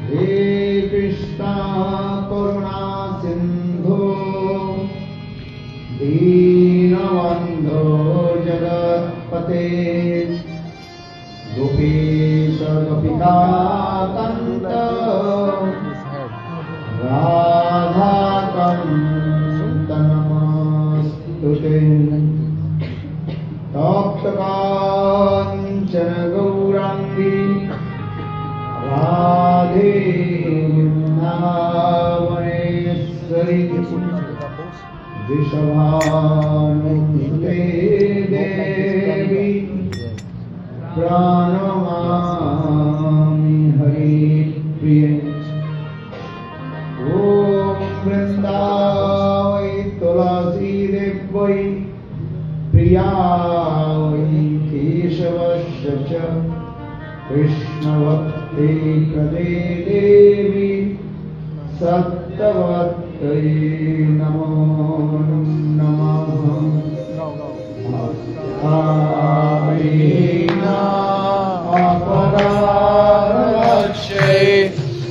हे कृष्णा करुणा सिंधु दीनबंधो जगत्पते गोपीश गोपिकाकान्त राधाकान्त नमस्तुते तप्तकाञ्चन गौराङ्गी राधे वृन्दावनेश्वरी वृषभानुसुते देवी प्रणमामि हरिप्रिये। ॐ वृन्दावै तुलसी देव्यै प्रियायै केशवस्य च कृष्णभक्ते प्रदे देवी सत्यवत्यै नमो नमः। अपराधक्षये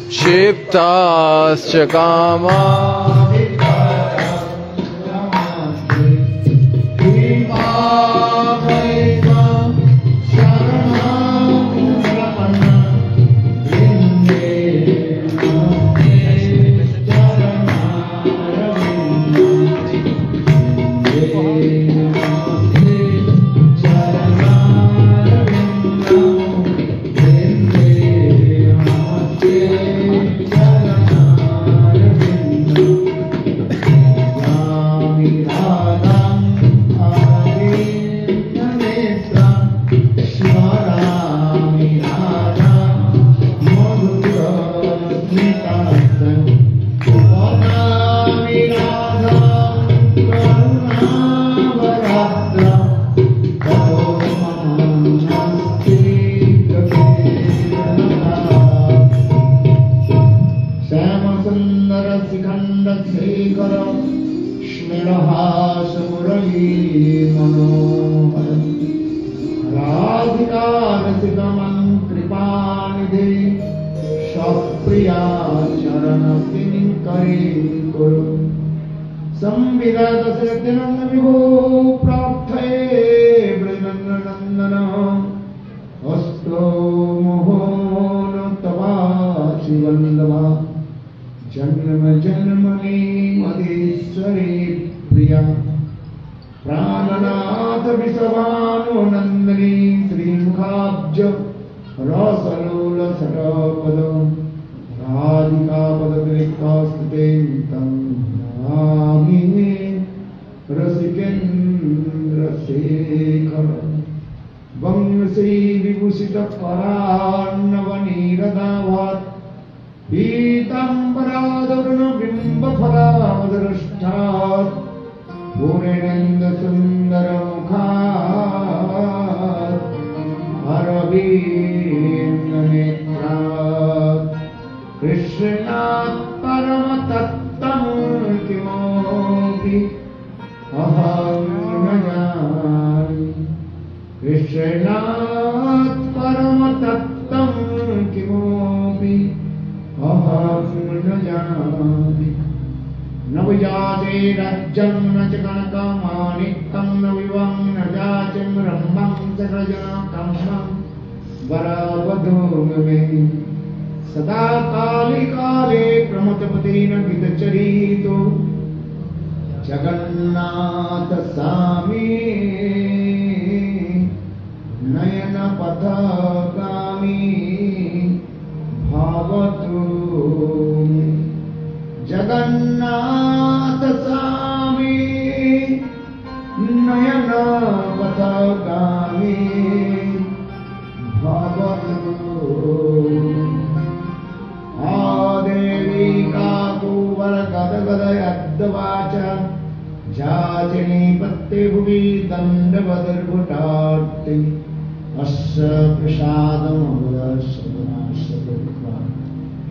क्षिप्ताश्च कामा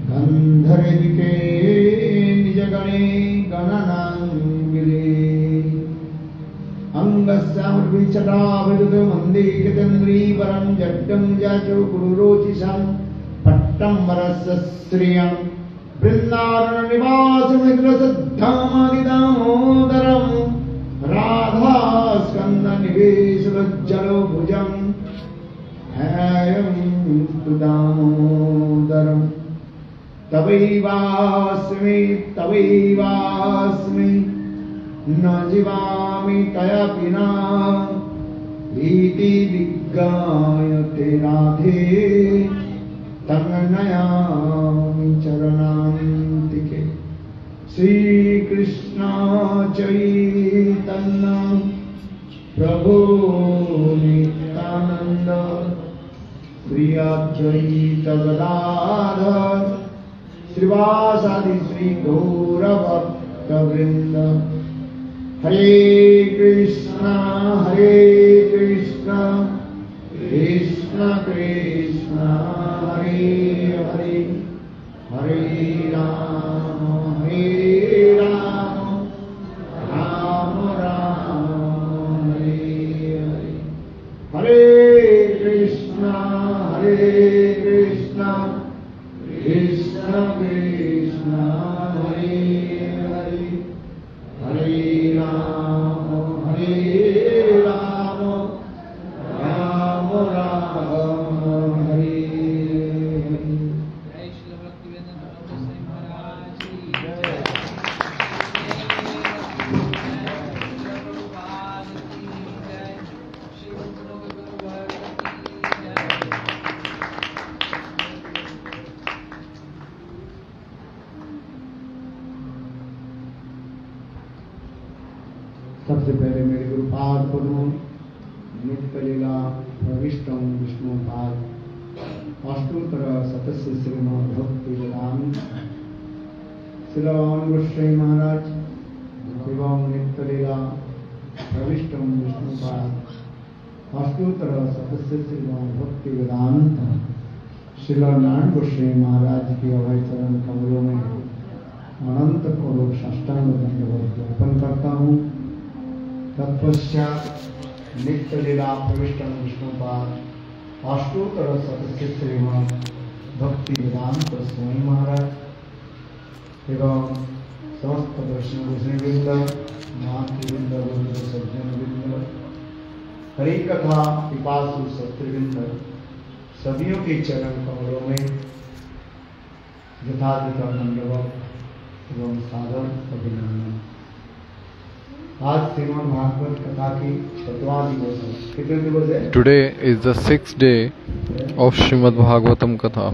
गंधर्विके निजगणे गणनांगिरे अंगस्यामृभिचटाभिदुत वन्दे गतेन्द्रीवरं जड्डं जाचो गुरुरोचिषं सप्तम्बरस्य श्रियं वृन्दावननिवासमिग्रसद्धामादिदामोदरं राधास्कन्दनिवेशवज्जलोभुजं हैयं तु दामोदरं तवैवास्मि न जीवामि तया विना इति विज्ञायते राधे तन्नयामि चरणान्तिके। श्रीकृष्ण चैतन्य प्रभु नित्यानन्द श्री अद्वैत गदाधर श्रीवासादि श्री गौरभक्तवृन्द। हरे कृष्णा कृष्ण कृष्ण हरे हरे, हरे राम राम राम हरे हरे। हरे कृष्ण कृष्ण कृष्ण हरे हरे, हरे राम राम राम हरे हरे। सबसे पहले मेरे गुरुपाद पद्मों नित्य लीला प्रविष्टम विष्णुपाद अष्टोत्तर सतस्य श्रीमद् भक्ति वेदांत श्रीलवान गोस्वामी महाराज एवं नित्य लीला प्रविष्टम विष्णुपाद अष्टोत्तर सतस्य श्रीमद् भक्ति वेदांत श्रीलवान गोस्वामी महाराज की अभय चरण कमलों में अनंत पूर्वक साष्टांग दंडवत अर्पण करता हूँ। तत्पश्चात नित्य लीला प्रविष्टम विष्णुपाद अष्टोत्तर सतस्य श्रीमद् भक्ति वेदांत स्वामी महाराज एवं समस्त वैष्णववृंद मातृवृंद सज्जनवृंद हरि कथा पिपासु शस्त्रवृंद सभियों के चरण कमलों में यथातथा दंडवत एवं सादर अभिनंदन। आज श्रीमद् भागवत कथा की 7वां दिवस है। कितने दिवस है? Today is the 6th day of Srimad Bhagavatam Katha.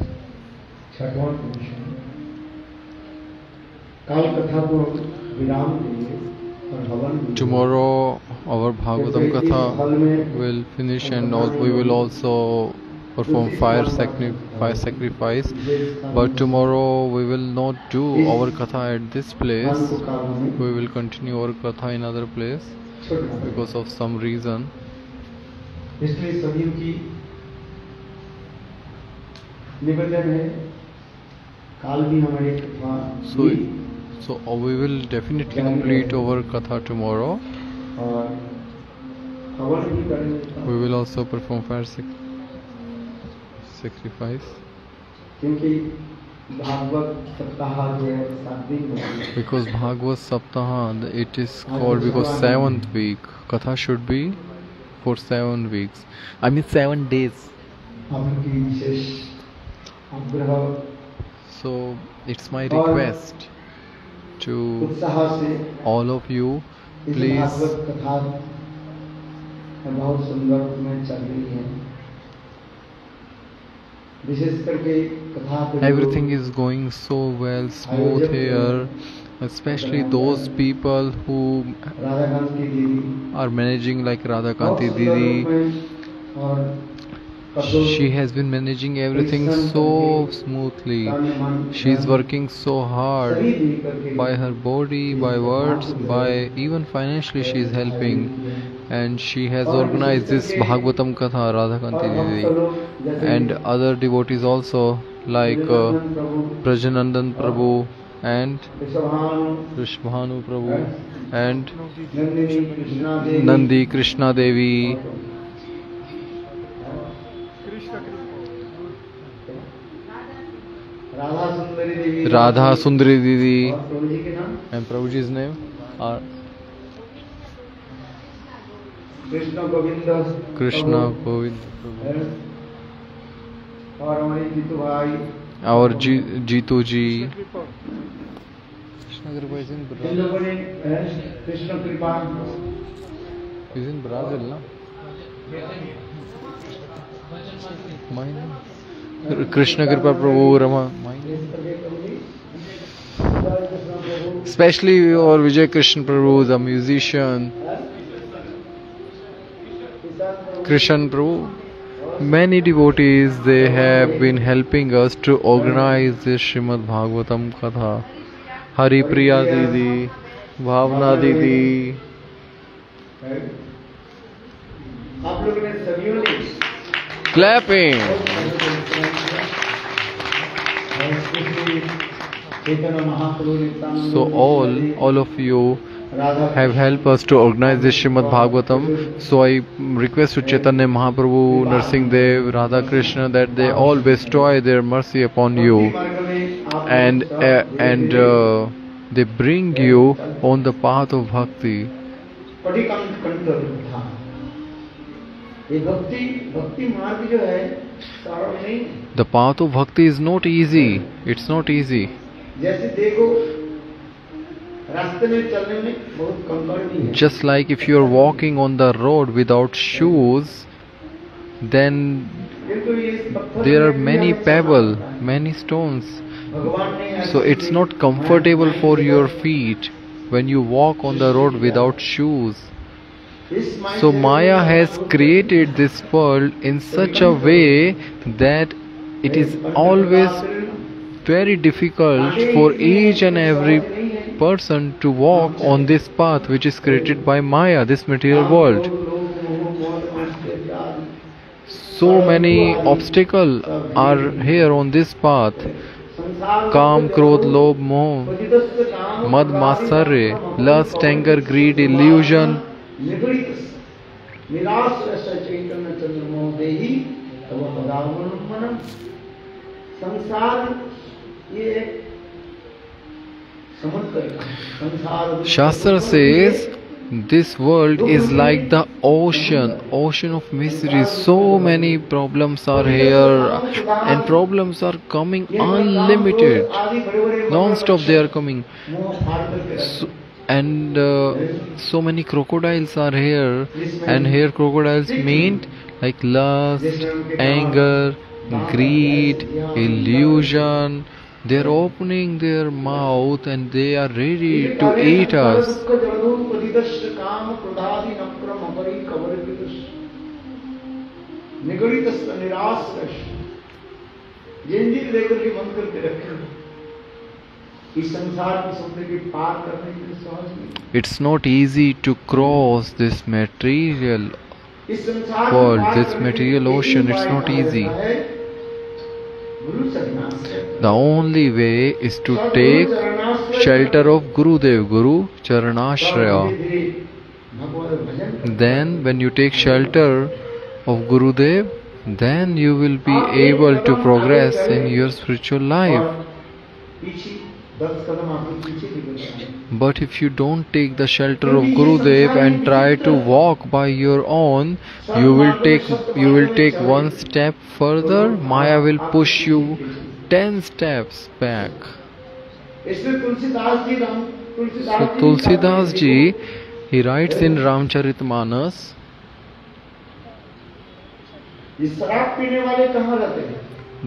6वां दिवस है। कल कथा को विराम देंगे और हवन। Tomorrow our Bhagavatam Katha will finish and we will also perform fire sacrifice. But tomorrow we will not do our katha at this place. We will continue our katha in other place because of some reason. इसलिए सभी की निवेदन है काल भी हमारी कथा So we will definitely complete our katha tomorrow. और हवन भी करेंगे। We will also perform fire sacrifice. क्योंकि भागवत सप्ताह जो है 7 दिन होती है। Because Bhagavat-saptaha, it is called because 7th week. Katha should be for 7 weeks. I mean 7 days. आपकी विशेष आग्रह So it's my request to उत्साह से all of you, इस please. भागवत कथा बहुत सुंदर रूप में चल रही है। विशेष करके कथा Everything is going so well, smooth here, especially those people who Radha कांति दीदी are managing like Radha Kanti Didi. She has been managing everything so smoothly. She is working so hard by her body, by words, by even financially she is helping. And she has organized this Bhagavatam Katha, Radha Kanti Didi, and other devotees also like Prajanandan Prabhu and Rishbhanu Prabhu and Nandi Krishna Devi. Radha Sundari Didi. और प्रभु जी के नाम And Prabhuji's name are Krishna Govind Krishna Govind. है। और हमारे जीतू भाई Our Jitu ji. Krishna Kripa is in in Brazil. लोगों ने कृष्ण कृपा Is in Brazil, na? My name. Krishna Kripa Prabhu Rama. My name. Especially our Vijay Krishna Prabhu, the musician. Krishna Prabhu. Many devotees, they have been helping us to organize this Srimad Bhagavatam Katha. Hari Priya Didi, Bhavna Didi. आप लोगों ने सभी ने Clapping. Chaitanya Mahaprabhu Nityanand So all of you have helped us to organize this Srimad Bhagavatam. So I request to Chaitanya Mahaprabhu, Narsingh Dev, Radha Krishna that they all bestow their mercy upon you and they bring you on the path of bhakti. ये भक्ति मार्ग जो है सरल नहीं है। The path of bhakti is not easy. It's not easy. जैसे देखो रास्ते में चलने में बहुत कंकड़ भी है। Just like if you are walking on the road without shoes, then किंतु ये पत्थर there are में many भी pebbles, चलना है। many stones. भगवान ने ऐसी So it's not comfortable for your feet when you walk on the road without shoes. इस माइंड So से Maya has created this world in such a way that it is always very difficult for each and every person to walk on this path which is created by Maya, this material world. So many obstacles are here on this path. Kam, Krodh, Lobh, Moh, Mad, Matsarya, lust, anger, greed, illusion. निराश रस चैतन्य चंद्रमो देहि तव पदावलंबनम संसार ये समुद्र संसार Shastra says this world is like the ocean of misery. So many problems are here and problems are coming unlimited. Non-stop they are coming. So many crocodiles are here, and here crocodiles mean like lust, anger, greed, illusion. They are opening their mouth and they are ready to eat us. It's not easy to cross this material world, this material ocean. It's not easy. The only way is to take shelter of Gurudev, Guru Charanashraya. Then when you take shelter of Gurudev, then you will be able to progress in your spiritual life. But if you don't take the shelter of Gurudev and try to walk by your own, you will take one step further, Maya will push you 10 steps back. So Tulsidas ji, he writes in Ramcharitmanas,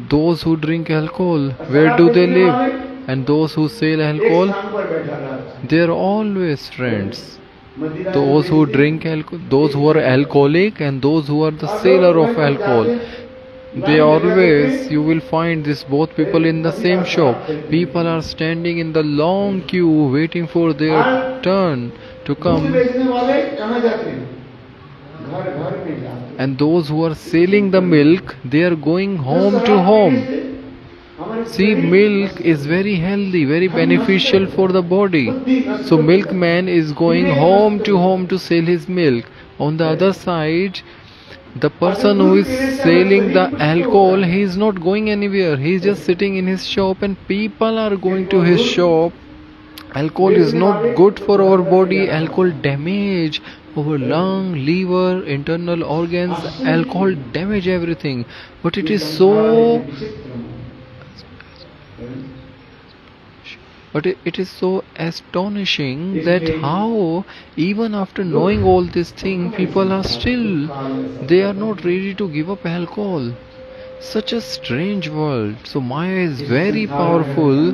those who drink alcohol, where do they live? And those who sell alcohol, they are always friends. Those who drink alcohol, those who are alcoholic and those who are the seller of alcohol, they always, you will find this both people in the same shop. People are standing in the long queue waiting for their turn to come. And those who are selling the milk, they are going home to home. See, milk is very healthy, very beneficial for the body. So milkman is going home to sell his milk. On the other side, The person who is selling the alcohol, he is not going anywhere. He is just sitting in his shop and people are going to his shop. Alcohol is not good for our body. Alcohol damage our lung, liver, internal organs. Alcohol damage everything. But it is so it is so astonishing that how even after knowing all these things, people are still, they are not ready to give up alcohol. Such a strange world. So Maya is very powerful.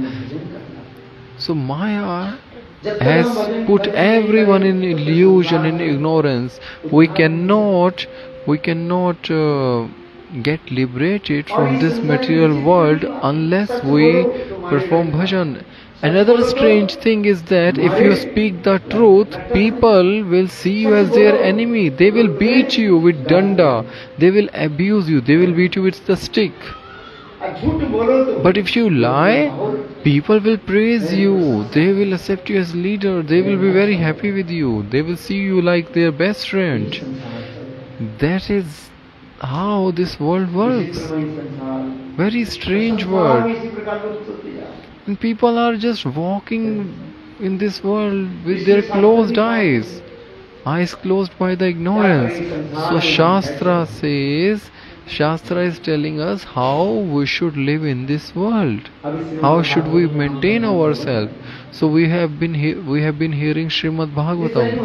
So Maya has put everyone in illusion, in ignorance. We cannot get liberated from this material world unless we perform bhajan. Another strange thing is that if you speak the truth, people will see you as their enemy. They will beat you with danda. They will abuse you. They will beat you with the stick. But if you lie, people will praise you. They will accept you as leader. They will be very happy with you. They will see you like their best friend. That is how this world works. Very strange world. And people are just walking in this world with their closed eyes closed by the ignorance. So Shastra is telling us how we should live in this world. How should we maintain ourselves? So we have been hearing Srimad Bhagavatam.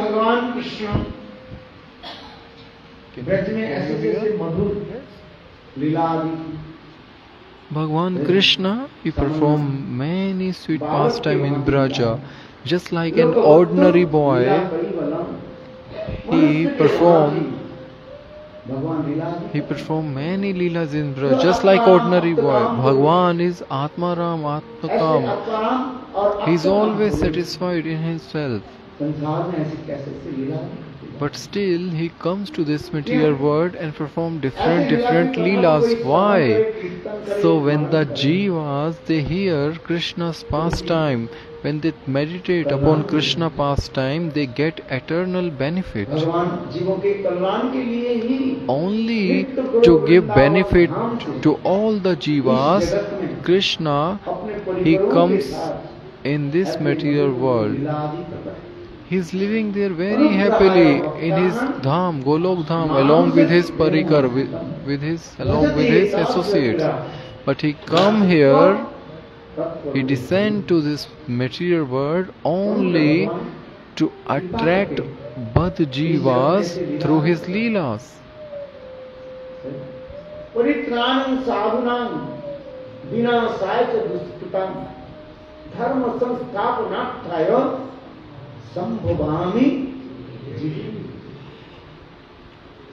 Bhagwan Krishna, he performed many sweet pastime in Braja. Just like an ordinary boy, he performed many leelas in Braja. Just like ordinary boy, Bhagwan is Atmaram, Atmakam. He is always satisfied in himself. But still he comes to this material world and perform different leelas. Why? So when the jivas, they hear Krishna's pastime, when they meditate upon Krishna pastime, they get eternal benefit. Only to give benefit to all the jivas, Krishna, he comes in this material world. He is living there very happily in his dham, Golok Dham, along with his parikar, along with his associates. But he come here, he descend to this material world only to attract Bad Jivas through his leelas. Paritranam sadhunam vinasaya dustutam dharma samsthapanatthaya संभवामी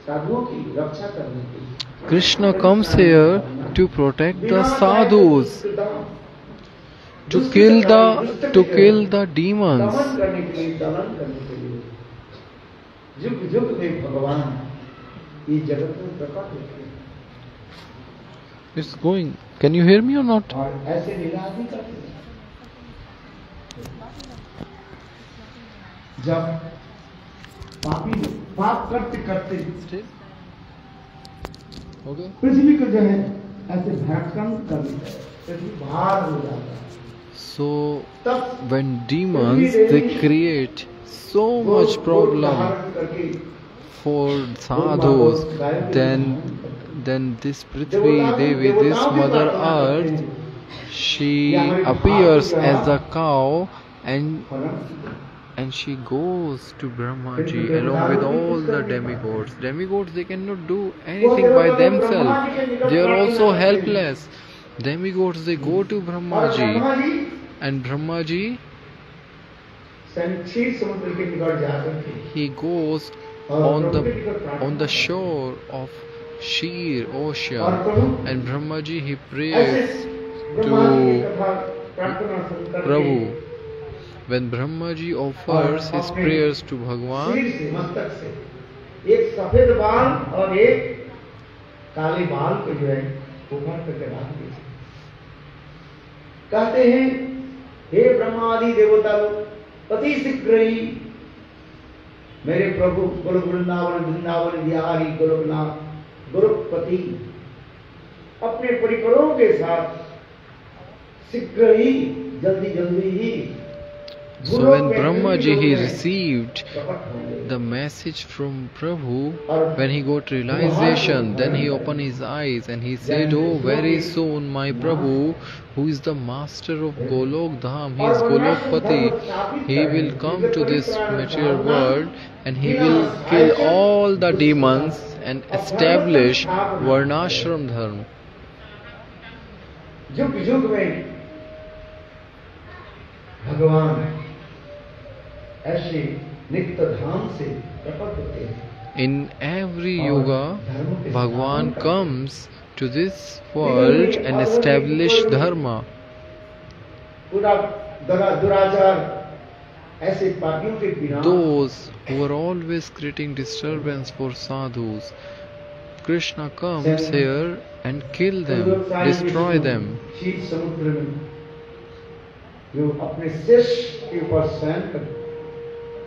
साधुओं की रक्षा करने के लिए. Krishna comes here to protect the sadhus, to kill the demons. युग युग में भगवान ये जगत में प्रकट होते हैं. It's going. Can you hear me or not? और ऐसे लीला भी करते हैं. जब पापी पाप करते करते पृथ्वी को जो है ऐसे भटकन कर देता है, पृथ्वी भार हो जाता है. So when demons, they create so much problem for sadhus, then this Prithvi Devi, this Mother Earth, she appears as a cow and she goes to Brahmaji along with all the demigods. Demigods, they cannot do anything by themselves. They are also helpless. Demigods, they go to Brahmaji, and Brahmaji, he goes on the shore of Sheer ocean, and Brahmaji, he prays to Prabhu. When Brahmaji offers his prayers to Bhagwan, एक सफेद बाल और एक काले बाल को जो है ऊपर करके रख दिया. कहते हैं, हे ब्रह्मादि देवता लोग, अति शीघ्र ही मेरे प्रभु गोलोक वृंदावन बिहारी गोलोकनाथ गुरुपति अपने परिकरों के साथ शीघ्र ही जल्दी जल्दी ही So when Brahma ji he received the message from Prabhu, when he got realization, then he opened his eyes and he said, "Oh, very soon my Prabhu, who is the master of Golok Dham, he is Golokpati, he will come to this material world and he will kill all the demons and establish Varnashram Dharma." युग युग में भगवान ऐसे नित्य धाम से प्रकट होते हैं। In every yuga, Bhagwan comes to this world and establish dharma. Those who are always creating disturbance for sadhus, Krishna comes here and kill them, destroy them.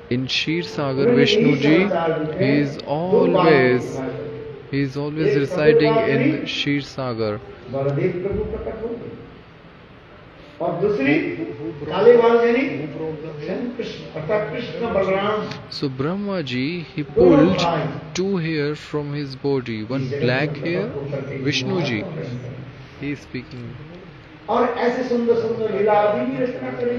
In Kshir Sagar, Vishnu ji, he is always residing in Kshir Sagar. So Brahma ji, he pulled two hair from his body, one black hair. Vishnu ji, he is speaking. और ऐसे सुंदर सुंदर लीला भी रचना करें।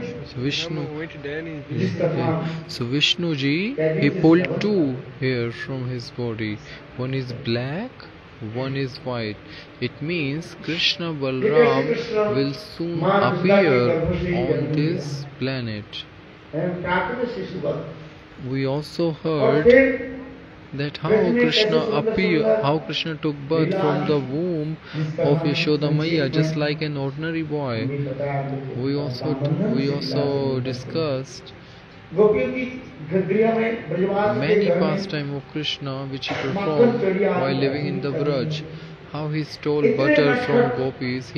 So Vishnu ji, he pulled two hair from his body. One is black, one is white. It means Krishna Balram will soon appear on this planet. We also heard that how Krishna took birth from the womb of Yashoda Maya, just like an ordinary boy. We also discussed many pastimes of Krishna which he performed while living in the Vraj. How he stole butter from gopis.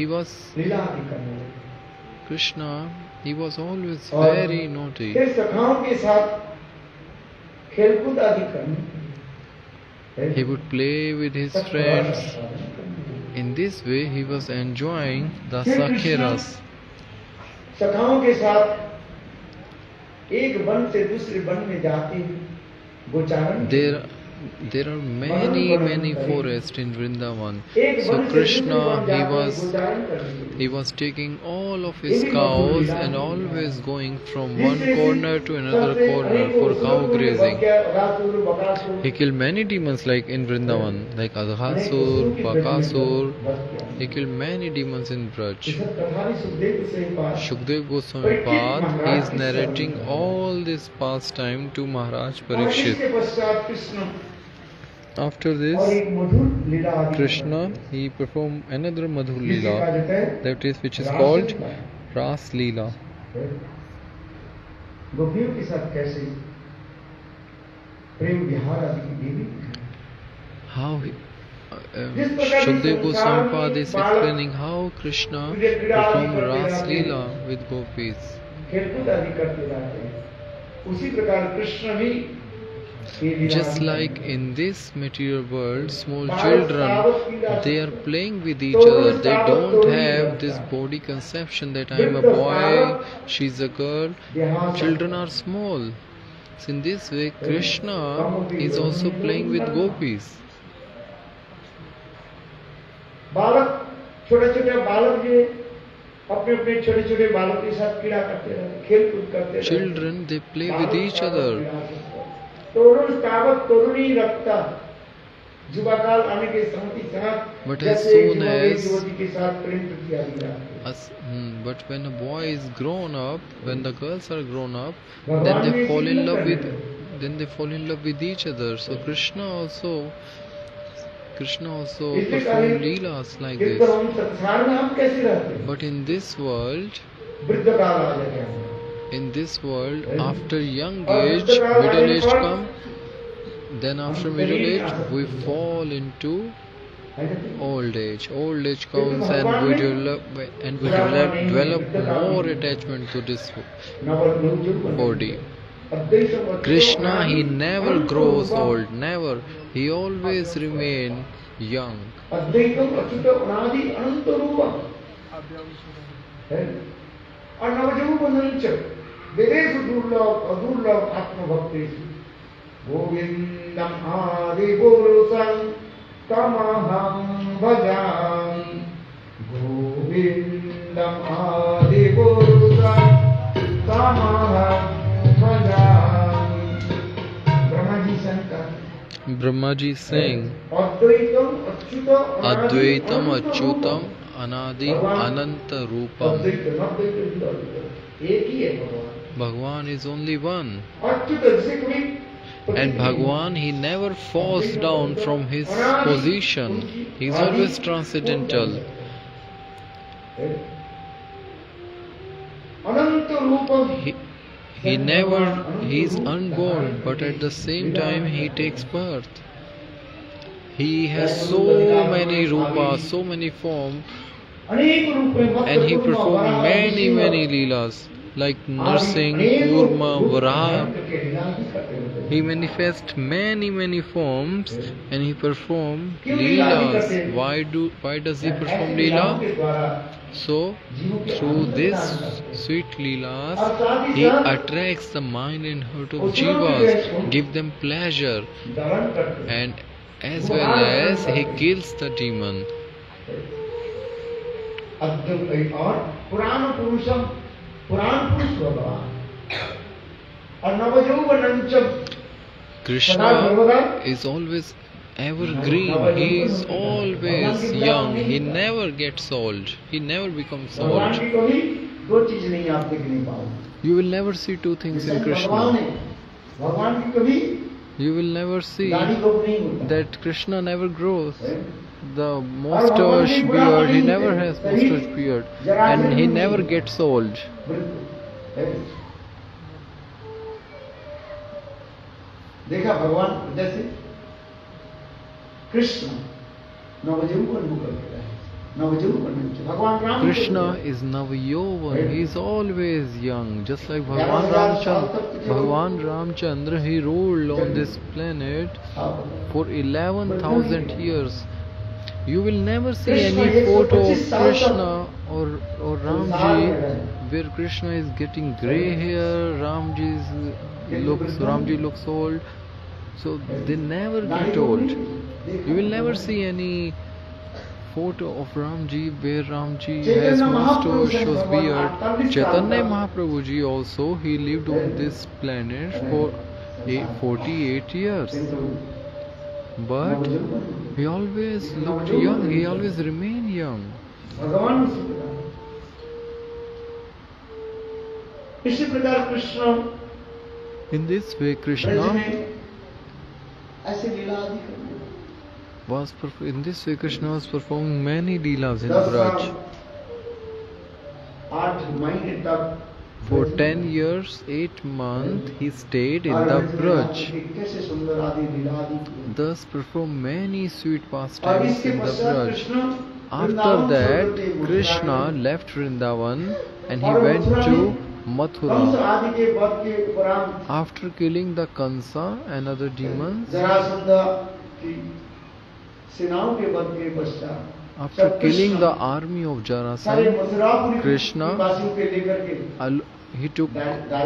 Krishna, he was always very naughty. He would play with his friends. In this way, he was enjoying the Sakhiras. There are many forests in Vrindavan. So Krishna, he was taking all of his cows and always going from one corner to another corner for cow grazing. He killed many demons like in Vrindavan, like Adhasur, Bakasur. He killed many demons in Braj. Shukdev Goswami Pad, he is narrating all this pastime to Maharaj Parikshit. After this, Krishna, he performed another Madhur Leela, which is called Ras Leela. How Shukdev Goswami Pad is explaining how Krishna performed Ras Leela with gopis. Just like in this material world, small children, they are playing with each other. They don't have this body conception that I am a boy, she is a girl. Children are small. So in this way, Krishna is also playing with gopis. Children, they play with each other. But as soon as but when a boy is grown up, when the girls are grown up, then they fall in love with each other. So Krishna also performed leelas like this. But in this world, after young age, middle age come. Then after middle age, we fall into old age. Old age comes and we develop more attachment to this body. Krishna, he never grows old, never. He always remains young. Advaitam achyuta anadi ananta rupam. और नवजौवनंच देवेषु दुर्लभ आत्मभक्तेषु गोविंदम आदिपुरुषं तमहं भजामि गोविंदम आदिपुरुषं तमहं भजामि. Brahma ji saying, Advaitam Achyutam Anadi Ananta Rupam. Bhagavan is only one. And Bhagavan, he never falls down from his position. He is always transcendental. He is unborn, but at the same time he takes birth. He has so many rupas, so many forms, and he performs many leelas like nursing, kurma, varaha. He manifests many forms and he performs leelas. Why does he perform leela? So through this sweet leelas, he attracts the mind and heart of jivas, give them pleasure, and as well as he kills the demon. Krishna is always evergreen. He is always young. He never gets old. He never becomes old. You will never see two things in Krishna. You will never see that Krishna never grows. The mustache beard, he never has mustache beard, and he never gets old. देखा भगवान जैसे कृष्ण नवजौवन होकर के रहे. Krishna is Navayovan. He is always young, just like Bhagavan Ramchandra. Bhagavan Ramchandra, he ruled on this planet for 11,000 years. You will never see any photo of Krishna or Ramji where Krishna is getting grey hair, Ramji looks old. So they never get old. You will never see any photo of Ramji where Ramji has mustache or beard. Chaitanya Mahaprabhu ji also, he lived on this planet for 48 years. But he always looked young, he always remained young. In this way, Krishna was performing many leelas in Braj. For 10 years, 8 months, he stayed in the Braj. Thus performed many sweet pastimes in the Braj. After that, Krishna left Vrindavan and he went to Mathura. After killing the Kansa and other demons, after killing the army of Jarasandha, Krishna, he took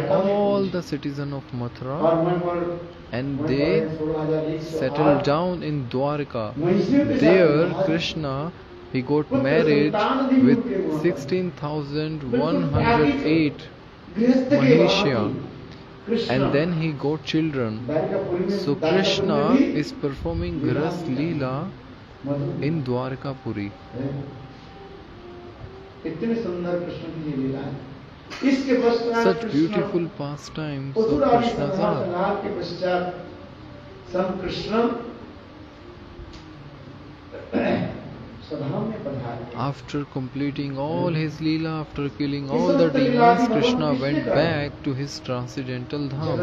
all the citizens of Mathura and they settled down in Dwarka. There, Krishna, he got married with 16,108 Mahishya, and then he got children. So Krishna is performing Ras Leela in Dwarkapuri. Such beautiful pastimes of Krishna's are. After completing all his Leela, after killing all the demons, Krishna went back to his transcendental dham.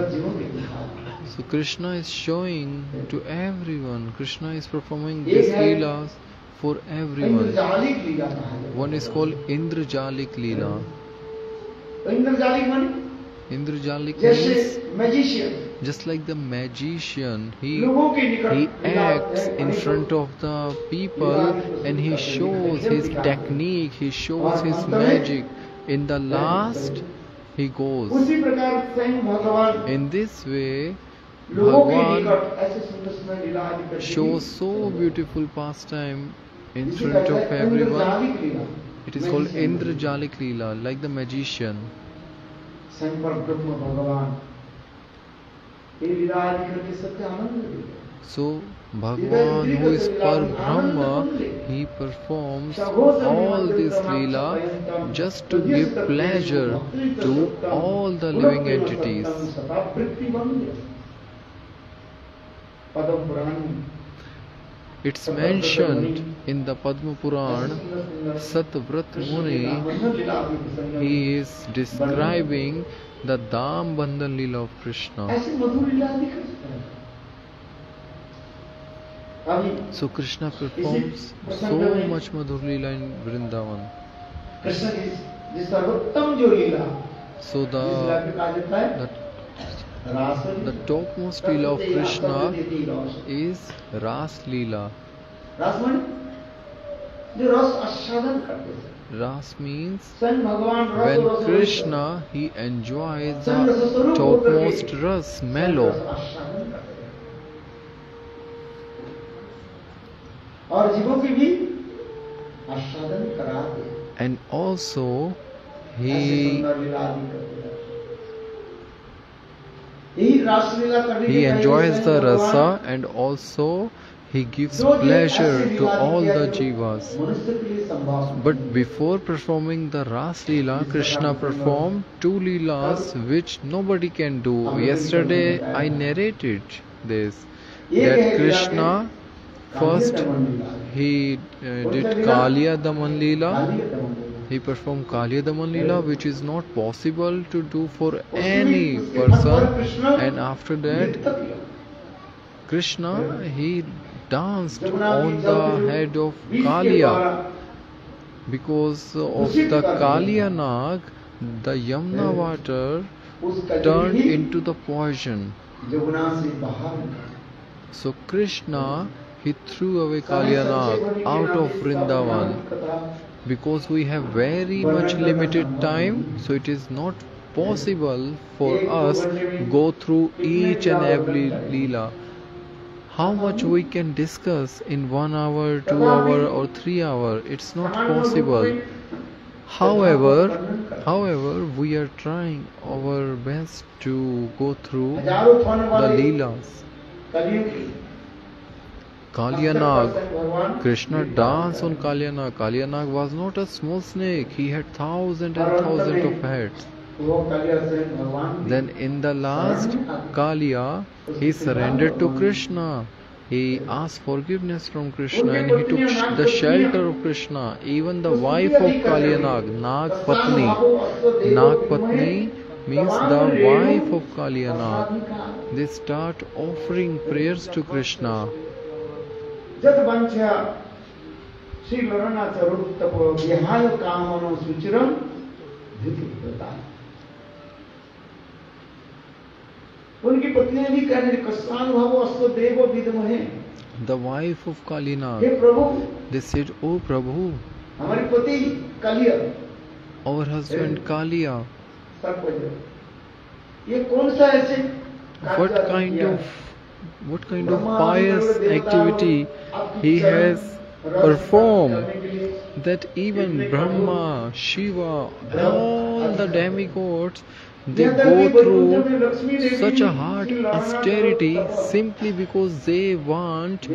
So Krishna is showing to everyone, Krishna is performing these Leelas for everyone. One is called Indrajalik Leela. Indrajalik means just like the magician. He acts in front of the people and he shows his technique, he shows his magic. In the last, he goes. In this way, Bhagavan shows so beautiful pastime in front of everyone. It is called Indrajalik Leela, like the magician. So, Bhagavan, who is Par-Brahma, he performs all this Leela just to give pleasure to all the living entities. It's mentioned in the Padma Puran, Satvrat Muni, he is describing the Dham Bandhan Leela of Krishna. So Krishna performs so much Madhur Leela in Vrindavan. So the topmost Leela of Krishna is Ras Leela. Ras means when Krishna, he enjoys the topmost ras, mellow. And also he enjoys the rasa, and also he gives pleasure to all the jivas. But before performing the Ras Leela, Krishna performed two Leelas which nobody can do. Yesterday I narrated this, that Krishna first he did Kaliya Daman Leela. He performed Kaliya Daman Leela, which is not possible to do for any person. And after that, Krishna, he danced on the head of Kaliya. Because of the Kaliya Nag, the Yamuna water turned into the poison. So Krishna, he threw away Kaliya Nag out of Vrindavan. Because we have very much limited time, so it is not possible for us go through each and every Leela. How much we can discuss in 1 hour, 2 hour or 3 hour, it's not possible. However, we are trying our best to go through the Leelas. Kaliya Nag, Krishna danced on Kaliya Nag. Kaliya Nag was not a small snake, he had thousands and thousands of heads. Then in the last Kaliya, he surrendered to Krishna. He asked forgiveness from Krishna and he took the shelter of Krishna. Even the wife of Kaliya Nag, Nag Patni. Nag Patni means the wife of Kaliya Nag. They start offering prayers to Krishna. The wife of Kalina, they said, "Oh Prabhu, our husband Kaliya, what kind of pious activity he has performed, that even Brahma, Shiva, all the demigods, they go through such a hard austerity simply because they want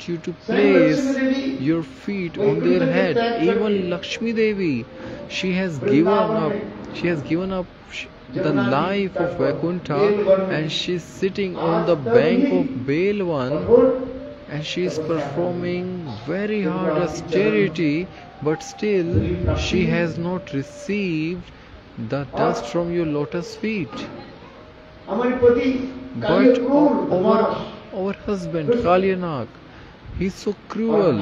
you to place your feet on their head." Even Lakshmi Devi, she has given up the life of Vaikuntha, and she is sitting on the bank of Belwan, and she is performing very hard austerity, but still she has not received the dust from your lotus feet. But our husband Kaliya Nag, he is so cruel.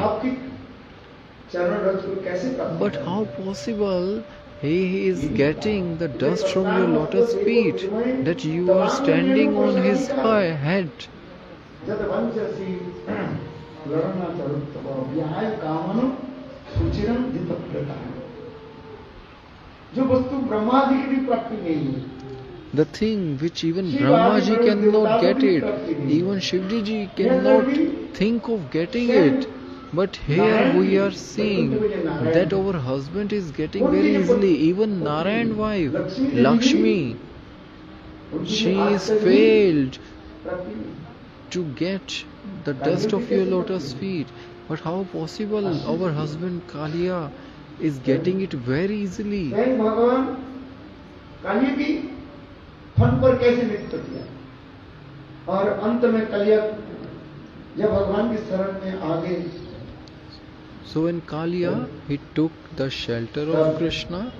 But how possible He is getting the dust from your lotus feet, that you are standing on his head. The thing which even Brahma ji cannot get it, even Shivji ji cannot think of getting it. But here we are seeing that our husband is getting very easily. Even Narayan wife, Lakshmi, she is failed to get the dust of your lotus feet. But how possible our husband Kaliya is getting it very easily? फन पर कैसे नृत्य किया और अंत में कलिया जब भगवान की शरण में आ गए. So when Kaliya he took the shelter of Krishna,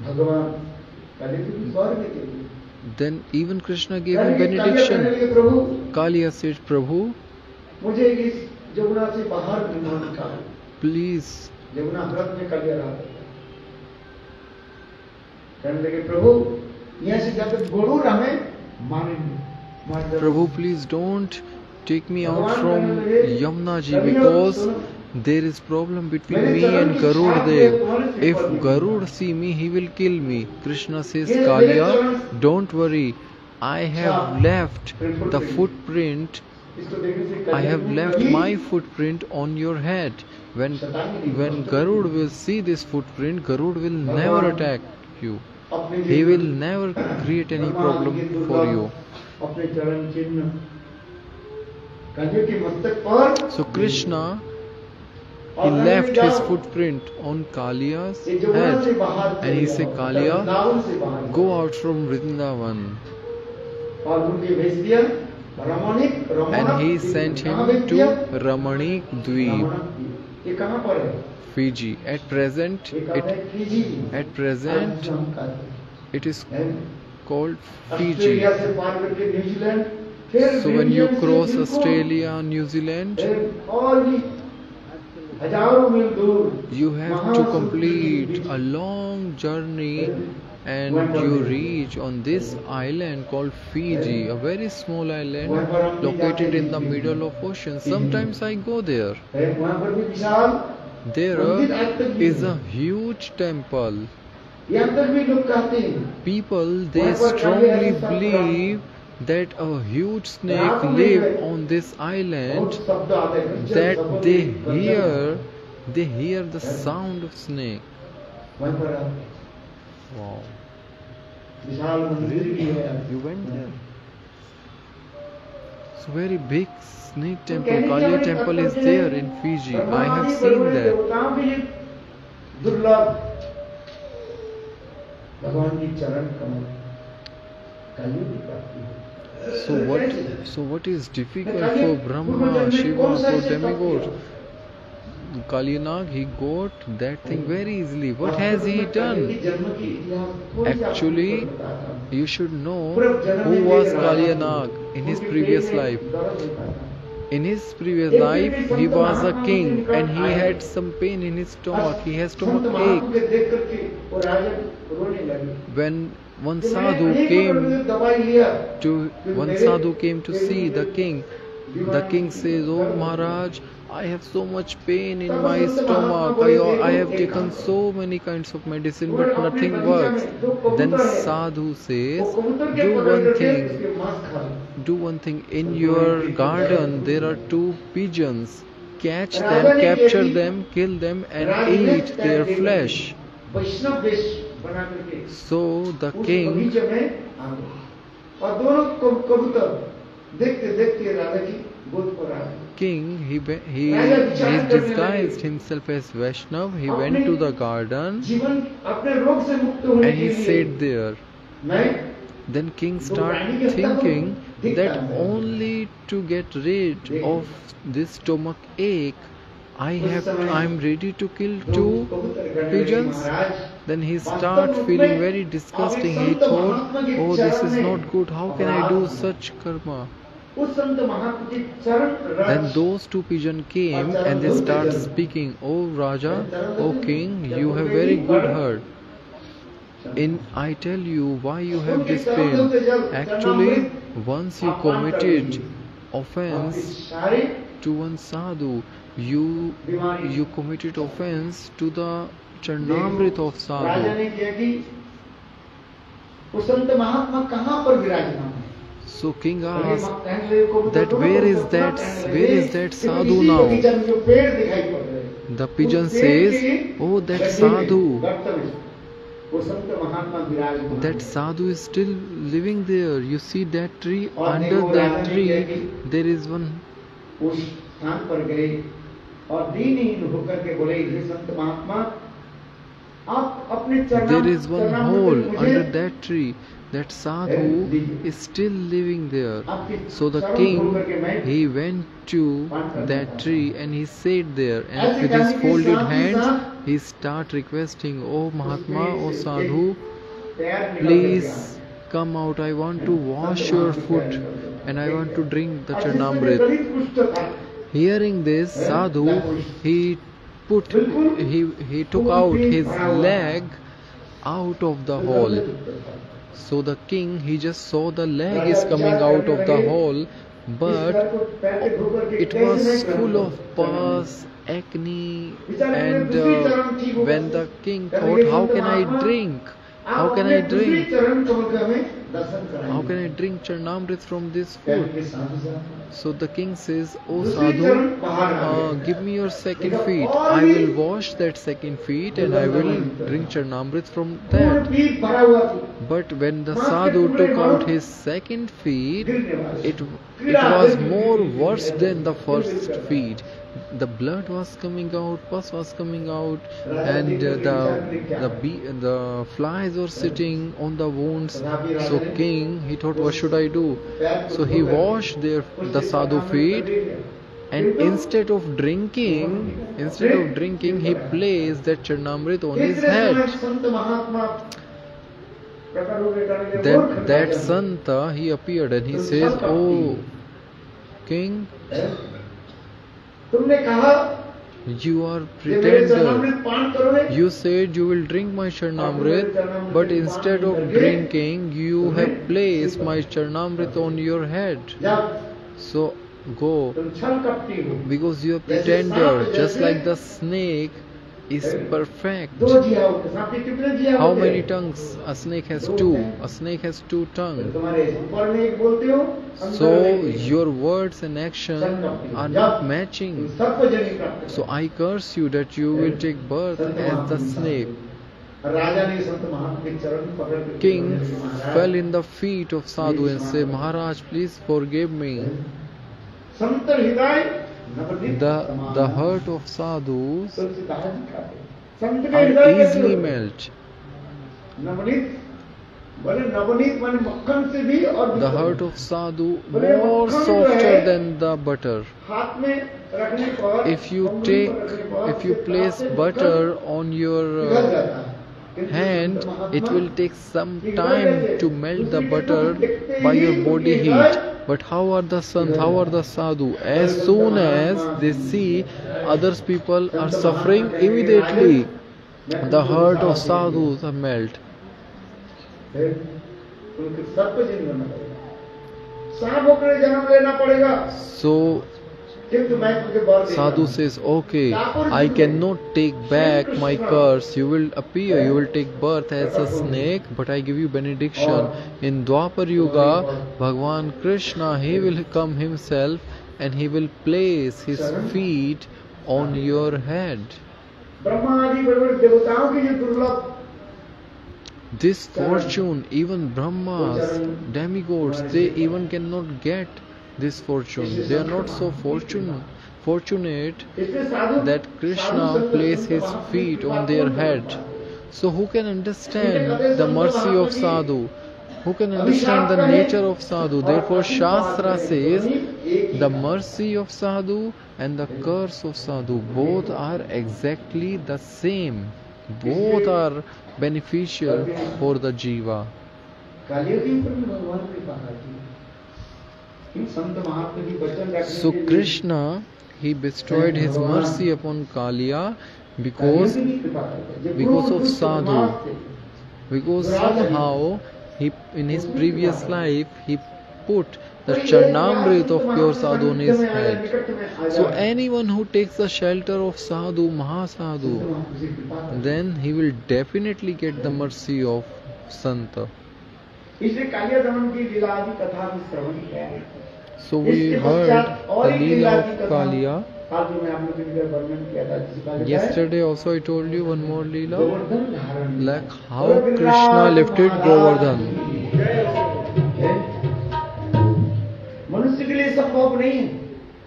भगवान कलिया की स्वर्ग में गए. Then even Krishna gave him benediction. Kaliya said, Prabhu, मुझे इस यमुना से बाहर निकाल. Please. यमुना व्रत में कलिया रहा. कहने लगे प्रभु Prabhu, please don't take me out from Yamuna ji, because there is problem between me and Garud Dev. If Garud see me, he will kill me. Krishna says, Kaliya, don't worry. I have left the footprint. I have left my footprint on your head. When Garud will see this footprint, Garud will never attack you. He will never create any problem for you. So Krishna, he left his footprint on Kaliya's head and he said, Kaliya, go out from Vrindavan. And he sent him to Ramanik Dweep, Fiji. At present, it is called Fiji. So when you cross Australia, New Zealand, you have to complete a long journey and you reach on this island called Fiji, a very small island located in the middle of ocean. Sometimes I go there. There is a huge temple. People, they strongly believe that a huge snake lives on this island, that they hear the sound of snake. Wow. Really? You went there? It's a very big snake temple. Kaliya temple is there in Fiji. I have seen that. So what is difficult for Brahma, Shiva, for demigods? Kalinag, he got that thing very easily. What has he done? Actually, you should know who was Kalinag in his previous life. In his previous life, he was a king and he had some pain in his stomach. He has stomach ache. When one sadhu came to see the king says, "Oh Maharaj, I have so much pain in my stomach. I have taken so many kinds of medicine, but nothing works." Then sadhu says, do one thing. In your garden there are 2 pigeons. Catch them, capture them, kill them, and eat their flesh. So the king, he disguised himself as Vaishnav. He went to the garden and he sat there. Then king started thinking that only to get rid of this stomach ache, I'm ready to kill 2 pigeons. Then he started feeling very disgusting. He thought, oh, this is not good. How can I do such karma? उस संत महात्मा की चरण Then रज those two pigeons came and they start speaking, "Oh Raja, oh King, you have very good heart. I tell you why you have this pain. Actually, once you committed offense to one sadhu, you committed offense to the Charnamrit of Raja sadhu." ने किया कि उस संत महात्मा कहाँ पर विराजमान है? So king asked that where is that sadhu इसी now? बगीचा में जो पेड़ दिखाई पड़ रहे हैं, The pigeon उस पेड़ says, के "Oh, that गड्ढे में, sadhu, गर्त में वो संत महात्मा विराजमान that है। sadhu is still living there. You see that tree? और Under देखो, that राजा ने किया tree, कि there is one." उस स्थान पर गए और दीनहीन होकर के बोले, हे संत महात्मा, आप अपने There is one hole मुझे under that tree. That sadhu is still living there. So the king, he went to that tree and he sat there, and with his folded hands he start requesting, "Oh Mahatma, oh Sadhu, please come out. I want to wash your foot and I want to drink the Charnamrit." Hearing this, Sadhu, he took out his leg out of the hole. So the king, he just saw the leg is coming out of the hole, but it was full of pus, acne, and when the king thought, how can I drink? How can I drink? How can I drink Charnamrit from this food? So the king says, "Oh Sadhu, give me your second feet. I will wash that second feet and I will drink Charnamrit from that." But when the Sadhu took out his second feet, it was more worse than the first feet. The blood was coming out, pus was coming out, and the flies were sitting on the wounds. So king, he thought, what should I do? So he washed the sadhu feet, and instead of drinking, he placed that Charnamrit on his head. Then that Santa, he appeared and he says, "Oh king, you are pretender. You said you will drink my Charnamrit, but instead of drinking, you have placed my Charnamrit on your head. So go, because you are pretender, just like the snake is perfect." How many tongues? A snake has two. A snake has two tongues. So your words and action are not matching. So I curse you that you will take birth as the snake. King fell in the feet of Sadhu and said, "Maharaj, please forgive me." The heart of sadhus are easily melt. The heart of sadhu more softer than the butter. If you place butter on your hand, it will take some time to melt the butter by your body heat. But how are the sons, how are the sadhu? As soon as they see others people are suffering, immediately the heart of sadhus are melt. So Sadhu says, "Okay, I cannot take back my curse. You will appear, you will take birth as a snake, but I give you benediction. In Dwapar Yuga, Bhagavan Krishna, he will come himself and he will place his feet on your head." This fortune, even Brahmas, demigods, they even cannot get this fortune. They are not so fortunate that Krishna place his feet on their head. So who can understand the mercy of sadhu? Who can understand the nature of sadhu? Therefore Shastra says the mercy of sadhu and the curse of sadhu, both are exactly the same. Both are beneficial for the jiva. So Krishna, he bestowed his mercy upon Kaliya because of sadhu. Because somehow he, in his previous life, he put the Charnamrit of pure sadhu on his head. So anyone who takes the shelter of sadhu, Mahasadhu, then he will definitely get the mercy of Santa. So we heard the Leela of Kaliya. Yesterday also I told you one more Leela, like how Krishna lifted Govardhan.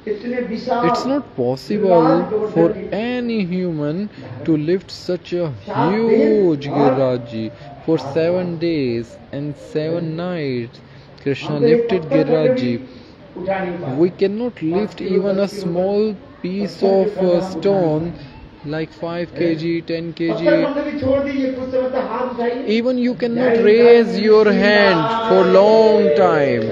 It's not possible for any human to lift such a huge Giriraji. For 7 days and 7 nights, Krishna lifted Giriraji. We cannot lift even a small piece of stone like 5 kg, 10 kg. Even you cannot raise your hand for long time.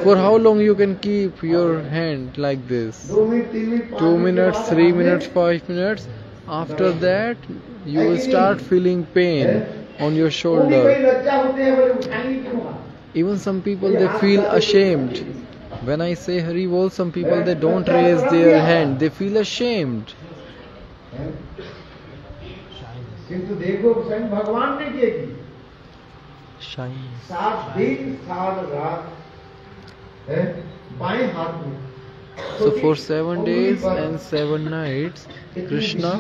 For how long you can keep your hand like this? 2 minutes, 3 minutes, 5 minutes. After that, you will start feeling pain on your shoulder. Even some people, they feel ashamed. When I say Hari Bol, some people, they don't raise their hand. They feel ashamed. Shine. So for 7 days and 7 nights, Krishna,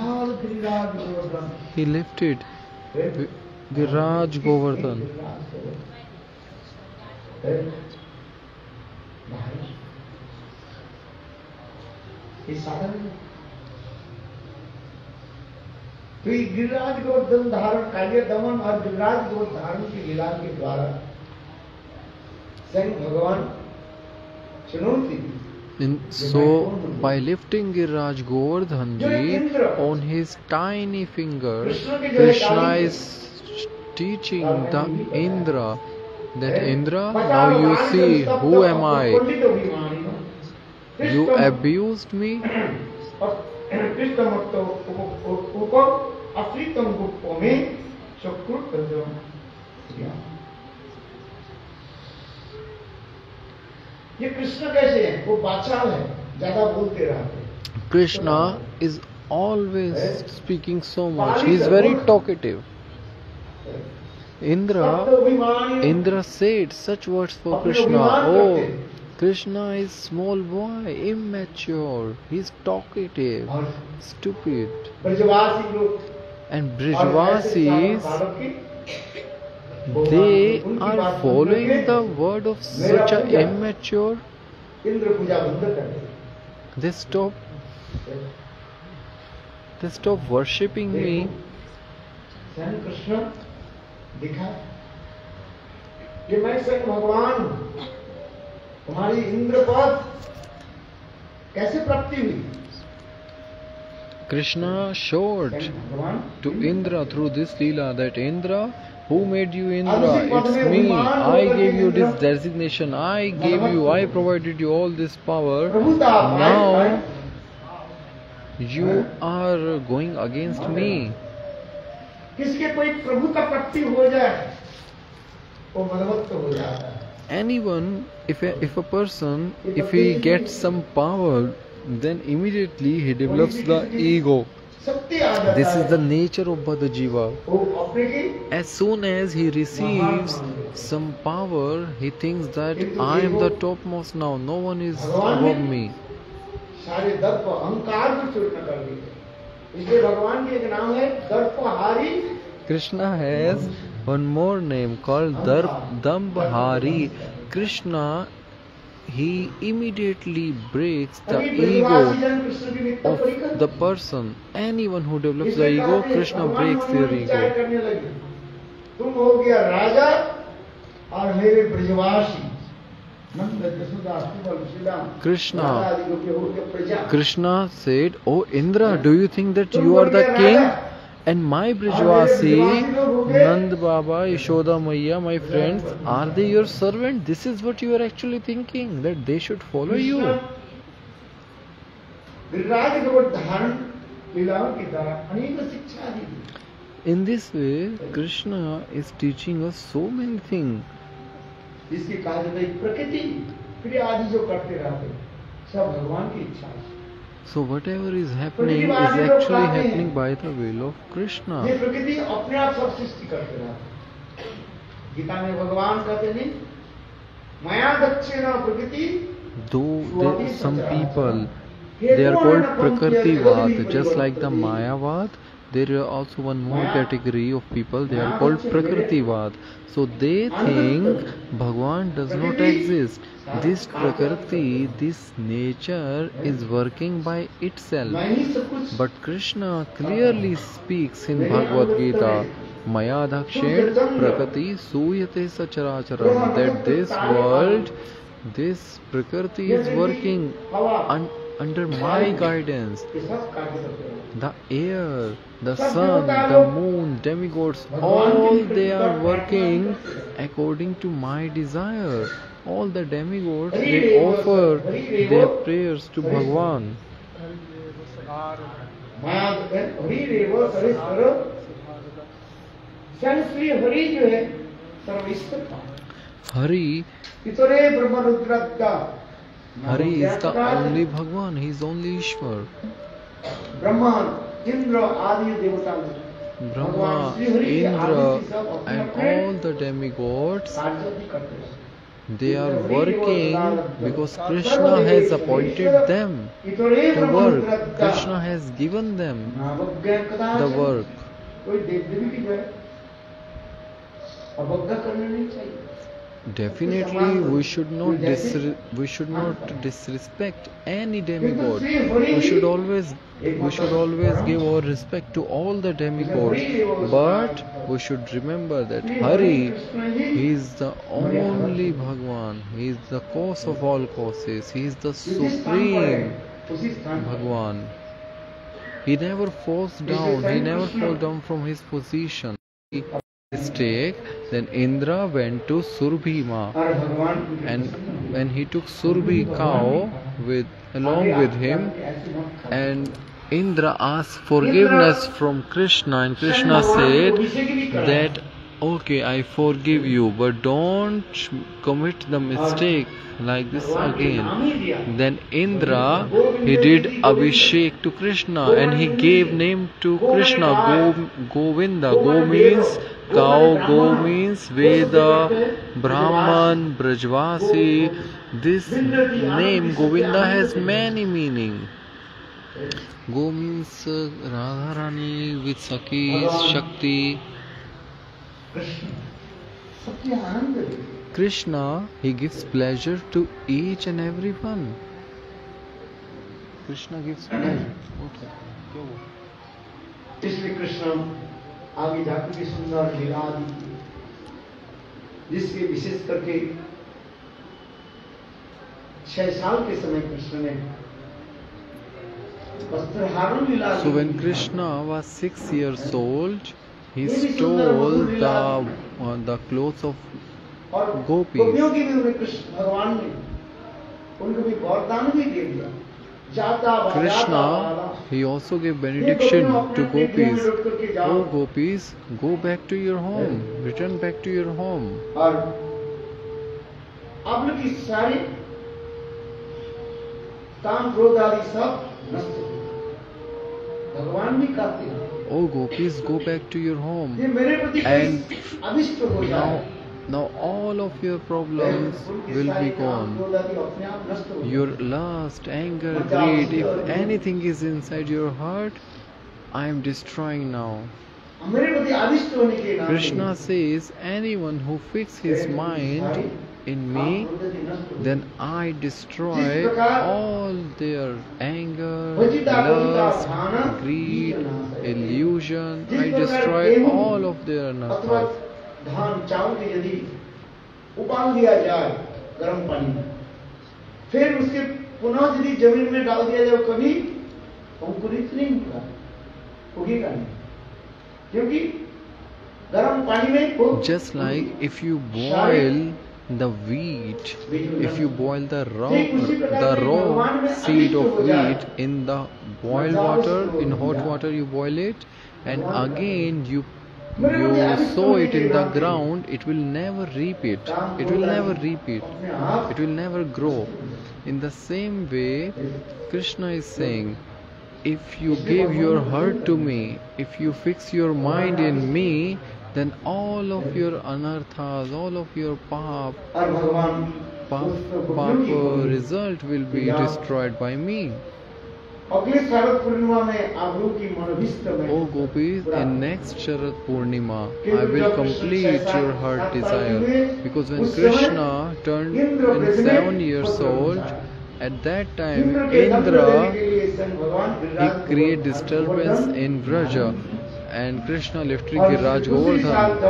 he lifted Giraj Govardhan. तो ये गिरिराज गोवर्धन धारण कालिया दमन और गिरिराज गोवर्धन धारण की लीला के द्वारा स्वयं भगवान चुनौती दी. So by lifting Giraj Govardhan ji on his tiny finger, Krishna is teaching the Indra that Indra, now you see who am I. You abused me. ये कृष्ण कैसे हैं? वो बाचाल है, ज्यादा बोलते रहते हैं. Krishna is always speaking so much. He is very talkative. Indra said such words for Krishna. Oh, Krishna is small boy, immature. He is talkative, stupid. And Brijvasis, they are following the word of such a immature. They stop worshipping me. दिखा कि मैं स्वयं भगवान हूं. तुम्हारी इंद्र पद कैसे प्राप्ति हुई? Krishna showed to Indra through this Leela that Indra, who made you Indra? It's me. I gave you this designation. I provided you all this power. Now you are going against me. Anyone, if a person, if he gets some power, then immediately he develops the ego. This is the nature of Bada Jiva. As soon as he receives some power, he thinks that I am the topmost now, no one is above me. Krishna has one more name called Dambhari. Krishna, he immediately breaks the ego of the person. Anyone who develops the ego, Krishna breaks their ego. Krishna said, "Oh Indra, do you think that you are the king? And my Brijwasi, Nand Baba, Yashoda Maiya, my friends, are they your servant? This is what you are actually thinking, that they should follow you. Giriraj Govardhan लीलाओं के द्वारा अनेक शिक्षा दी। In this way, Krishna is teaching us so many things. जिसके कहा जाता है प्रकृति क्रिया आदि जो करते रहते सब भगवान की इच्छा है। So whatever is happening is actually happening by the will of Krishna. ये प्रकृति अपने आप सब सृष्टि करते रहते। गीता में भगवान कहते नहीं माया दक्षिण प्रकृति। Though some people, they are called Prakritivad, just like the Mayavad. There is also one more category of people, they are called Prakritivad. So they think Bhagwan does not exist. This Prakriti, this nature is working by itself. But Krishna clearly speaks in Bhagavad Gita, Maya Dakshin Prakriti Suyate Sacharacharam, that this world, this Prakriti is working under my guidance. The air, the sun, the moon, demigods, all they are working according to my desire. All the demigods, they offer their prayers to Bhagwan. Hari Hari is the only Bhagwan, he is only Ishwar. Brahma, Indra, Indra and all the demigods, they are working because Krishna has appointed them to work. Krishna has given them the work. Definitely, we should not disrespect any demigod. We should always give our respect to all the demigods. But we should remember that Hari, he is the only Bhagwan. He is the cause of all causes. He is the supreme Bhagwan. He never falls down. He never falls down from his position. Mistake, then Indra went to Surbhima, and when he took Surbhi cow along with him, and Indra asked forgiveness from Krishna, and Krishna said that okay, I forgive you, but don't commit the mistake like this again. Then Indra, he did Abhishek to Krishna, and he gave name to Krishna, Govinda. Go means cow, Go means Veda, Brahman, Brajvasi. This name Govinda has many meaning. Go means Radharani with Sakis, Shakti. Krishna, he gives pleasure to each and every one. Krishna gives pleasure. इसलिए कृष्ण आगे जाकर के सुंदर लीला दी, जिसके विशेष करके 6 साल के समय कृष्ण ने वस्त्रहारण लीला। So when Krishna was 6 years old, he stole the clothes of gopis. गोपियों की भी उन्हें कृष्ण भगवान ने उनको भी वरदान भी दे दिया। Krishna, he also gave benediction to gopis. Oh gopis, go back to your home. Return back to your home. और आप लोग की सारी काम क्रोध आदि सब नष्ट हो गए। भगवान भी कहते हैं, Oh gopis, go back to your home. ये मेरे प्रति And अभिष्ट हो जाए। now all of your problems will be gone. Your lust, anger, greed, if anything is inside your heart, I am destroying now. Krishna says, anyone who fixes his mind in me, then I destroy all their anger, lust, greed, illusion. I destroy all of their anarthas. धान चावल के यदि उबाल दिया जाए गर्म पानी में, फिर उसके पुनः यदि जमीन में डाल दिया जाए, कभी अंकुरित नहीं होगा, उगेगा नहीं। क्योंकि गर्म पानी में वो Just like if you boil the wheat, if you boil the raw seed of wheat in the boiled water, in hot water you boil it, and again you sow it in the ground, it will never repeat. It will never repeat. It will never grow. In the same way, Krishna is saying, if you give your heart to me, if you fix your mind in me, then all of your anarthas, all of your papa result will be destroyed by me. O gopis, in next Sharad Purnima, I will complete your heart desire. Because when Krishna turned 7 years old, at that time Indra, he created disturbance in Vraja, and Krishna lifted Giraj Govardhan.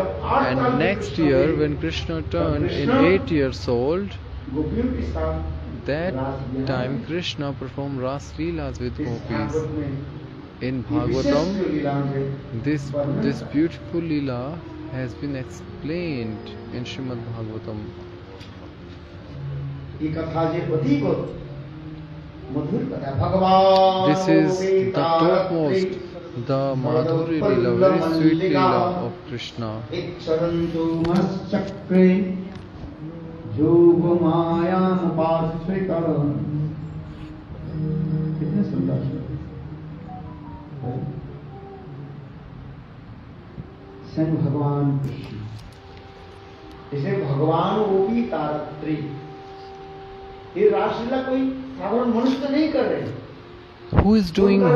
And next year, when Krishna turned 8 years old, that time Krishna performed Ras Leelas with gopis. In Bhagavatam, this beautiful Leela has been explained in Srimad Bhagavatam. This is the topmost, the Madhuri Leela, very sweet Leela of Krishna. कितने सुंदर स्वयं भगवान कृष्ण, इसे भगवान OP तारत्री, ये रासलीला कोई साधारण मनुष्य नहीं कर रहे. Who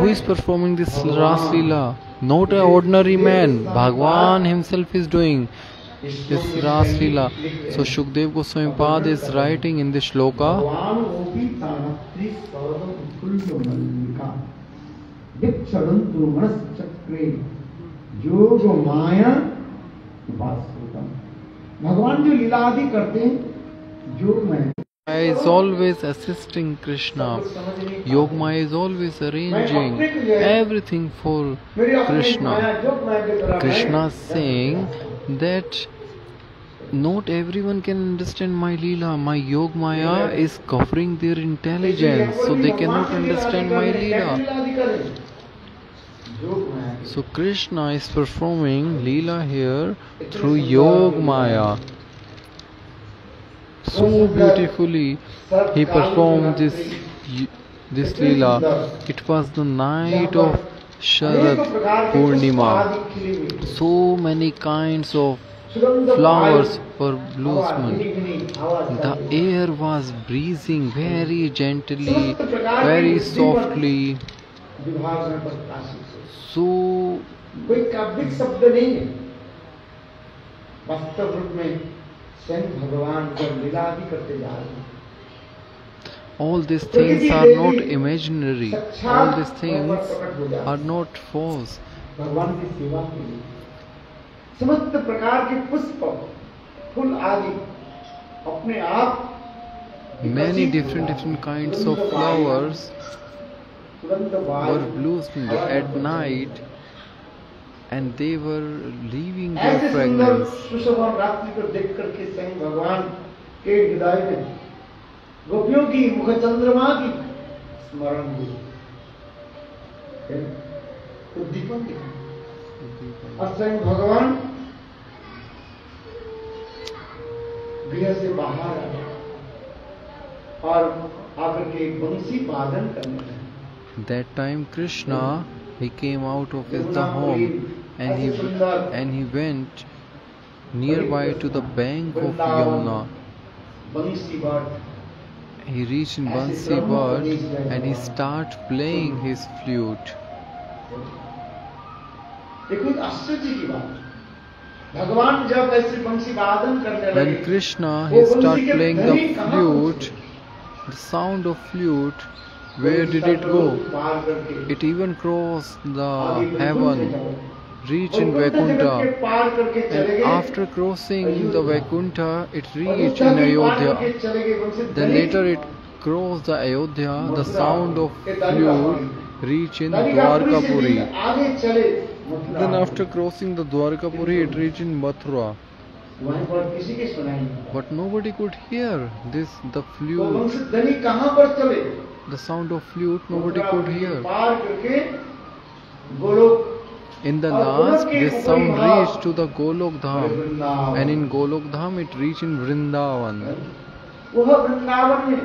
is performing this Ras Leela? Not an ordinary man. Bhagwan himself is doing this Ras Leela. So Shukdev Goswami Pad is writing in this shloka, भगवान जो लीला आदि करते हैं, योग में is always assisting Krishna. Yogmaya is always arranging everything for Krishna. Krishna is saying that not everyone can understand my Leela. My Yogmaya is covering their intelligence, so they cannot understand my Leela. So Krishna is performing Leela here through Yogmaya. So beautifully he performed this Leela. It was the night of Sharad Purnima. So many kinds of flowers were blossoming. The air was breezing very gently, very softly. So कोई काव्यिक शब्द नहीं है, वास्तव रूप में स्वयं भगवान जब लीला आदि करते जा रहे हैं. All these things are not imaginary. All these things are not false. भगवान की सेवा के लिए समस्त प्रकार के पुष्प, फूल आदि अपने आप many different kinds of flowers were blooming at night, and they were leaving their fragrance. सुशोभन रात्रि को देख करके स्वयं भगवान के हृदय में गोपियों की मुख चंद्रमा की स्मरण हुई. उद्दीपन दिखा और स्वयं भगवान गृह से बाहर आए और आकर के बंसी वादन करने लगे. That time Krishna, he came out of his home and he went nearby to the bank of Yamuna. He reached in Bansi Bhat and he started playing his flute. When Krishna, he started playing the flute, the sound of flute, where did it go? It even crossed the heaven, reached in Vaikuntha, and after crossing the Vaikuntha, it reached in Ayodhya. Then later it crossed the Ayodhya, the sound of flute reached in Dwarkapuri. Then after crossing the Dwarkapuri, it reached in Mathura. वहीं पर किसी के सुनाई नहीं। But nobody could hear this, the तो flute, वंशध्वनि कहाँ पर चले? the sound of flute, nobody could hear. पार करके Golok. In the last, this sound reached to the Golok Dham, and in Golok Dham it reached in Vrindavan. वह वृंदावन में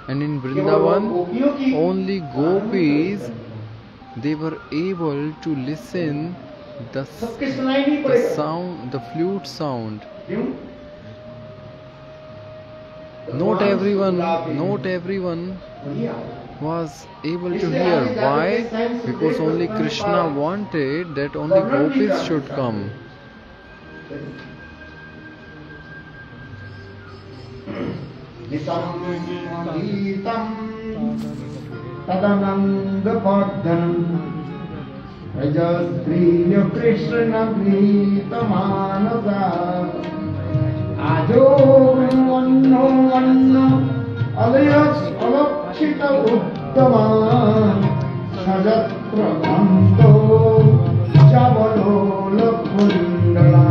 And in Vrindavan, only gopis, they were able to listen the sound, the flute sound. क्यों? Not everyone was able to hear. Why? Because only Krishna wanted that only gopis should come. Rajasriya Krishna Grita Manasa Ajo Anno Anno Alayas Alakshita Uttama Sajatra Manto Javalo Lakundala.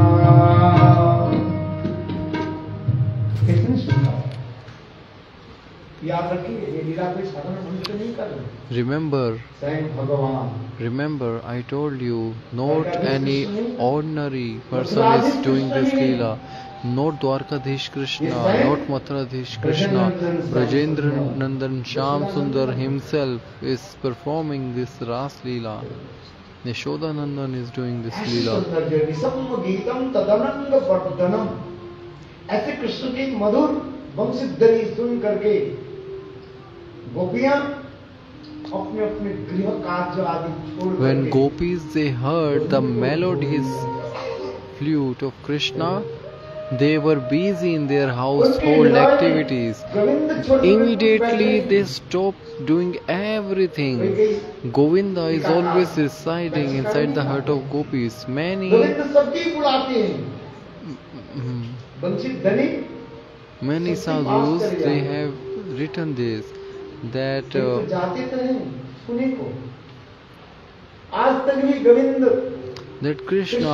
किसने सुना? याद रखिए ये लीला कोई साधारण मनुष्य नहीं कर रहे। Remember, I told you, not any ordinary person is doing this Leela. Not Dwarkadhish Krishna, not Mathuradhish Krishna. Brajendra Nandan Shyam Sundar himself is performing this Ras Leela. Yashoda Nandan is doing this Leela. ऐसे कृष्ण की मधुर वंशध्वनि सुन करके गोपियां अपने अपने गृह कार्य आदि छोड़ करके When gopis they heard the melodious flute of Krishna, they were busy in their household activities. Immediately they stopped doing everything. Govinda is always residing inside the heart of gopis. Many sadhus they have written this, that that Krishna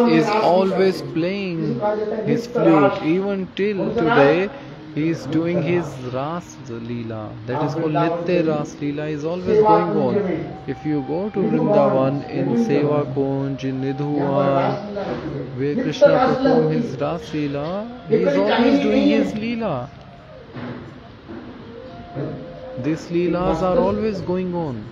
is always playing his flute. Even till today he is doing his Ras Leela, that is called Nitya Ras Leela, is always going on. If you go to Vrindavan, in Seva Kunj, in Nidhuvan, where Krishna performs his Ras Leela, he is always doing his Leela. These Leelas are always going on.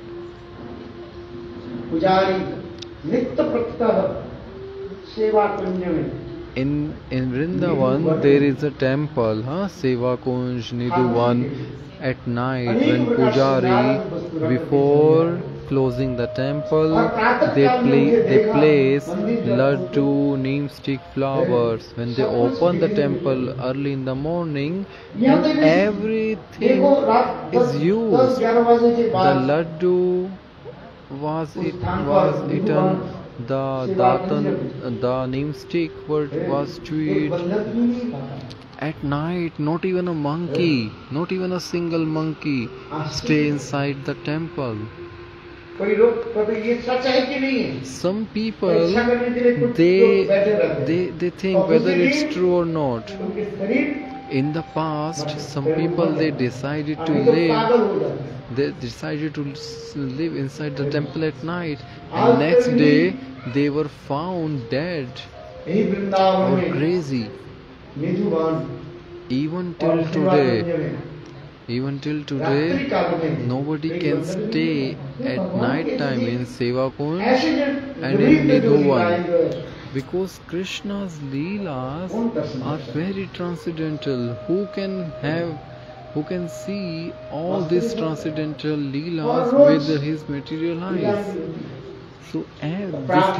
In Vrindavan there is a temple, Seva Kunj, Nidhuvan. At night when Pujari, before closing the temple, they place laddu, neem stick, flowers. When they open the temple early in the morning, and everything is used. The laddu was eaten, the neem stick was chewed. At night, not even a monkey, not even a single monkey stay inside the temple. Some people they think whether it's true or not. In the past, some people they decided to live inside the temple at night, and next day they were found dead or crazy. Even till today, nobody can stay at night time in Seva Kunj and in Nidhuvan, because Krishna's Leelas are very transcendental. Who can see all these transcendental Leelas with his material eyes? So these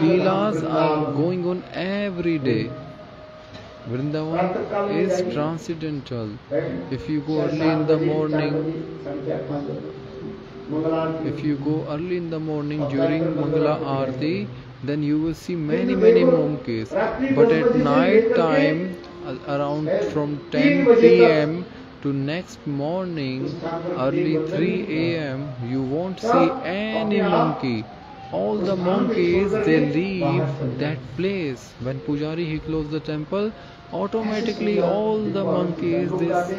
Leelas are going on every day. Vrindavan is transcendental. If you go early in the morning, during Mangala Aarti, then you will see many monkeys. But at night time, around from 10 p.m. to next morning, early 3 a.m., you won't see any monkey. all the monkeys, they leave that place. When Pujari he closed the temple, automatically all the monkeys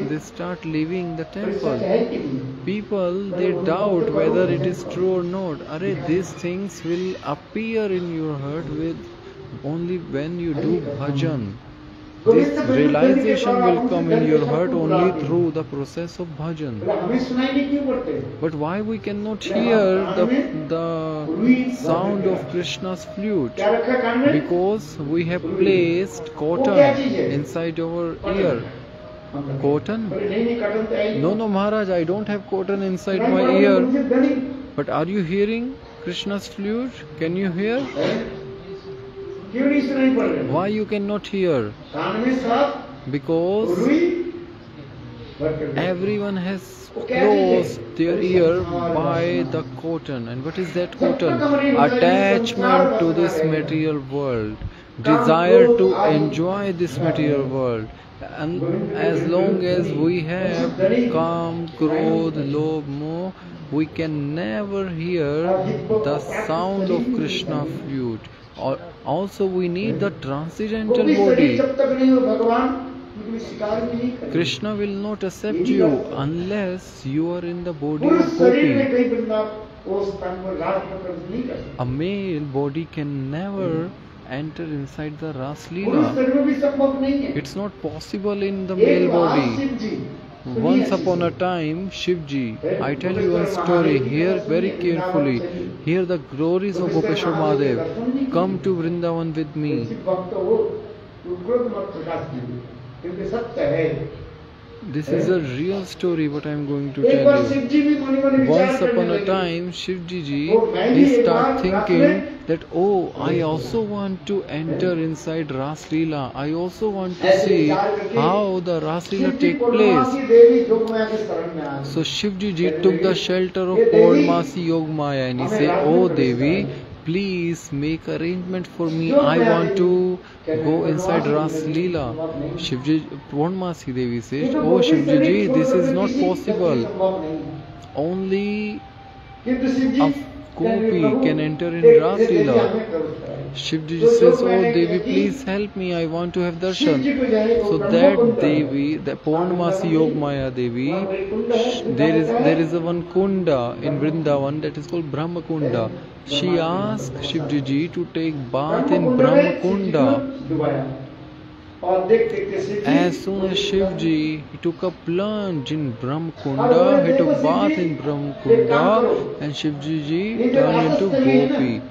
they start leaving the temple. People, they doubt whether it is true or not. These things will appear in your heart with only when you do bhajan. This realization will come in your heart only through the process of bhajan. But why we cannot hear the sound of Krishna's flute? Because we have placed cotton inside our ear. Cotton? No, Maharaj, I don't have cotton inside my ear. But are you hearing Krishna's flute? Can you hear? Why you cannot hear? Because everyone has closed their ear by the cotton. And what is that cotton? Attachment to this material world, desire to enjoy this material world. And as long as we have Kam, Krodh, Lobh, Moh, we can never hear the sound of Krishna flute. Also, we need the transcendental body. Krishna will not accept you unless you are in the body of gopi. A male body can never enter inside the Ras Leela. It's not possible in the male body. Once upon a time, Shivji, I tell you a story, hear very carefully. Hear the glories of Gopeshwar Mahadev. Come to Vrindavan with me. This is a real story what I am going to tell you. Once upon a time, Shivji ji, he started thinking that, oh, I also want to enter inside Ras Leela. I also want to see how the Ras Leela take place. So Shivji ji took the shelter of Purnamasi Yogmaya and he said, oh Devi, please make arrangement for me. I want to go inside Ras Leela. Purnamasi Devi said, oh Shivji ji, this is not possible. Only a gopi can enter in Ras Leela. Shivji says, oh Devi, please help me, I want to have darshan. So that Devi, the Purnamasi Yogmaya Devi, there is a one kunda in Vrindavan that is called Brahma Kunda. She asked Shivji ji to take bath in Brahma Kunda. As soon as Shivji took a plunge in Brahma Kunda, he took bath in Brahma Kunda, and Shivji ji turned into gopi.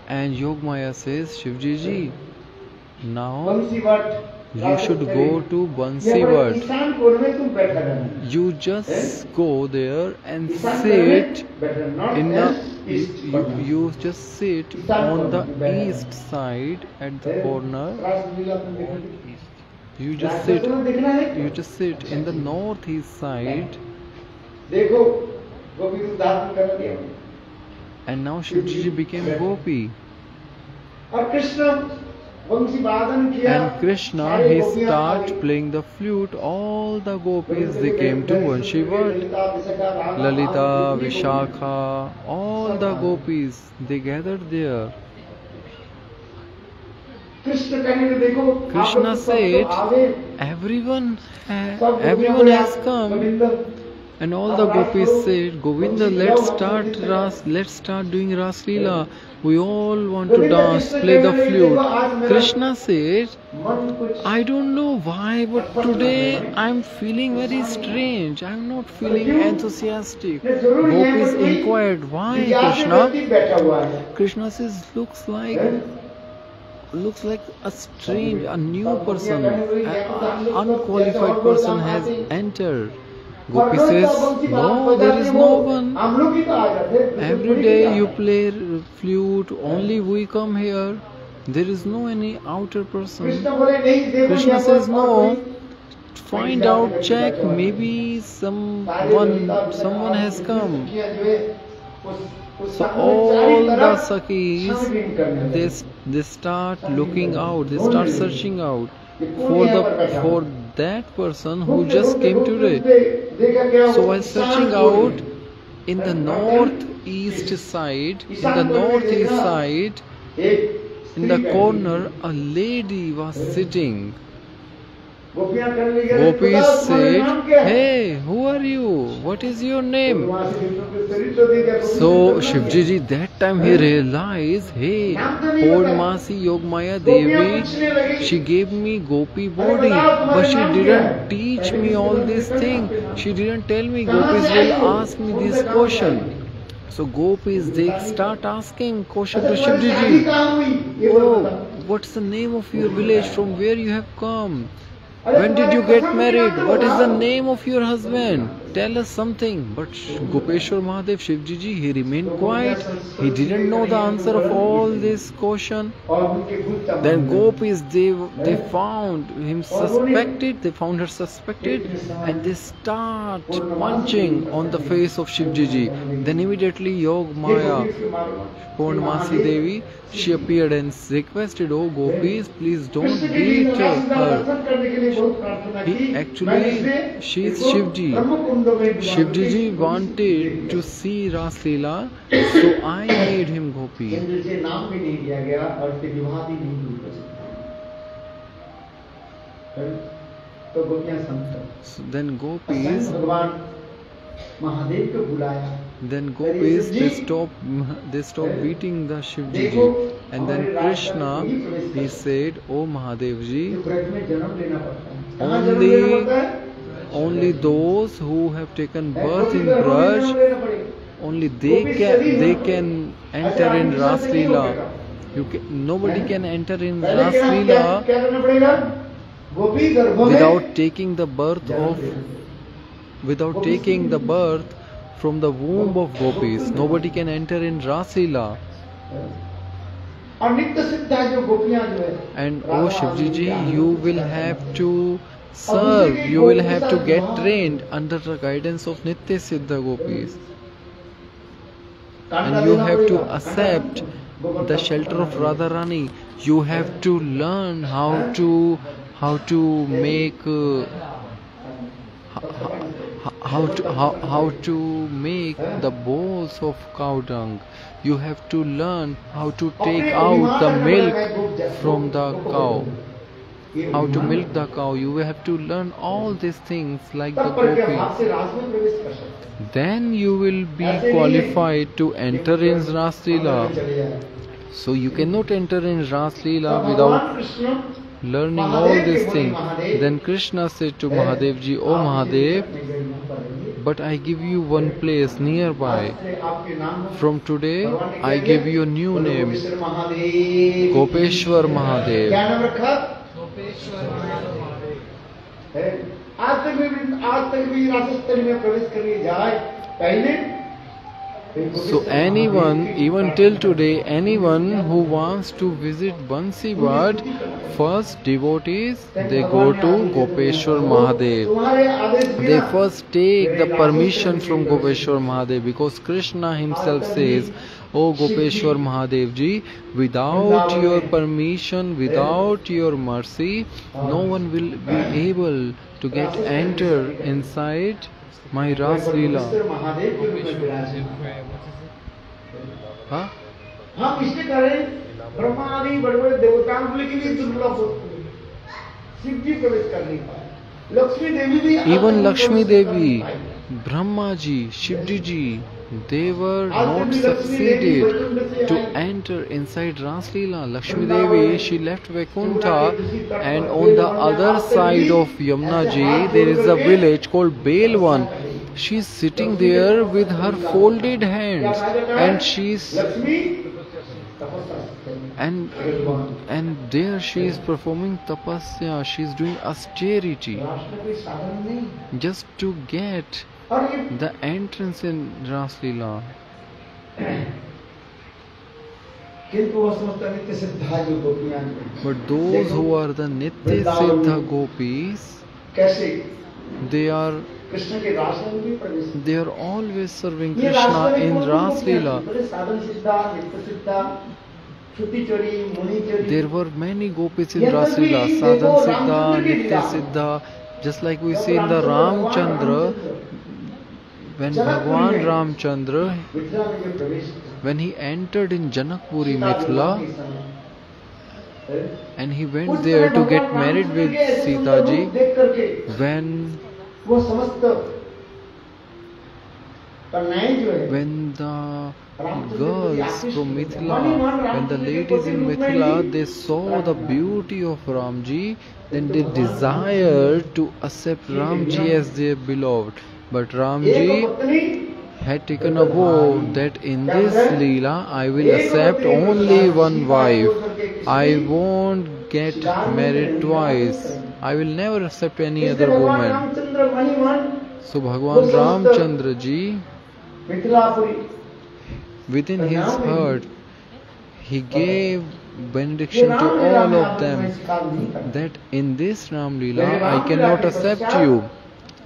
And Yogmaya says, Shivji ji, now you should go to Bansivat. You just go there and sit in the, you just sit on the east side at the corner. You just sit in the northeast side. And now Shivji ji became gopi. And Krishna, he started playing the flute. All the gopis, they came to Vanshivat. Lalita, Vishakha, all the gopis, they gathered there. Krishna said, everyone has come. And all the gopis said, Govinda, let's start doing Ras Leela. We all want to dance, play the flute. Krishna said, I don't know why, but today I'm feeling very strange. I'm not feeling enthusiastic. Gopis inquired, why Krishna? Krishna says, looks like a strange, a new person, an unqualified person has entered. Gopi says, no, there is no one. Every day you play flute, only we come here. There is no any outer person. Krishna says, no, find out, check, maybe someone has come. So all the Sakhis, they start looking out, they start searching out for that person who just came today. So while searching out in the east side, in the northeast side, in the corner, a lady was sitting. Gopis said, "Hey, who are you? What is your name?" So Shivji ji that time he realized, hey, Purnamasi Yogmaya Devi, she gave me Gopi body, but she didn't teach me all these things. She didn't tell me Gopis will ask me this question. So Gopis, they start asking question to Shivji ji. Oh, what's the name of your village? From where you have come? When did you get married? What is the name of your husband? Tell us something. But Gopeshwar Mahadev Shivji ji, he remained quiet. He didn't know the answer of all this question. Then Gopis, they found him suspected. They found her suspected, and they start punching on the face of Shivji ji. Then immediately Yog Maya, Purnamasi Devi, she appeared and requested, "Oh Gopis, please don't beat her. She is Shivji. Shivji ji wanted to see Ras Leela, so I made him Gopi." So then Gopis, they stopped beating the Shivji ji. And then Krishna, he said, "Oh Mahadev ji, only those who have taken birth in Braj, only they can enter in Ras Leela. Nobody can enter in Ras Leela without taking the birth from the womb of Gopis. Nobody can enter in Ras Leela." And oh Shivji ji, you will have to serve, you will have to get trained under the guidance of Nitya Siddha Gopis. And you have to accept the shelter of Radharani. You have to learn how to make how to make the bowls of cow dung. You have to learn how to take out the milk from the cow. How to milk the cow. You have to learn all these things like the Gopis. Then you will be qualified to enter in Ras Leela. So you cannot enter in Ras Leela without learning all these things. Then Krishna said to Mahadev ji, "Oh Mahadev, but I give you one place nearby. From today, I give you a new name, Gopeshwar Mahadev." So anyone, even till today, anyone who wants to visit Bansi Wad, first devotees, they go to Gopeshwar Mahadev. They first take the permission from Gopeshwar Mahadev, because Krishna himself says, "Oh Gopeshwar Mahadev ji, without your permission, without your mercy, no one will be able to get enter inside my Ras Leela." Huh? हम इसके कारण ब्रह्मा आदि बड़े बड़े देवताओं के लिए दुर्लभ होते हैं। शिव जी प्रवेश कर नहीं पाए। लक्ष्मी देवी भी even Lakshmi Devi, Brahma ji, Shivji ji, they were not succeeded to enter inside Ras Leela. Lakshmi Devi, she left Vaikuntha, and on the other side of Yamuna ji, there is a village called Belwan. She's sitting there with her folded hands, and and there she is performing tapasya. She is doing austerity just to get the entrance in Ras Leela. But those who are the Nitya Siddha Gopis, they are always serving Krishna in Ras Leela. There were many Gopis in Ras Leela, Sadhan Siddha, Nitya Siddha. Just like we see in the Ramchandra, when Janakpuri Bhagwan में Ramchandra, Mithila में जो प्रवेश किया, when he entered in Janakpuri, Sita विवाह Mithila, के समय, and he उस went समय there to get भगवान married रामचंद्र with के ऐसे Sita सुंदर ji, रूप देख करके when वो समस्त कन्याएं जो है when the रामचंद्र के प्रति girls आकृष्ट from हो गए। Mithila, Maniman when the Ramchandra के ladies पति in रूप में Mithila, he they saw the beauty of Ramji, then तो they भगवान desired to accept Ramji as their beloved. But एक Ramji पत्नी had taken a vow that in this Leela I will accept only one wife. I won't get married twice. I will never accept any इसलिए other भगवान woman. Ramchandra Maniman So Bhagwan Ramchandra ji, Mithilapuri within his heart, he gave benediction to all of them that in this Ram Leela I cannot accept you.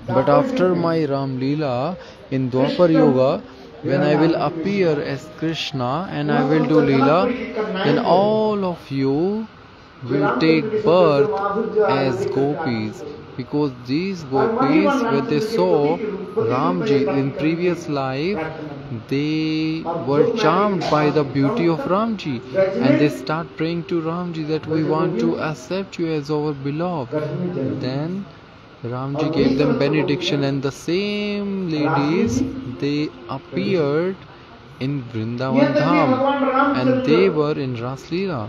But after my Ram Leela in Dwapar Yoga, when I will appear as Krishna and I will do Leela, then all of you will take birth as gopis. Because these gopis, when they saw Ramji in previous life, they were charmed by the beauty of Ramji, and they start praying to Ramji that we want to accept you as our beloved. Then Ramji gave them benediction, and the same ladies, they appeared in Vrindavan Dham, and they were in Ras Leela.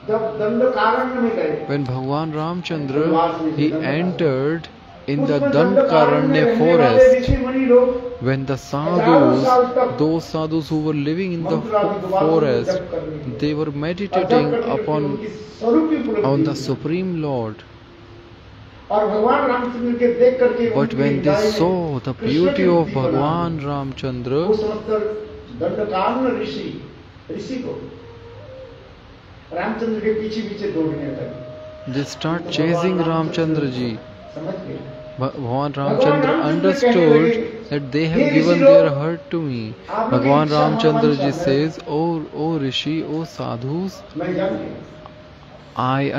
When Bhagwan Ramchandra, he entered in the Dandakaranya forest, when the sadhus, those sadhus who were living in the forest, they were meditating on the Supreme Lord. But when they saw the beauty of Bhagwan Ramchandra, they start chasing Ramchandra ji. Bhagwan Ramchandra understood that they have given their heart to me. Bhagwan Ramchandra ji says, "Oh Rishi, oh sadhus, I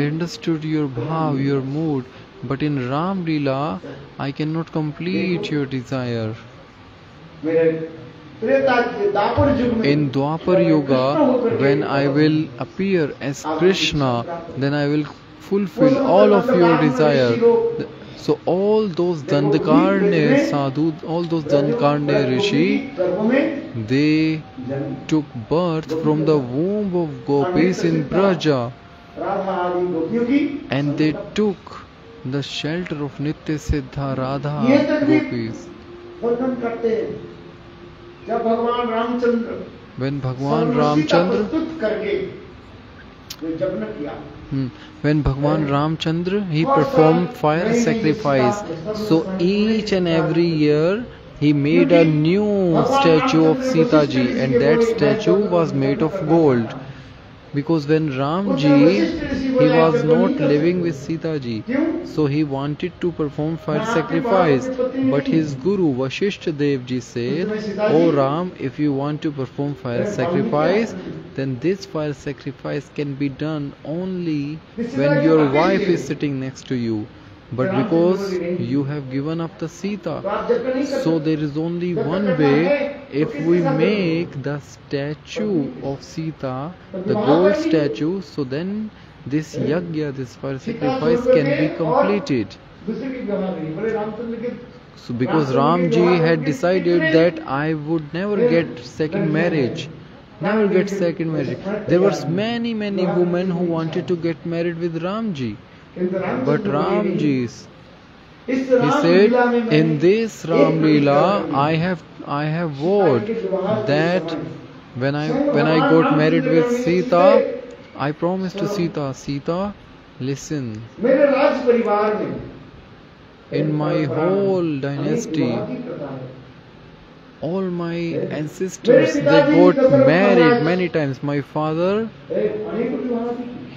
understood your bhav, your mood, but in Ram Leela, I cannot complete your desire. In Dwapar Yoga, when I will appear as Krishna, then I will fulfill all of your desire." So all those Dandakarne sadhu, all those Dandakarne rishi, they took birth from the womb of gopis in Braja, and they took the shelter of Nitya Siddha Radha gopis. When Bhagwan Ramchandra, he performed fire sacrifice. So each and every year he made a new statue of Sita ji, and that statue was made of gold. Because when Ramji, he was not living with Sita ji, so he wanted to perform fire sacrifice. But his guru Vasishtha Dev ji said, "Oh Ram, if you want to perform fire sacrifice, then this fire sacrifice can be done only when your wife is sitting next to you. But because you have given up the Sita, so there is only one way. If we make the statue of Sita, the gold statue, so then this yajna, this fire sacrifice can be completed." So because Ramji had decided that I would never get second marriage. There were many women who wanted to get married with Ramji. But Ramji, he said, "In this Ram Leela, I have vowed that when I got married with Sita, I promised to Sita, listen, in my whole dynasty, all my ancestors, they got married many times. My father,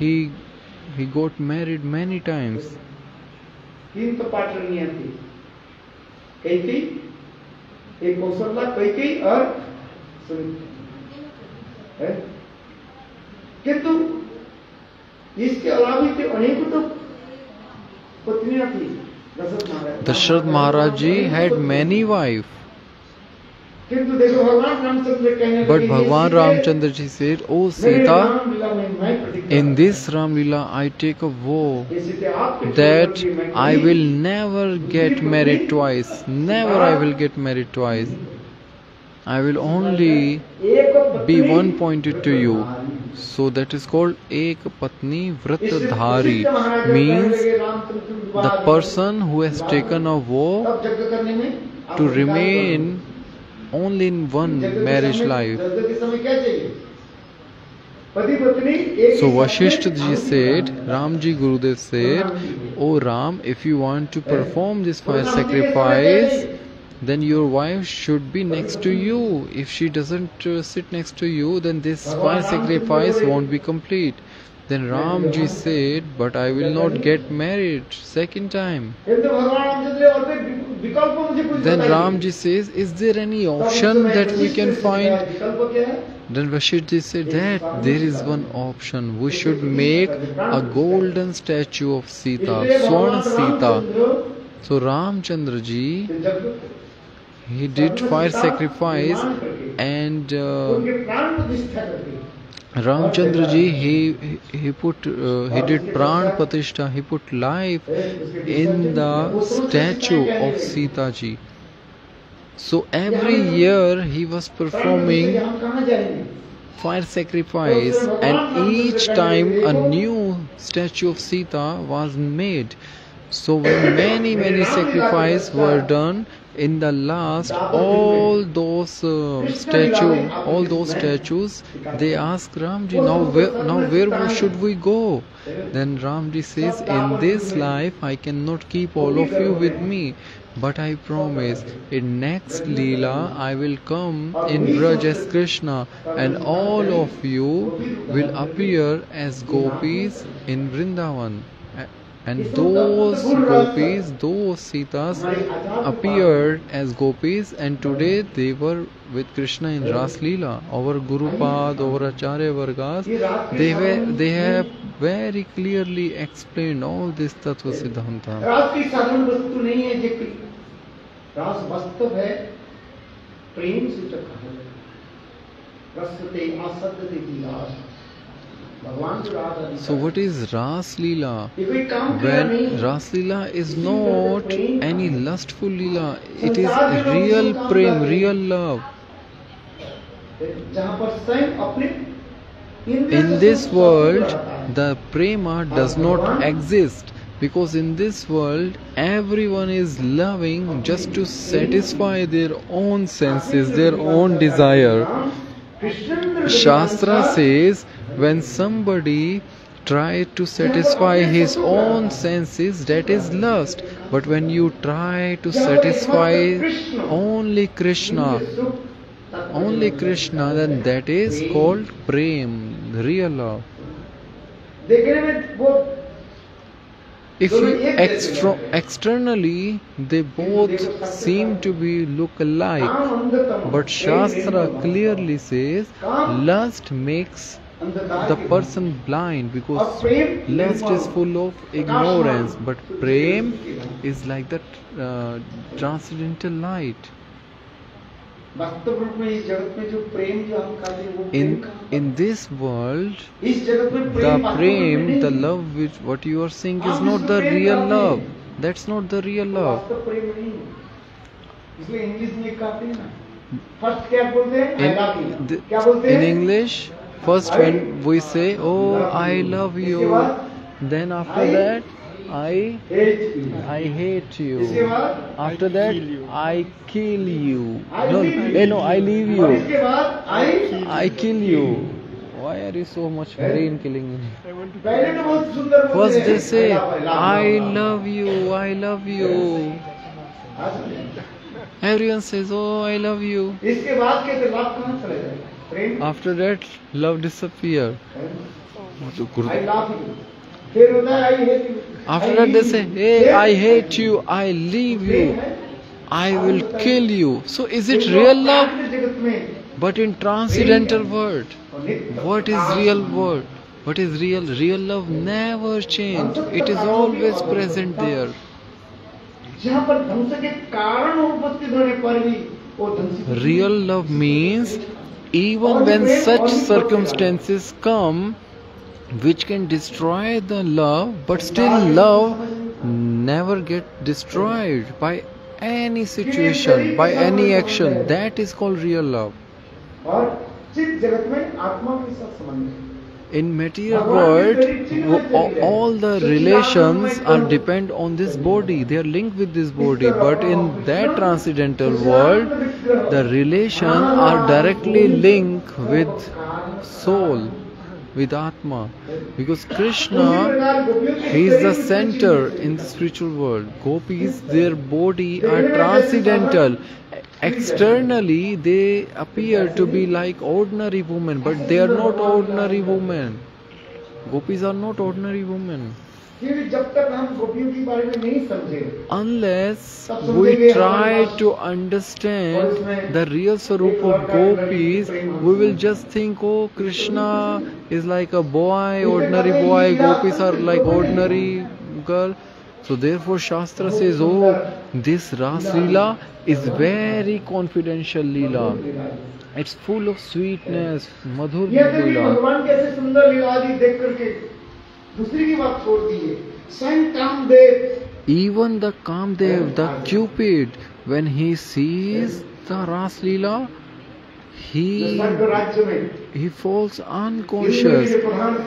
he got married many times. Dasharath Maharaj ji had many wives. किंतु देखो भगवान रामचंद्र कहने But लगे, Bhagwan "ये Ramchandra ji said, "Oh मेरे Sita, Ramlila में मैं प्रतिज्ञा in this Ram Leela I take a vow ये सीते आपके that छोड़ करके मैं I कभी will never get married twice. Never I will get married twice. I will only एक पत्नी be one pointed to you." So that is called Ek Patni Vratadhari. Means the person who has taken a vow तब यज्ञ करने में आप to विचार remain करो। only in one यज्ञ के marriage समय- life. यज्ञ के समय क्या चाहिए? पति पत्नी एक So ही साथ में Vasishtha ji आहुति said, लगाना। Ramji Gurudev said, "O Ram, if you want to perform this fire sacrifice, then your wife should be next to you. If she doesn't sit next to you, then this fire sacrifice won't be complete." Then Ramji said, "But I will not get married second time." किंतु भगवान रामचंद्र और कोई विकल्प मुझे कुछ Then बताइए। Ramji says, "Is there any तब उस option समय that we वशिष्ठ can से find?" पूछा, विकल्प क्या है? Then Vasishtha said that there is one option. We should make a golden statue of Sita, इसलिए Swarna भगवान Sita. Ramchandra So Ramchandra ji, जब he did fire sacrifice, निर्माण करके, and उनके प्राण प्रतिष्ठा करके, Ramchandra ji he did pran pratishtha. He put life in the statue of Sita ji. So every year he was performing हम कहाँ जाएंगे? fire sacrifice, and each time a new statue of Sita was made. So when many sacrifices were done, in the last all those statues, they asked Ramji, now where should we go? Then Ramji says, "In this life I cannot keep all of you with me, but I promise in next Leela I will come in Braj as Krishna, and all of you will appear as gopis in Vrindavan." And those gopis, those Sitas appeared as gopis, and today they were with Krishna in Ras Leela. Our Gurupad, our Acharya Vargas, they have very clearly explained all this Tattva Siddhanta. रास की साधारण वस्तु नहीं है जे कि रास वास्तव है प्रेम सूचक है। रसते आसक्ति की रास भगवान की रास है। So what is Ras Leela? ये कोई काम किया When नहीं। Ras Leela is not any lustful Leela, it is real prem, real love. जहाँ पर स्वयं अपने In this world, the prema does not exist, because in this world everyone is loving just to satisfy their own senses, their own desire. Shastra says when somebody tries to satisfy his own senses, that is lust. But when you try to satisfy only Krishna, then that is called prem, real love. देखने में वो If you externally they both seem to be look alike, but Shastra clearly says lust makes the person blind, because lust is full of ignorance, but prem is like that transcendental light. वास्तव रूप में इस जगत में जो प्रेम जो हम कहते हैं वो प्रेम कहाँ? In this world, इस जगत में the प्रेम वास्तव में prem, नहीं the है। love which what you are saying is आप not इसको the प्रेम real कहते love. हैं। That's not the real वो love. वास्तव प्रेम नहीं है। इसलिए इंग्लिश में कहते हैं ना, फर्स्ट क्या बोलते हैं? I love you। क्या बोलते In हैं? English, first when we say, "Oh, I love इसके you," बाद then after that, hate you। I hate you. इसके बाद After that, I kill you. I No, leave you। no, I leave और you. इसके बाद I kill you. Why are you so much hurry in killing me? पहले तो बहुत सुंदर बोलते First हैं, they say, "I love love you, I love you." Everyone says, "Oh, I love you." इसके बाद कहते लव कहाँ चले जाएगा? प्रेम After that, love disappear. I love you। फिर होता है I hate you। After that they say, "Hey, I hate you, I leave you, I will kill you." So is it real love? जगत में But in transcendental world, what is real word? What is real? Real love never change. It is always present there. जहाँ पर ध्वंस के कारण उपस्थित होने पर भी वो ध्वंस Real love means even when such circumstances come which can destroy the love, but still love never get destroyed by any situation, by any action. That is called real love. और चित्त जगत में आत्मा के साथ संबंध है। In material world, all the relations are depend on this body. They are linked with this body. But in that transcendental world, the relations are directly linked with soul, with Atma. Because Krishna, He is the center in the spiritual world. Gopis, their body are transcendental. Externally, they appear to be like ordinary women, but they are not ordinary women. Gopis are not ordinary women. जब तक हम गोपियों के बारे में नहीं समझे, Unless we try to understand the real Sarup of Gopis, we will just think, oh, Krishna is like a boy, ordinary boy, Gopis are like ordinary girl. So therefore Shastra says, oh, this Ras Leela is very confidential Leela. It's full of sweetness, Madhur Leela. भगवान कैसे सुंदर लीला आदि देख करके दूसरी की बात छोड़ दी है। स्वयं Kamadeva, Even the Kamdev, the Cupid, when he sees the Ras Leela, he falls unconscious.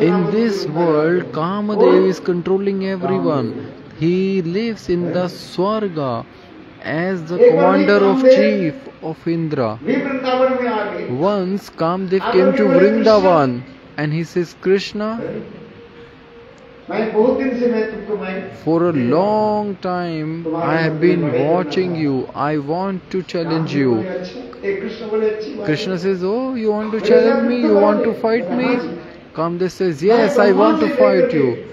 In this world, Kamadev is controlling everyone. He lives in the Swarga as the commander of chief of Indra. Once Kamdev came to Vrindavan and he says, Krishna, for a long time I have been watching you. I want to challenge you. Krishna says, oh, you want to challenge me? You want to fight me? Kamdev says, yes, I want to fight you.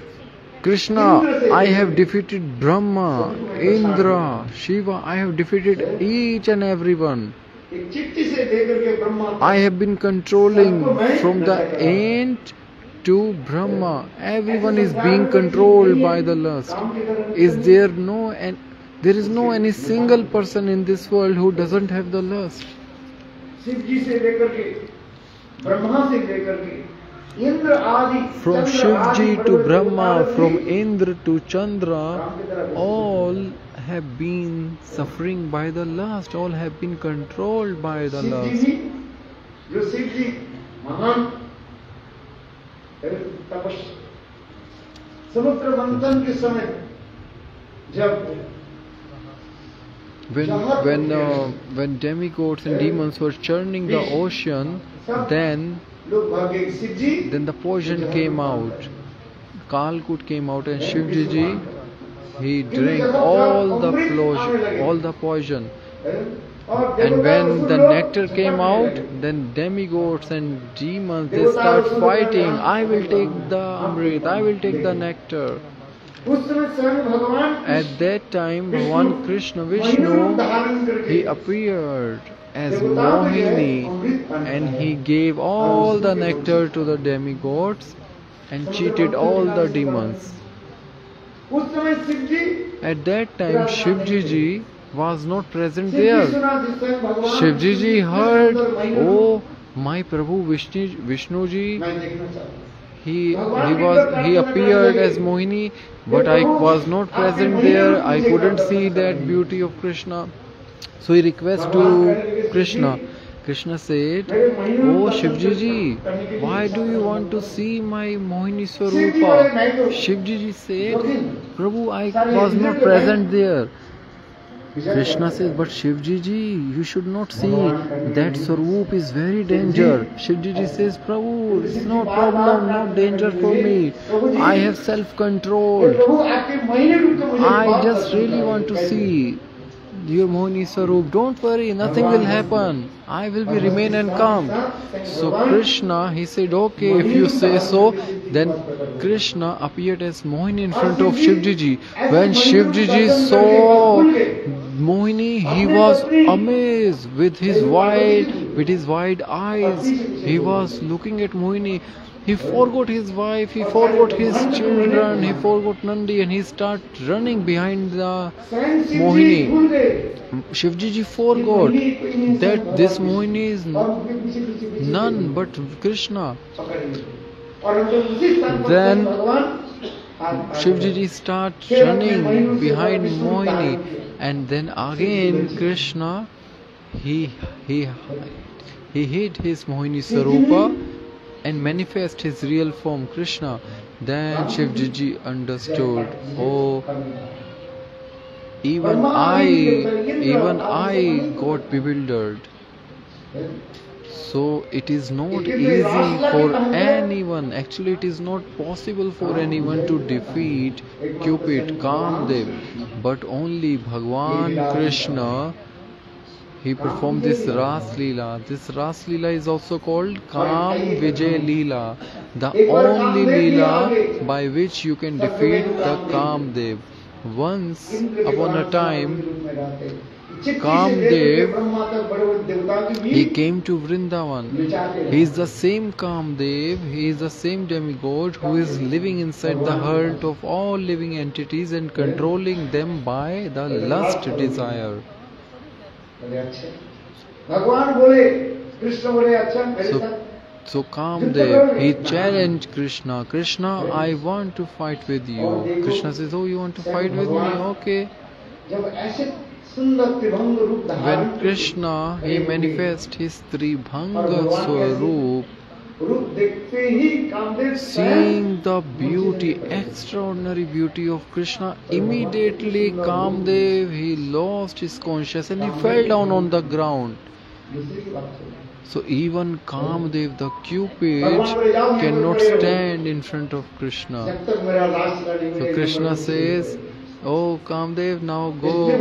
Krishna, I have defeated Brahma, Indra, Shiva. I have defeated each and everyone. I have been controlling from the ant to Brahma. Everyone is being controlled by the lust. There is no any single person in this world who doesn't have the lust. From Shivji to Brahma, from Indra to Chandra, all have been suffering by the lust, all have been controlled by the lust. When demigods and demons were churning the ocean, then the poison came out. Kalkut came out, and Shivji, he drank all the poison. And when the nectar came out, then demigods and demons, they start fighting. I will take the Amrit, I will take the nectar. At that time, Bhagavan Krishna Vishnu, he appeared as Mohini, and he gave all the nectar to the demigods and cheated all the demons. At that time, Shivji was not present there. Shivji heard, oh, my Prabhu Vishnuji, he appeared as Mohini, but I was not present there. I couldn't see that beauty of Krishna. So he requests to Krishna. Krishna said, oh Shivji, why do you want to see my Mohini Swarupa? Shivji said, Prabhu, I was not present there. Krishna says, but Shivji, you should not see. That Swarup is very danger. Shivji says, Prabhu, it's no problem, no danger for me. I have self-control. I just really want to see your Mohini Swarup. Don't worry, nothing will happen. I will be remain and calm. So Krishna, he said, okay, if you say so. Then Krishna appeared as Mohini in front of Shivji. When Shivji saw Mohini, he was amazed with his wide eyes. He was looking at Mohini. He forgot his wife, he forgot his children, he forgot Nandi, and he started running behind the Mohini. Shivji ji forgot that this Mohini is none but Krishna. Then Shivji ji starts running behind Mohini, and then again Krishna he hid his Mohini Sarupa and manifest his real form Krishna. Then Shivji ji understood, oh, even I got bewildered. So it is not easy for anyone, actually it is not possible for anyone to defeat Cupid, Kamdev, but only Bhagwan Krishna, he performed this Ras Leela. This Ras Leela is also called Kam Vijay Leela, the only Leela by which you can defeat the Kamdev. Once upon a time, Kamdev, he came to Vrindavan. He is the same Kamdev, he is the same demigod who is living inside the heart of all living entities and controlling them by the lust desire. So Kamdev, he challenged Krishna. Krishna, I want to fight with you. Krishna says, oh, you want to fight with me? Okay. When Krishna, he manifests his Tribhanga Swaroop, seeing the beauty, extraordinary beauty of Krishna, immediately Kamdev, he lost his consciousness and he fell down on the ground. So even Kamdev, the Cupid, cannot stand in front of Krishna. So Krishna says, oh Kamdev, now go,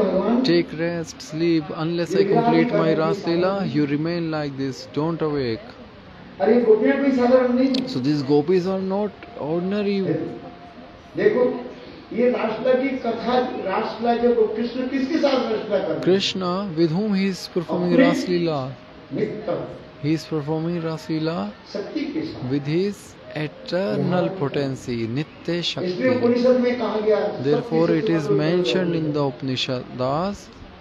take rest, sleep. Unless I complete my Ras Leela, you remain like this, don't awake. So these gopis are not ordinary. Krishna, with whom he is performing Ras Leela? He is performing Ras Leela with his eternal potency, Nitya Shakti. Therefore it is mentioned in the Upanishads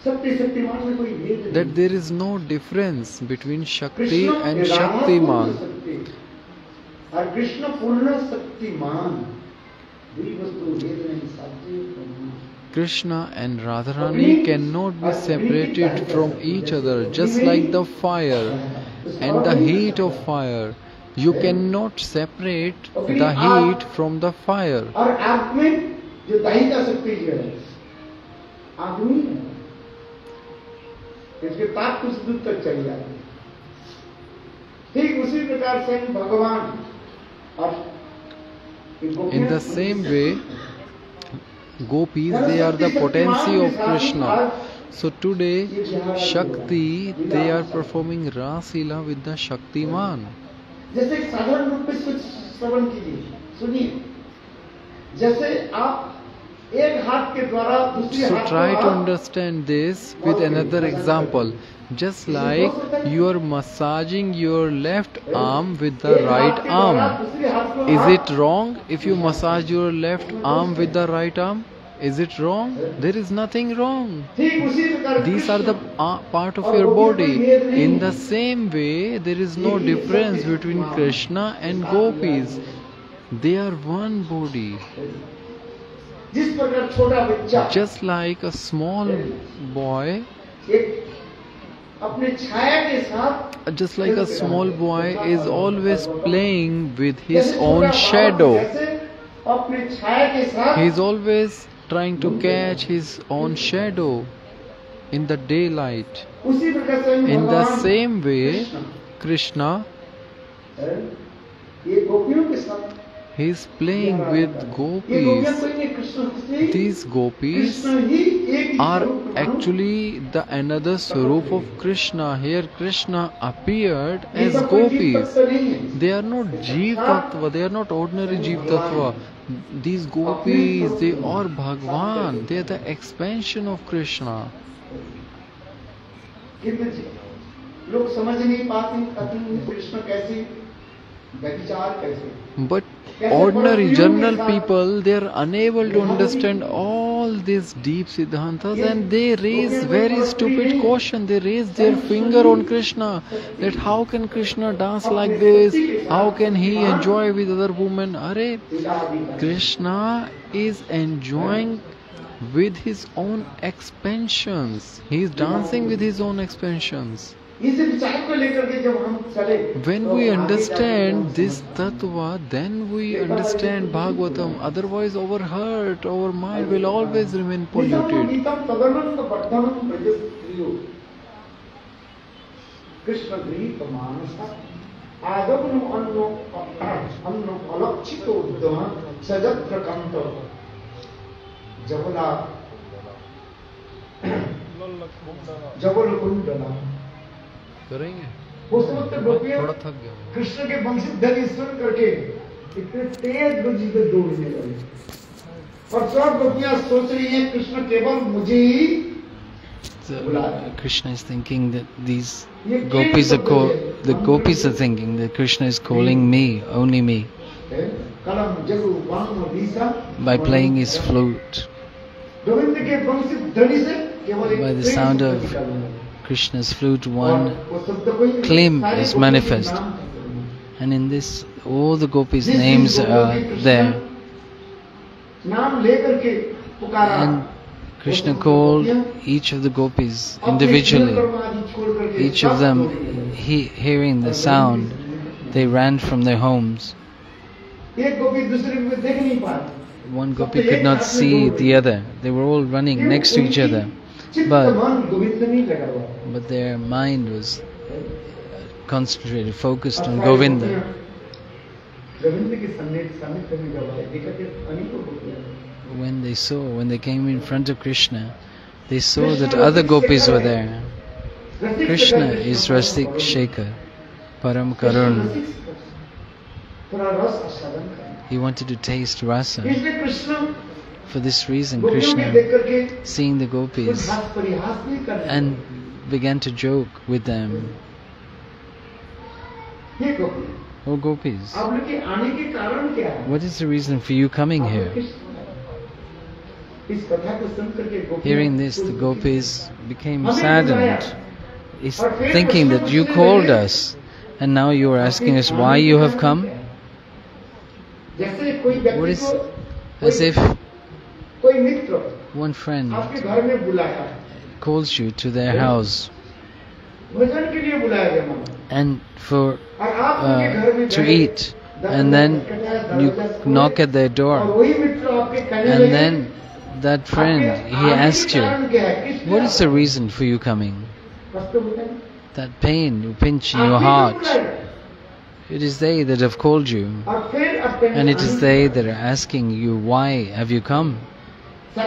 that there is no difference between Shakti and Shaktiman. Krishna and Radharani cannot be separated from each other, just like the fire and the heat of fire. You cannot separate the heat from the fire. In the same way, gopis, they are the potency of Krishna. So today, Shakti, they are performing Ras Leela with the Shaktiman. जैसे एक साधारण रूप में कुछ श्रवण कीजिए, सुनिए, जैसे आप एक हाथ के द्वारा दूसरे हाथ को So try to understand this with another example. Just like you are massaging your left arm with the right arm. Is it wrong if you massage your left arm with the right arm? Is it wrong? There is nothing wrong. These are the part of your body. In the same way, there is no difference between Krishna and gopis. They are one body. Just like a small boy, is always playing with his own shadow. He is always trying to catch his own shadow in the daylight. In the same way, Krishna, he is playing with gopis. These gopis are actually the another Swarup of Krishna. Here Krishna appeared as gopis. They are not Jeev Tattva, they are not ordinary Jeev Tattva. These gopis, they are Bhagwan, they are the expansion of Krishna. व्यभिचार कैसे, But ordinary general people, they are unable to understand all these deep siddhantas, and they raise very stupid question. They raise their finger on Krishna, that how can Krishna dance like this, how can he enjoy with other women. Are Krishna is enjoying with his own expansions. He is dancing with his own expansions. इस विचार को लेकर के जब हम चले, When we understand this tattva, then we understand Bhagavatam. Otherwise, our heart, our mind will always remain polluted. Krishna गृहीत मानस आगमन अन्न अन्न अलक्षित उद्यम सजत प्रकंत जबला जबल कुंडला करेंगे उस वक्त गोपियां थोड़ा थक गया कृष्ण के वंशी ध्वनि सुन करके इतने तेज गति से दौड़ने लगे और सब गोपियां सोच रही हैं कृष्ण केवल मुझे ही बुला रहे हैं। Krishna is thinking that these gopis are the gopis are thinking that Krishna is calling me, only me, कलम जगु वाम दिशा by playing his flute, Govind के वंशी ध्वनि से केवल by एक the sound of Krishna's flute. One claim is manifest, and in this all the gopis' names are there. नाम लेकर के पुकारा And Krishna called each of the gopis individually. Each of them, hearing the sound, they ran from their homes. एक गोपी दूसरे को देख नहीं पा रही। One gopi could not see the other. They were all running next to each other. But their mind was concentrated, focused on Govinda. When they came in front of Krishna, they saw that other gopis were there. Krishna is Rasik Shekhar, Param Karun. He wanted to taste rasa. For this reason, Krishna, seeing the gopis, and began to joke with them. Oh gopis, what is the reason for you coming here? Hearing this, the gopis became saddened, thinking that you called us, and now you are asking us why you have come? What is, as if one friend calls you to their house and for to eat, and then you knock at their door, and then that friend, he asks you, what is the reason for you coming? That pain you pinch in your heart, it is they that have called you, and it is they that are asking you, why have you come? Why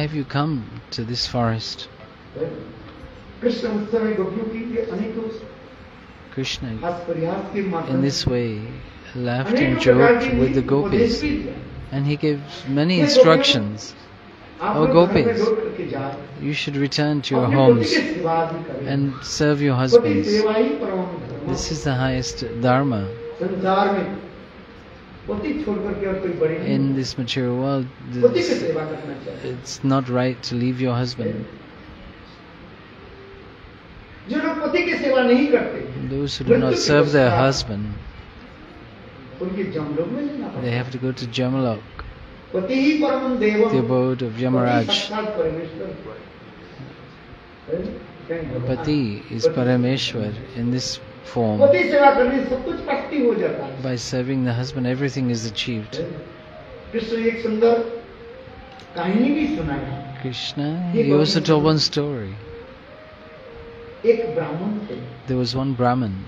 have you come to this forest? Krishna, in this way, laughed and joked with the gopis, and he gave many instructions. Oh gopis, you should return to your homes and serve your husbands. This is the highest dharma. In this material world, it's not right to leave your husband. Those who do not serve their husband, they have to go to Jamalok, the abode of Yamaraj. Pati is Parameshwar in this form. By serving the husband, everything is achieved. Krishna, he also told one story. There was one Brahmin,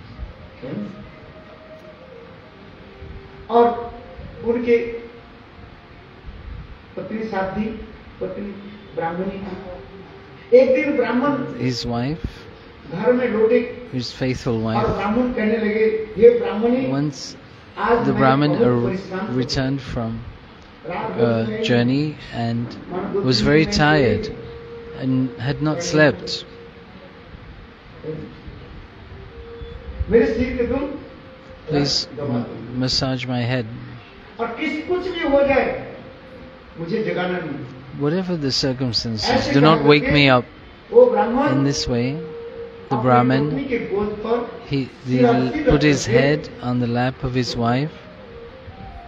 और उनके पत्नी साथी पत्नी ब्राह्मणी थी। एक दिन ब्राह्मण, his wife, घर में लौटे, his faithful और wife. ब्राह्मण कहने लगे, ये ब्राह्मणी, Once आज the मैं Brahmin बहुत परेशान हूँ। returned from journey and was very tired and had not slept. Please massage my head. Whatever the circumstances, do not wake me up. In this way, the Brahmin, he put his head on the lap of his wife.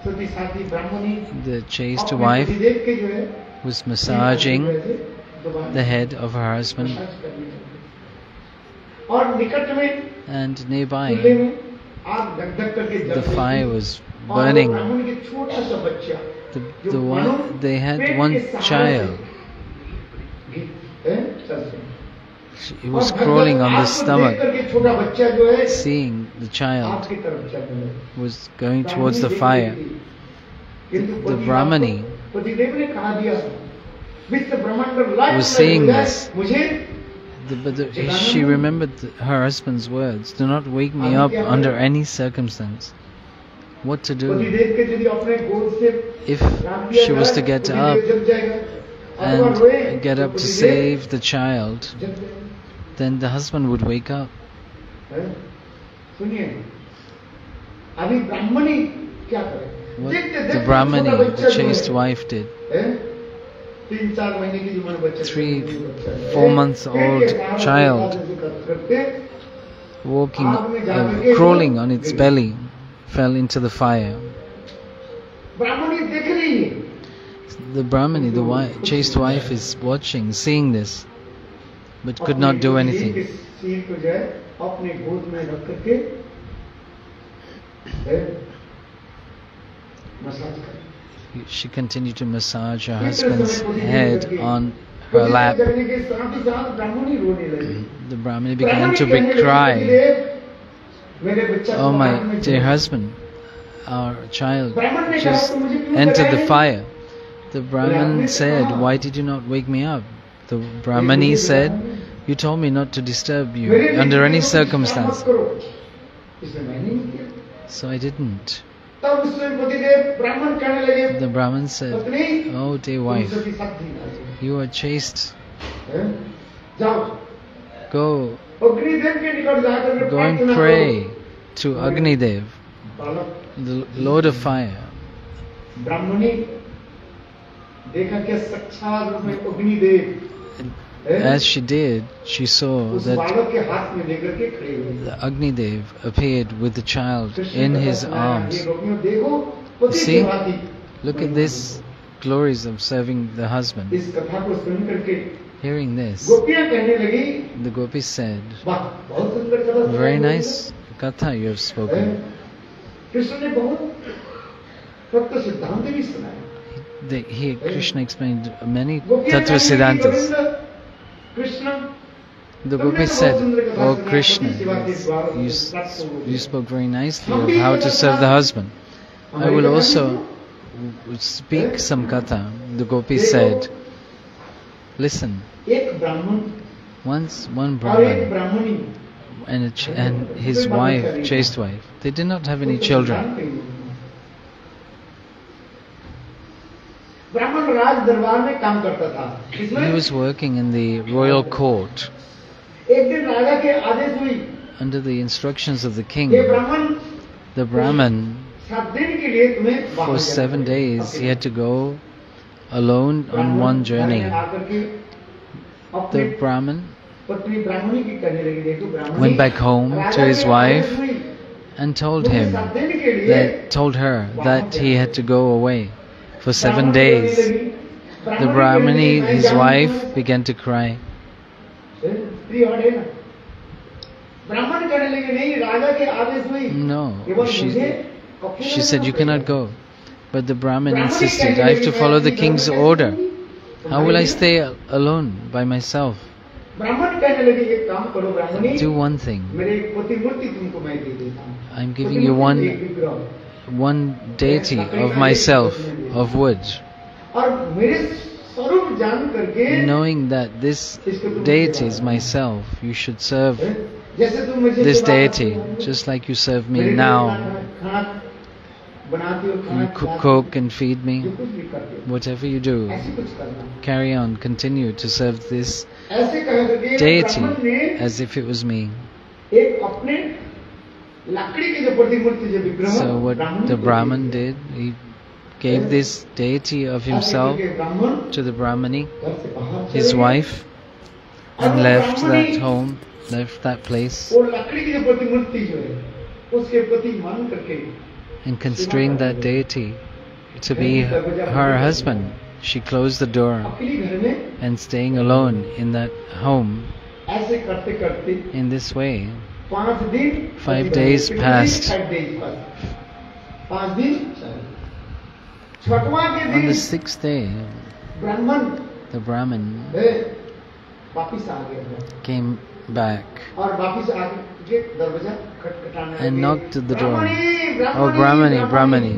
The chaste wife was massaging the head of her husband, and nearby the fire was burning. They had one child. He was crawling on the stomach, seeing the child was going towards the fire. The Brahmani was seeing this, but she remembered her husband's words, "Do not wake me up under any circumstance." What to do? If she was to get up to save the child, then the husband would wake up. What the Brahmani, the chaste wife, did. 3-4 months old child crawling on its belly fell into the fire. The Brahmani, the chaste wife, is watching, seeing this, but could not do anything. She continued to massage her husband's head on her lap. The Brahmani began to cry, "Oh my dear husband, our child just entered the fire." The Brahman said, "Why did you not wake me up?" The Brahmani said, "You told me not to disturb you under any circumstance, so I didn't." The Brahman said, "Oh dear wife, you are chaste. Go and pray to Agni Dev, the Lord of Fire." As she did, she saw that the Agni Dev appeared with the child in his arms. See, look at this glories of serving the husband. Hearing this, the gopis said, "Very nice katha you have spoken." Krishna explained many tattva siddhantas. The gopis said, "Oh Krishna, you spoke very nicely of how to serve the husband. I will also speak some katha." The gopis said, "Listen, once one Brahman and his wife, chaste wife, they did not have any children. He was working in the royal court. Under the instructions of the king, the Brahman, for 7 days, he had to go alone on one journey. The Brahman went back home to his wife and told her that he had to go away for 7 days. The Brahmani, his wife, began to cry. No, she said, "You cannot go." But the Brahmin insisted, "I have to follow the king's order. How will I stay alone by myself? Do one thing. I'm giving you one deity of myself, of wood. Knowing that this deity is myself, you should serve this deity just like you serve me now." You cook and feed me. Whatever you do, carry on, continue to serve this deity as if it was me. So what the Brahmin did, he gave this deity of himself to the Brahmani, his wife, and left that home, left that place. And constrained that deity to be her husband, she closed the door, and staying alone in that home, in this way, 5 days passed. On the 6th day, the Brahmin came back and knocked at the door. Oh, Brahmani.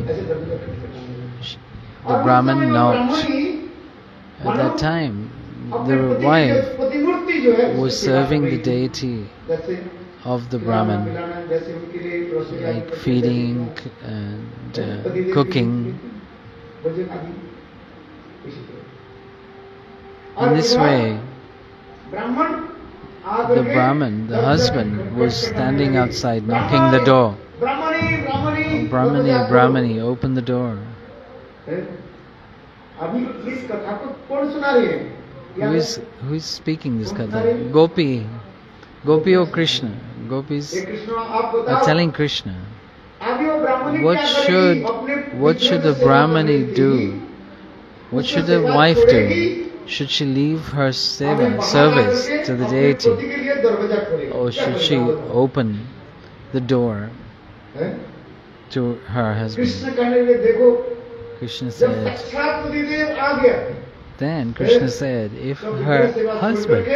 The Brahmin knocked. At that time, the wife was serving the deity of the Brahmin, like feeding and cooking. In this way, the Brahmin, the husband, was standing outside knocking the door. Oh, Brahmani, open the door. Who is speaking this katha? Gopi or Krishna? Gopis are telling Krishna, what should a Brahmani do? What should a wife do? Should she leave her service to the deity, or should she open the door to her husband? Krishna said, then Krishna said, if her husband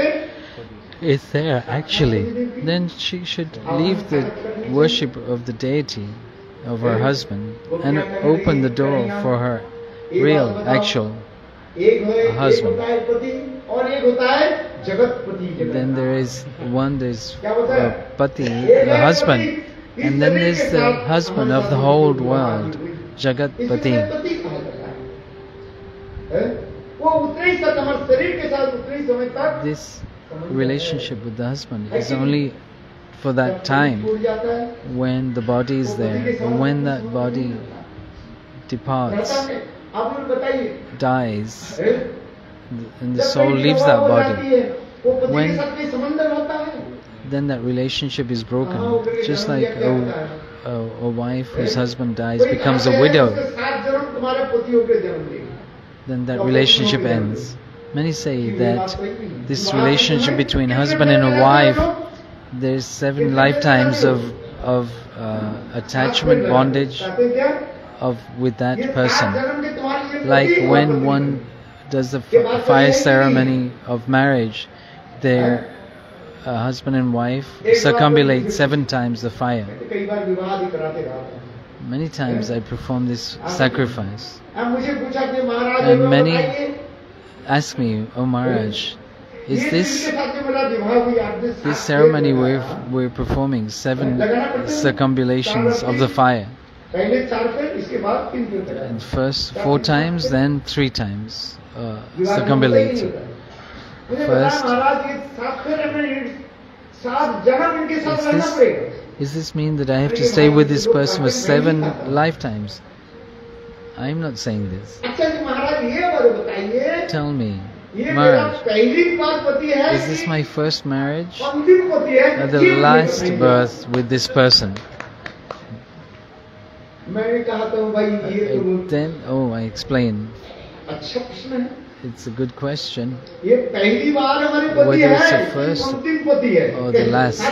is there actually, then she should leave the worship of the deity of her husband and open the door for her real, actual husband. Then there's Pati, the husband, and then there's the husband of the whole world, Jagatpati. This relationship with the husband is only for that time when the body is there, or when that body departs, dies, and the soul leaves that body. When then that relationship is broken, just like a wife whose husband dies becomes a widow. Then that relationship ends. Many say that this relationship between husband and a wife, there's 7 lifetimes of attachment, bondage with that person. Like when one does the fire ceremony of marriage, their husband and wife circumambulate 7 times the fire. Many times I perform this sacrifice, and many ask me, "Oh Maharaj, is this ceremony we're performing 7 circumambulations of the fire? And first 4 times, then 3 times circumambulate. First, does this mean that I have to stay with this person for 7 lifetimes? I am not saying this. Tell me, Maharaj, is this my first marriage or the last birth with this person? I explain. It's a good question. Whether it's the first or the last.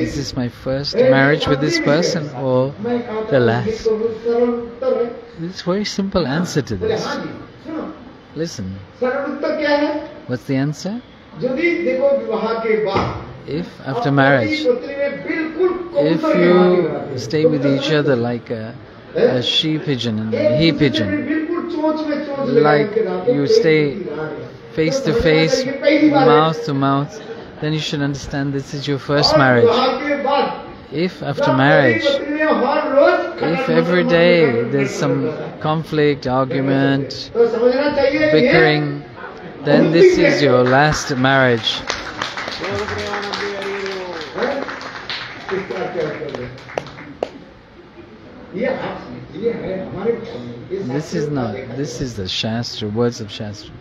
Is this my first marriage with this person or the last? It's a very simple answer to this. Listen. What's the answer? If after marriage, if you stay with each other like a she-pigeon and a he-pigeon, like you stay face to face, mouth to mouth, then you should understand this is your first marriage. if after marriage, if every day there's some conflict, argument, bickering, then this is your last marriage. This is not, this is the Shastra, words of Shastra.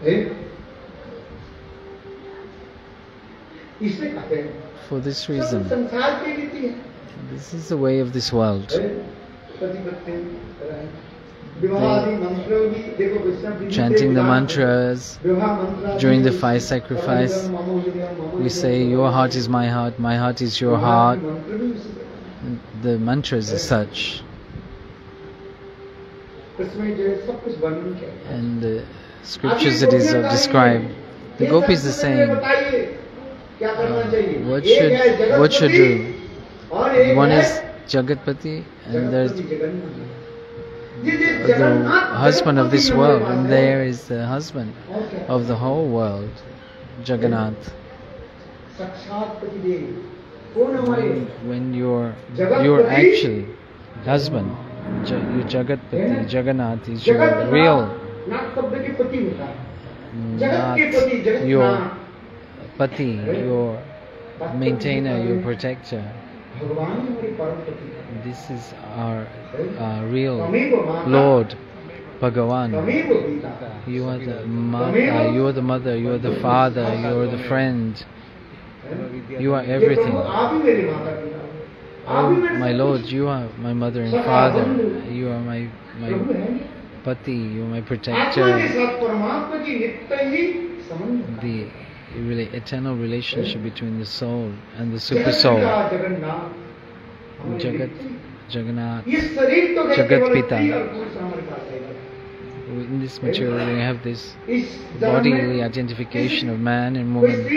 For this reason, this is the way of this world. Chanting the mantras during the fire sacrifice, we say, your heart is my heart is your heart. The mantras are such. And the scriptures it is described. The gopis are saying, what should do? One is Jagatpati and there's the husband of this world, and there is the husband of the whole world, Jagannath. When you're actually husband, your Jagatpati, Jagannath is your real, not your pati, your maintainer, your protector. This is our real Lord, Bhagavan. You are the mother, you are the mother, you are the father, you are the friend. You are everything. Oh, my Lord, you are my mother and father. You are my pati, you are my protector. The really eternal relationship between the soul and the super soul. Jagannath, Jagat Pita. In this material we have this bodily identification of man and woman.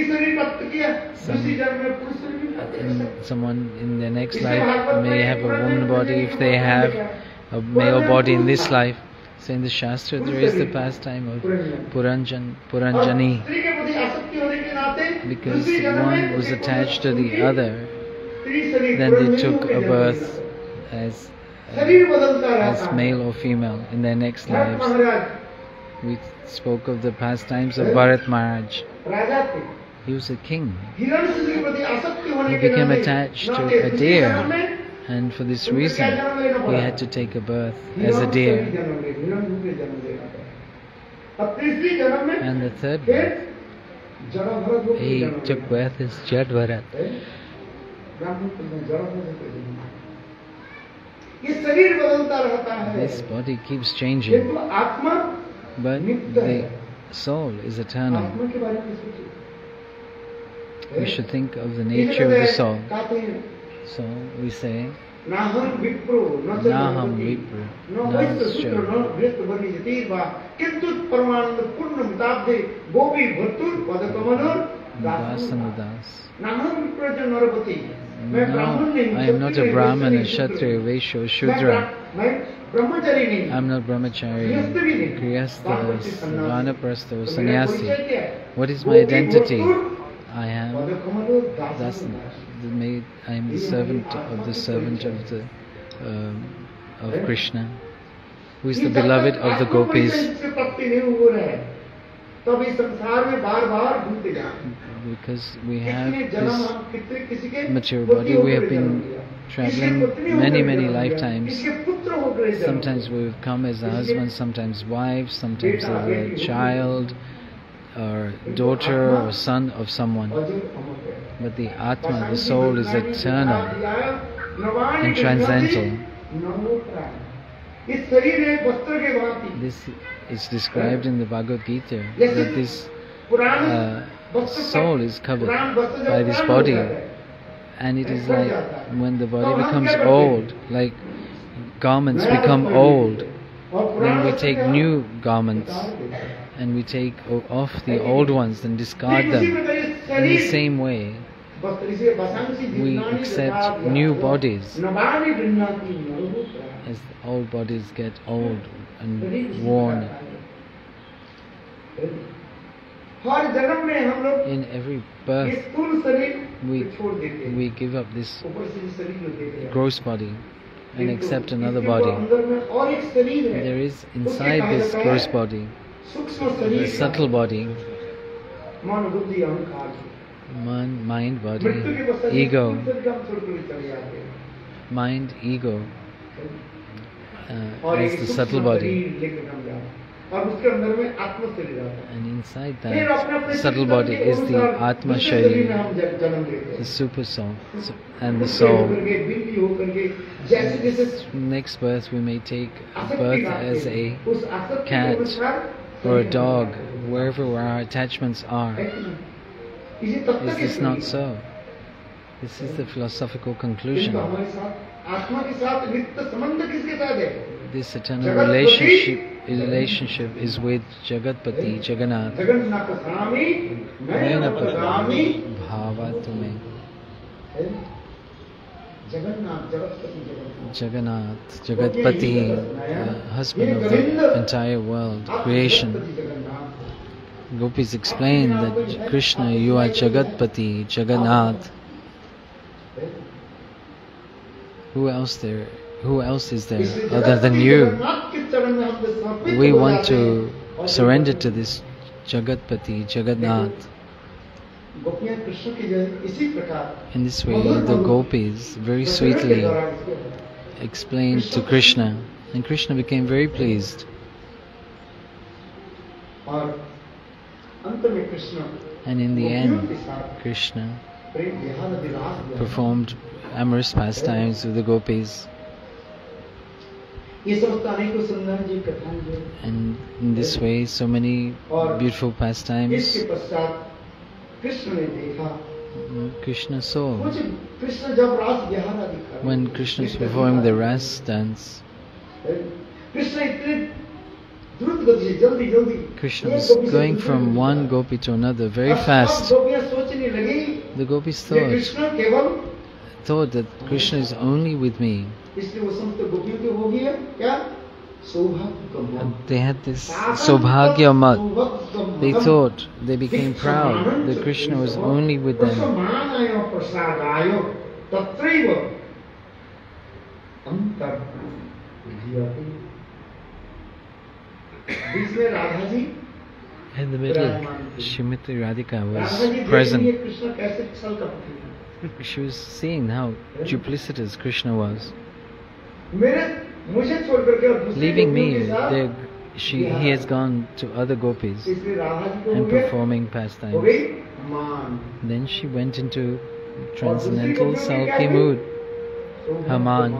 Someone in their next life may have a woman body if they have a male body in this life. So in the Shastra there is the pastime of Puranjani, because one was attached to the other, then they took a birth as male or female in their next lives. We spoke of the pastimes of Bharat Maharaj. He was a king. He became attached to a deer, and for this reason he had to take a birth as a deer. And the third birth, he took birth as Jad Bharat. This body keeps changing, but the soul is eternal. We should think of the nature of the soul. So we say, Naham Vipro, Nascha. No, I am not a Brahman, a Kshatriya, Vaishya, or Shudra. I am not Brahmachari, Grihastha, Vanaprastha, or Sannyasi. What is my identity? I am the servant of Krishna, who is the beloved of the gopis. Because we have this material body, we have been traveling many lifetimes. Sometimes we have come as a husband, sometimes wife, sometimes as a child, or daughter or son of someone. But the Atma, the soul, is eternal and transcendental. This is described in the Bhagavad-gita, that this soul is covered by this body, and it is like when the body becomes old, like garments become old, then we take new garments and we take off the old ones and discard them. In the same way, we accept new bodies as old bodies get old and worn. हर जन्म में हम लोग In every ये birth, स्थूल शरीर we छोड़ देते हैं, we give up this ऊपर से जो शरीर जो देते हैं, gross body and किंतु accept another इसके body. अंदर में और एक शरीर है, There is उसके inside कहा this जाता gross है body, सूक्ष्म a शरीर, subtle body, मन बुद्धि अहंकार, mind, मृत्यु body, के पश्चात ego, स्थूल शरीर हम छोड़ कर चले जाते हैं, mind, ego, और as एक the सूक्ष्म subtle body. शरीर लेकर हम जाते हैं, और उसके अंदर में आत्म शरीर आता है, And inside फिर अपने that अपने subtle चिंतन body के is the अनुसार Atma दूसरे शरीर में Sharira, हम जन्म लेते हैं, the super soul, and the उसके soul. होकर के बिल्ली होकर के जैसे जैसे Next birth we may take आसक्ति birth करते as हैं, a उस आसक्ति के cat अनुसार or a शरीर dog, बनता है। wherever our attachments are. है कि नहीं? ये तब Is तक this है not शरीर। so? This is the philosophical किंतु conclusion. हमारे साथ आत्मा के साथ नित्य संबंध किसके साथ है? This eternal relationship is with Jagatpati, Jagannath. Jagannath स्वामी मैं अपगामी Bhava tume. Jagannath Jagatpati Jagannath Jagannath, Jagatpati, husband of the entire world, creation. Gopis explain that Krishna, you are Jagatpati, Jagannath. Who else is there other than you? We want to surrender to this Jagatpati, Jagannath. In this way, the gopis very sweetly explained to Krishna, and Krishna became very pleased. And in the end, Krishna performed amorous pastimes with the gopis. And in this way, so many beautiful pastimes Krishna saw. When Krishna was performing the ras dance, Krishna was going from one gopi to another very fast. The gopis thought that Krishna is only with me. They had this Sobhagya mat. They thought, they became proud that Krishna was only with them. In the middle, Shrimati Radhika was present. She was seeing how duplicitous Krishna was. Leaving me, he has gone to other gopis and performing pastimes. Then she went into transcendental sulky mood, Haman.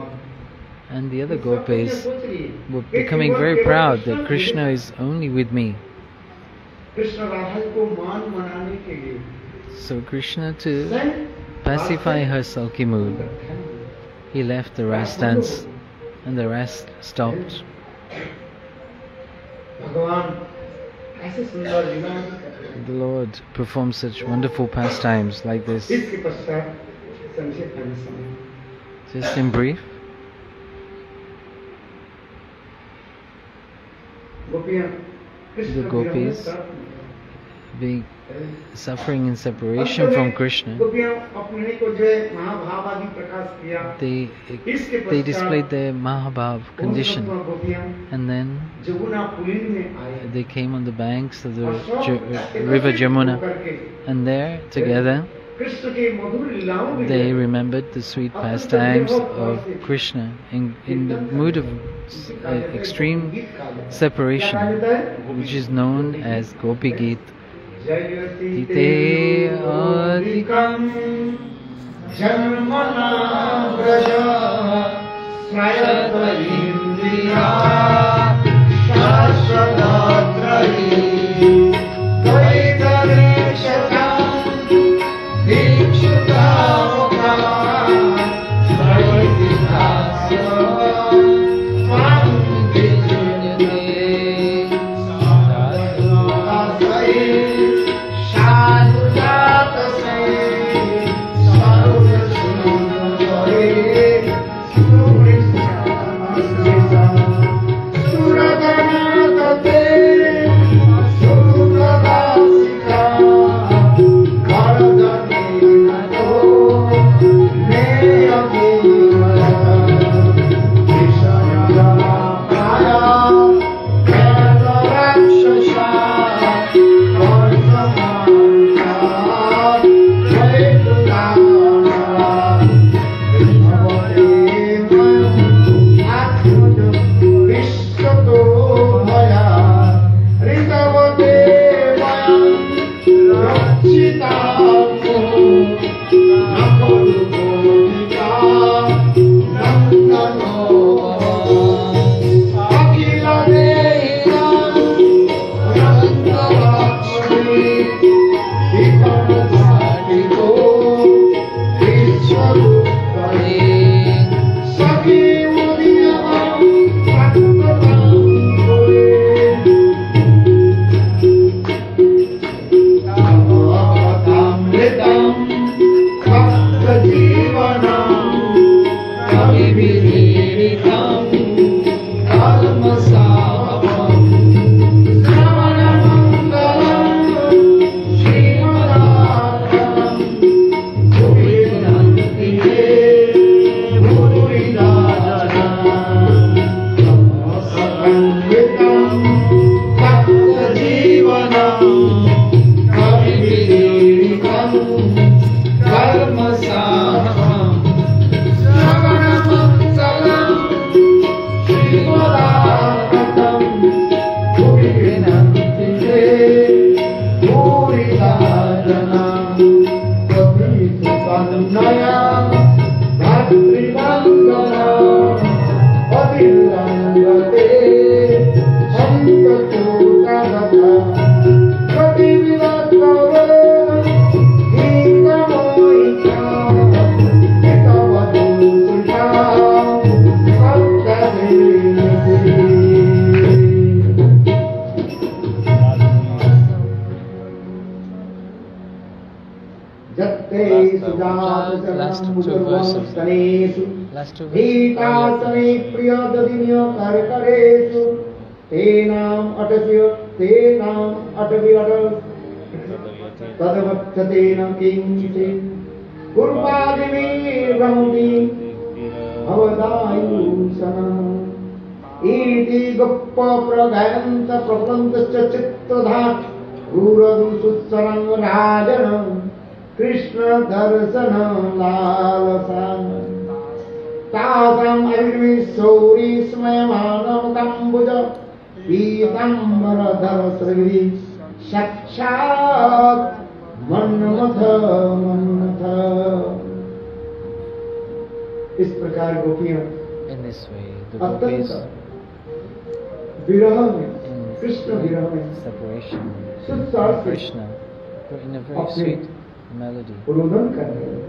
And the other gopis were becoming very proud that Krishna is only with me. So Krishna, to pacify her sulky mood, he left the ras dance and the ras stopped. The Lord performed such wonderful pastimes like this. Just in brief, the gopis, being suffering in separation from Krishna, they displayed their Mahabhav condition, and then they came on the banks of the river Jamuna, and there together they remembered the sweet pastimes of Krishna in the mood of extreme separation, which is known as Gopi Geet. Ite adikam janmana braja swayata indriya shashvadatrahi vaitarekshakam dikshutamuka sarvadikasya last two verses. Last two verses. हीतासने प्रियददिन्य करकरेषु तेनाम अटवि अटल तदवक्षतेन किंचित् कुर्वादिमेवंति भवदायुषणम् इति गप्प प्रगायन्त प्रपञ्चश्च चित्तधात् क्रूरदुषुत्सरं राजन कृष्ण दर्शन लालसान् तासाम् अविर्विशौरी स्मयमानं कम्बुज पीताम्बरधर श्री साक्षात् मन्मथ मन्मथ। इस प्रकार गोपियां In this way, the gopis विरह में, in कृष्ण विरह में separation शुद्ध from earth Krishna, in a very sweet melody, रोदन कर रहे हैं,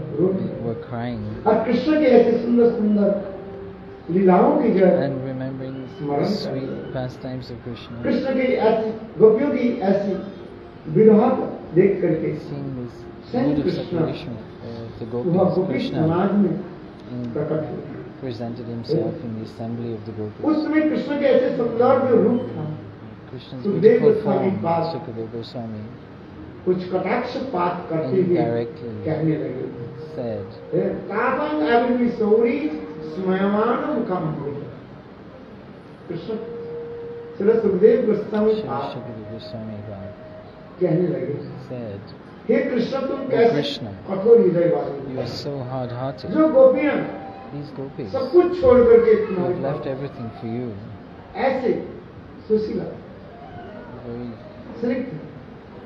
were crying और कृष्ण के ऐसे सुंदर सुंदर लीलाओं की जय and remembering the sweet pastimes of Krishna, Krishna की ऐसी गोपियों की ऐसी विरह देख करके seeing this Saint mood of Krishna, separation of the वह gopis, गोपी Krishna समाज में in- प्रकट हुआ। presented himself in the assembly of the gopis. उस समय कृष्ण के ऐसे सुंदर जो रूप था, Krishna's Sukadeva beautiful Goswami form, पास Sukadeva Goswami कुछ कटाक्ष पात करते हुए indirectly कहने लगे, said, तापंग अविर्विशौरी स्मयमानं कम्बुज। कृष्ण श्री सुखदेव गोस्वामी Shri पास Sukadeva Goswami कहने लगे, said, हे कृष्ण तुम "O कैसे Krishna, कठोर हृदय वाले you are so hard-hearted. जो गोपियां These gopis सब कुछ छोड़ करके तुम्हारे have left pass everything for you. ऐसे सुशीला Very स्निग्ध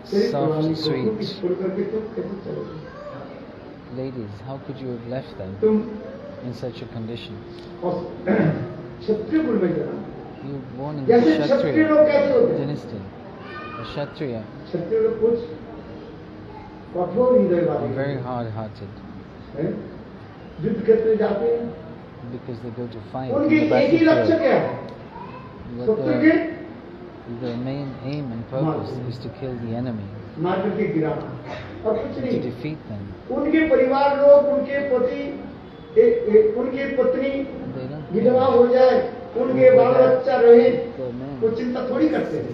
चरित्र Soft, वाली sweet. गोपियों की छोड़ करके तुम कैसे चलोगे? ladies, how could you have left them तुम in such a condition? और क्षत्रिय कुल में जन्म, You born in the जैसे क्षत्रिय लोग कैसे होते Kshatriya हैं? dynasty. A Kshatriya क्षत्रिय लोग कुछ कठोर हृदय are वाले very hard-hearted हैं, युद्ध क्षेत्र में जाते हैं, because they go to fight in उनके the एक ही लक्ष्य battlefield. क्या है? What शत्रु के the main aim and purpose is to kill the enemy, मार करके गिराना और कुछ to नहीं। defeat them. उनके परिवार लोग, उनके पति, उनके पत्नी They don't विधवा care. हो जाए, उनके बाल बच्चा रहे, The men, वो चिंता थोड़ी करते हैं।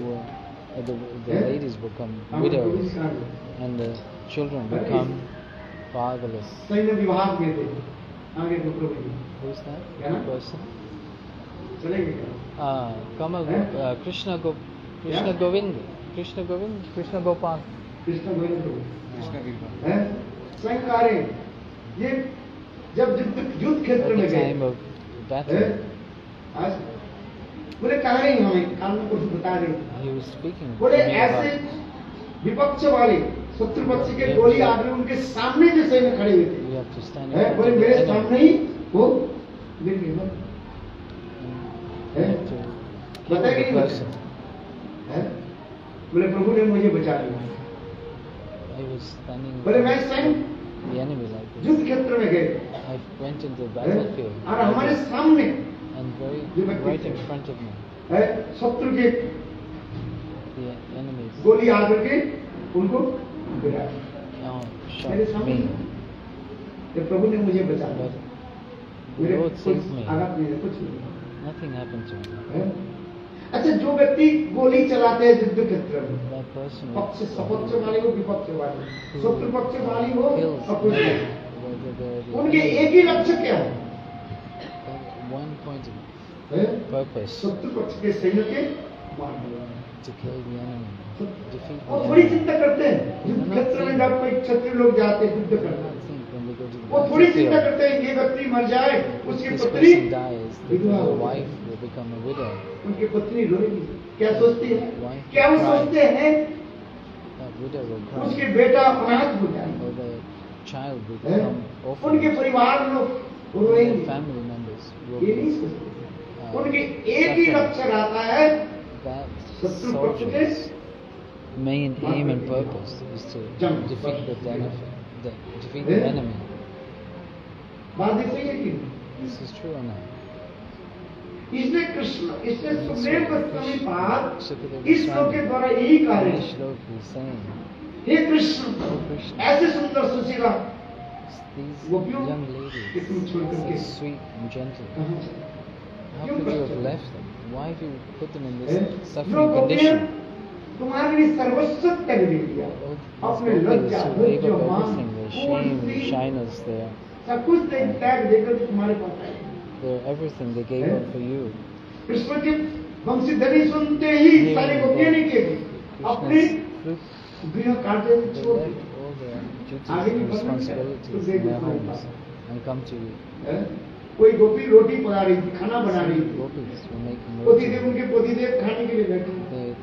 the Eh? ladies become हम widows पुलिस कहाँ गए? and the children become fatherless. सैन्य विभाग में थे, आगे टुकड़ों में Who's that? Yeah. The person? चलेंगे क्या? Kamal, Eh? Krishna Yeah. Govind, Krishna Gopal. Krishna Govind को Krishna हैं? स्वयं कार्य ये जब युद्ध क्षेत्र At में the गए time of battle, हैं? आज बोले कहा नहीं हमें काल में कुछ बता रहे he was speaking to बोले me ऐसे about, विपक्ष वाले शत्रु पक्ष के गोली आदमी उनके सामने जो सैन्य खड़े हुए थे you have to stand in हैं? front बोले of the मेरे enemy. सामने ही वो गिर गए You हैं? have to kill बताया कि the नहीं person. हैं? बोले प्रभु ने मुझे बचा लिया I was standing in बोले मैं front स्वयं of the enemy like this. युद्ध क्षेत्र में गए I went into the हैं? battlefield और like हमारे this, सामने and right in front of me, है शत्रु के the enemies गोली आकर के उनको गिराया shot मेरे सामने me. कि प्रभु ने मुझे बचा लिया But the मेरे Lord कुछ saved me. आघात नहीं है, कुछ नहीं Nothing happened to me. है। अच्छा जो व्यक्ति गोली चलाते हैं युद्ध क्षेत्र में That person पक्ष सपक्ष वाले हो विपक्ष वाले शत्रु पक्ष वाली हो kills और कुछ नहीं, the उनके enemy. एक ही लक्ष्य क्या है One point of है? purpose, शत्रु पक्ष के सैन्य के मार दिया to kill the enemy, defeat वो the थोड़ी enemy. चिंता करते हैं युद्ध क्षेत्र में जब कोई क्षत्रिय लोग जाते हैं युद्ध Do करने not think when they go to the वो थोड़ी चिंता battlefield, करते हैं ये व्यक्ति मर जाए उसकी this पत्नी person dies, विधवा the हो wife will become a widow. उनकी पत्नी रोएगी क्या सोचती है Wife क्या वो cries. सोचते हैं That widow will उसके cry, बेटा अनाथ हो जाए or the child will हैं? become उनके orphan. परिवार लोग Their रोएंगे family members will ये नहीं be सोचते उनके एक ही suffering. लक्ष्य रहता है That शत्रु पक्ष के soldier's main aim and purpose is to जंग defeat defeat the हैं? enemy. बात सही है कि नहीं? This is true or not? इसने कृष्ण इसने सुखदेव गोस्वामी पाद Sukadeva इस श्लोक के Goswami, द्वारा यही in कार्य this shlok he is saying, हे कृष्ण ऐसे सुंदर सुशीला These गोपियों young कि ladies, तुम छोड़ करके so sweet and gentle, कहाँ चले? how क्यों could you have कष्ट left them? Why have you put them in हैं? this जो suffering गोपियां condition? तुम्हारे लिए सर्वस्व त्याग दे दिया All अपने these gopis लज्जा who gave लज्जा up मान everything, their पूर्ण shame, सी their shyness, सब कुछ त्याग देकर तुम्हारे पास आए their everything they gave हैं? up for you. कृष्ण की वंशीधरी सुनते ही सारे गोपियां ने के अपने Krishna's flute, गृह कार्य they छोड़ left दिए all their duties आगे भी and बढ़ना है, तो responsibilities देख in their तुम्हारे homes pass and come to you. हैं? कोई गोपी रोटी पका रही थी खाना बना रही थी Gopis were making पतिदेव roti. उनके पतिदेव खाने के लिए बैठे Their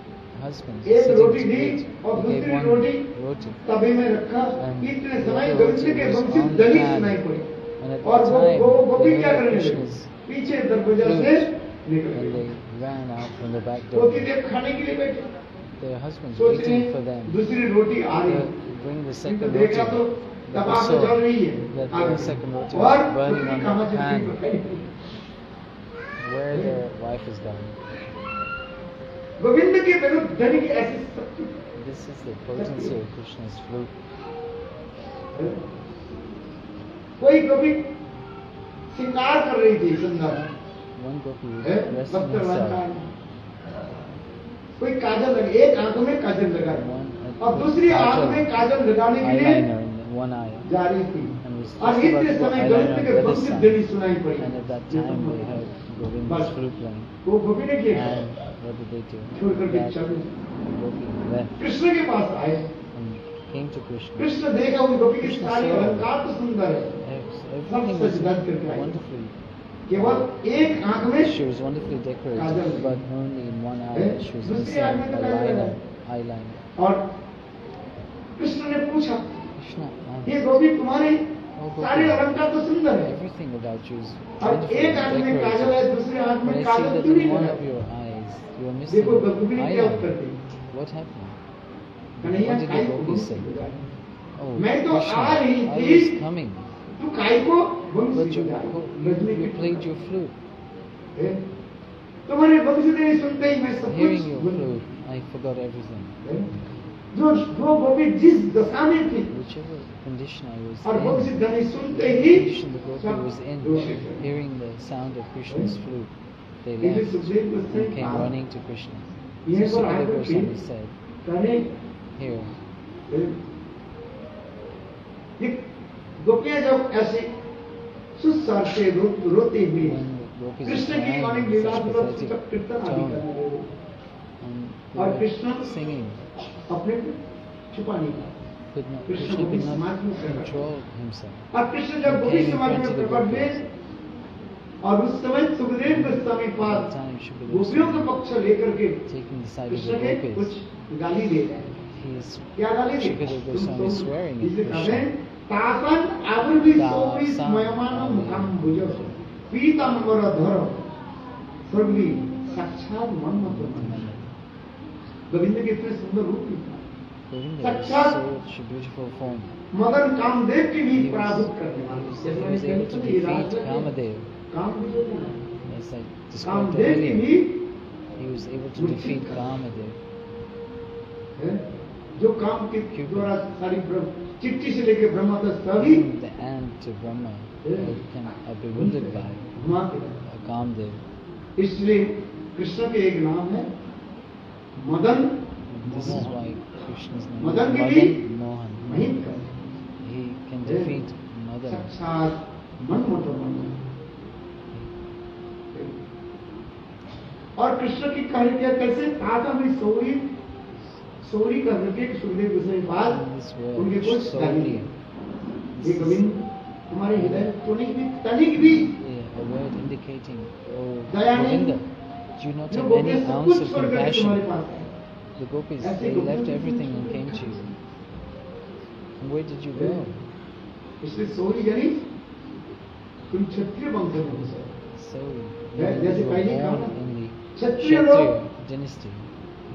husbands एक sitting roti to the eat. और They दूसरी gave रोटी one roti. तवे में रखा And इतने the समय other गोविंद roti के was वंशी on the दली pan. सुनाई पड़ी And at और that वो time, गोपी they क्या heard करने लगे Krishna's पीछे दरवाजा से flute निकल and गए they ran out from the back door. पतिदेव खाने के लिए बैठे Their husbands सोच waiting for रहे them. दूसरी रोटी आ रही They bring the तो second देखा roti. तो They तपा saw जल रही है that आगे the second roti और was burning रोटी on कहाँ the चली pan गई? where their wife is gone. Govind के विरुद्ध धनी की ऐसी शक्ति This is the potency of Krishna's flute. कोई गोपी श्रृंगार कर रही थी सुंदर One gopi was है? resting वस्त्र अलंकार herself. में। कोई काजल लगे एक आंख में काजल लगाई One और दूसरी आंख kajal, में काजल लगाने के लिए eyeliner in one eye. जा रही थी And was और just about इतने to put समय eyeliner गोविंद on के the other वंशी side. देनी सुनाई पड़ी And at that time they heard Govind's बस flute playing. वो गोपी ने किया And what did they do? छोड़ करके That चले gopi left कृष्ण के पास आए and came to Krishna. Krishna देखा उन गोपी की कृष्ण सारी saw अलंकार तो सुंदर है Everything was सज करके आई wonderfully. केवल एक आंख में She was wonderfully decorated, Kajal. but only in one eye Eh? she was दूसरी missing आंख में तो काजल eyeliner. है। eyeliner. और कृष्ण ने पूछा Krishna ये asked, गोपी तुम्हारे "Oh, सारे Gopi, अलंकार तो सुंदर है everything about you is और wonderfully एक आंख में काजल decorated, है दूसरे आंख but में I see काजल that क्यों नहीं in one लगा of your eyes you are देखो missing गोपी ने क्या उत्तर eyeliner. The What happened? Kanhaiya What did काई the को gopi बंसी say? लगाई Oh, मैं तो Krishna, आ रही I थी was coming, तू काई को but बंसी you, लगाई रजनी you की played your flute. है? तुम्हारे बंसी देने सुनते ही मैं सब Hearing कुछ your भूल flute, I forgot everything. है? जो जो गोपी जिस दशा में थी Whichever condition I was और in, बंसी ध्वनि सुनते the he condition the gopi सब was in, दोषित है। hearing the sound of Krishna's flute, they इसलिए left Sukhdev and Goswami came कहा, running to Krishna. यह So तो आकर Sukadeva के Goswami said, कहने here, ये गोपियां जब ऐसे सुस्वर से रोती हुई when the gopis were Krishna की crying अनेक in Leela such Surat pathetic सूचक कीर्तन आदि tone, करने लगे and और they कृष्ण were singing, अपने को छुपा नहीं पाए Krishna Krishna could Gopi not समाज में प्रकट control himself. और कृष्ण जब He गोपी came in समाज front में of the प्रकट हुए gopis. और उस समय Sukhdev Goswami At pass that time, Sukadeva गोपियों का Goswami, पक्ष लेकर के taking the side of Krishna the के कुछ gopis, गाली दे रहे हैं he is क्या गाली दी Sukadeva Goswami swearing at इसे कहते Krishna. हैं तासन आविर्भि सोपि तासन मयमानो मुखम भुजो पीताम्बर धर स्वर्गी साक्षात मन्मथ गोविंद के इतने सुंदर रूप थे Govinda साक्षात was such a beautiful form. Madan Kamadeva की भी He was, पराभूत करने वाले he जैसे मैंने was able to कहा था, ये defeat राजा के Kamadev. Kamadeva As I described Kamadeva की earlier, भी he was able to Murthy defeat का। Kamadev. है, जो काम के द्वारा सारी चिट्ठी से लेके ब्रह्मा तक सभी From the ant to Brahma, are bewildered by घुमाते हैं। Kamadev. इसलिए कृष्ण के एक नाम है Madan This is why Krishna's name is Madan के भी Madan Mohan. महित कर He can defeat Madan. साक्षात मनमोहन मन और कृष्ण की कार्य क्या कैसे ताता में सौरी करके सुखदेव गोस्वामी पास This word, उनके कुछ गाली Sauri, दिए ये गोविंद तुम्हारे हृदय तनिक भी तनिक भी a word indicating, oh दया नहीं Govinda, do you not जो have गोपियां any सब ounce कुछ of छोड़ करके तुम्हारे compassion? पास आए The gopis, ऐसे they गोपियों left को everything क्यों and came to छोड़ते you. And where did you go? इसलिए सौरी यानी तुम क्षत्रिय वंश में हो सर So, है, जैसे you were पहले कहा born ना, in the क्षत्रिय लोग Kshatriya dynasty.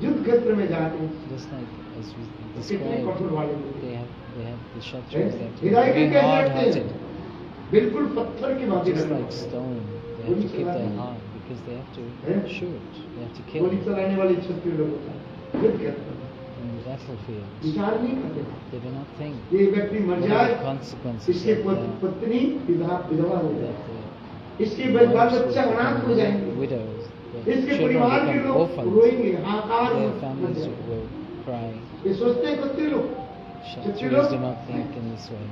युद्ध क्षेत्र में जाते हैं Just like as we कितने कठोर described, वाले लोग they have the Kshatriyas, they have to be हिदायत very कैसे रखते hard-hearted. हैं बिल्कुल पत्थर की बातें Just करते like हैं stone, they have to keep their heart because they have to Eh? shoot, they have to kill. गोली चलाने वाले क्षत्रिय लोग होते हैं युद्ध क्षेत्र में in the battlefield, विचार नहीं करते, they do not think ये व्यक्ति मर what जाए, are the consequences इसके that पत्नी विधवा हो जाए, the इसके बाल wives बच्चा will अनाथ हो become जाएंगे, widows, the इसके children परिवार के become लोग orphans, रोएंगे, हाहाकार their मच families जाएगा। will cry. ये सोचते हैं कुत्ते लोग, Kshatriyas do not think in this way.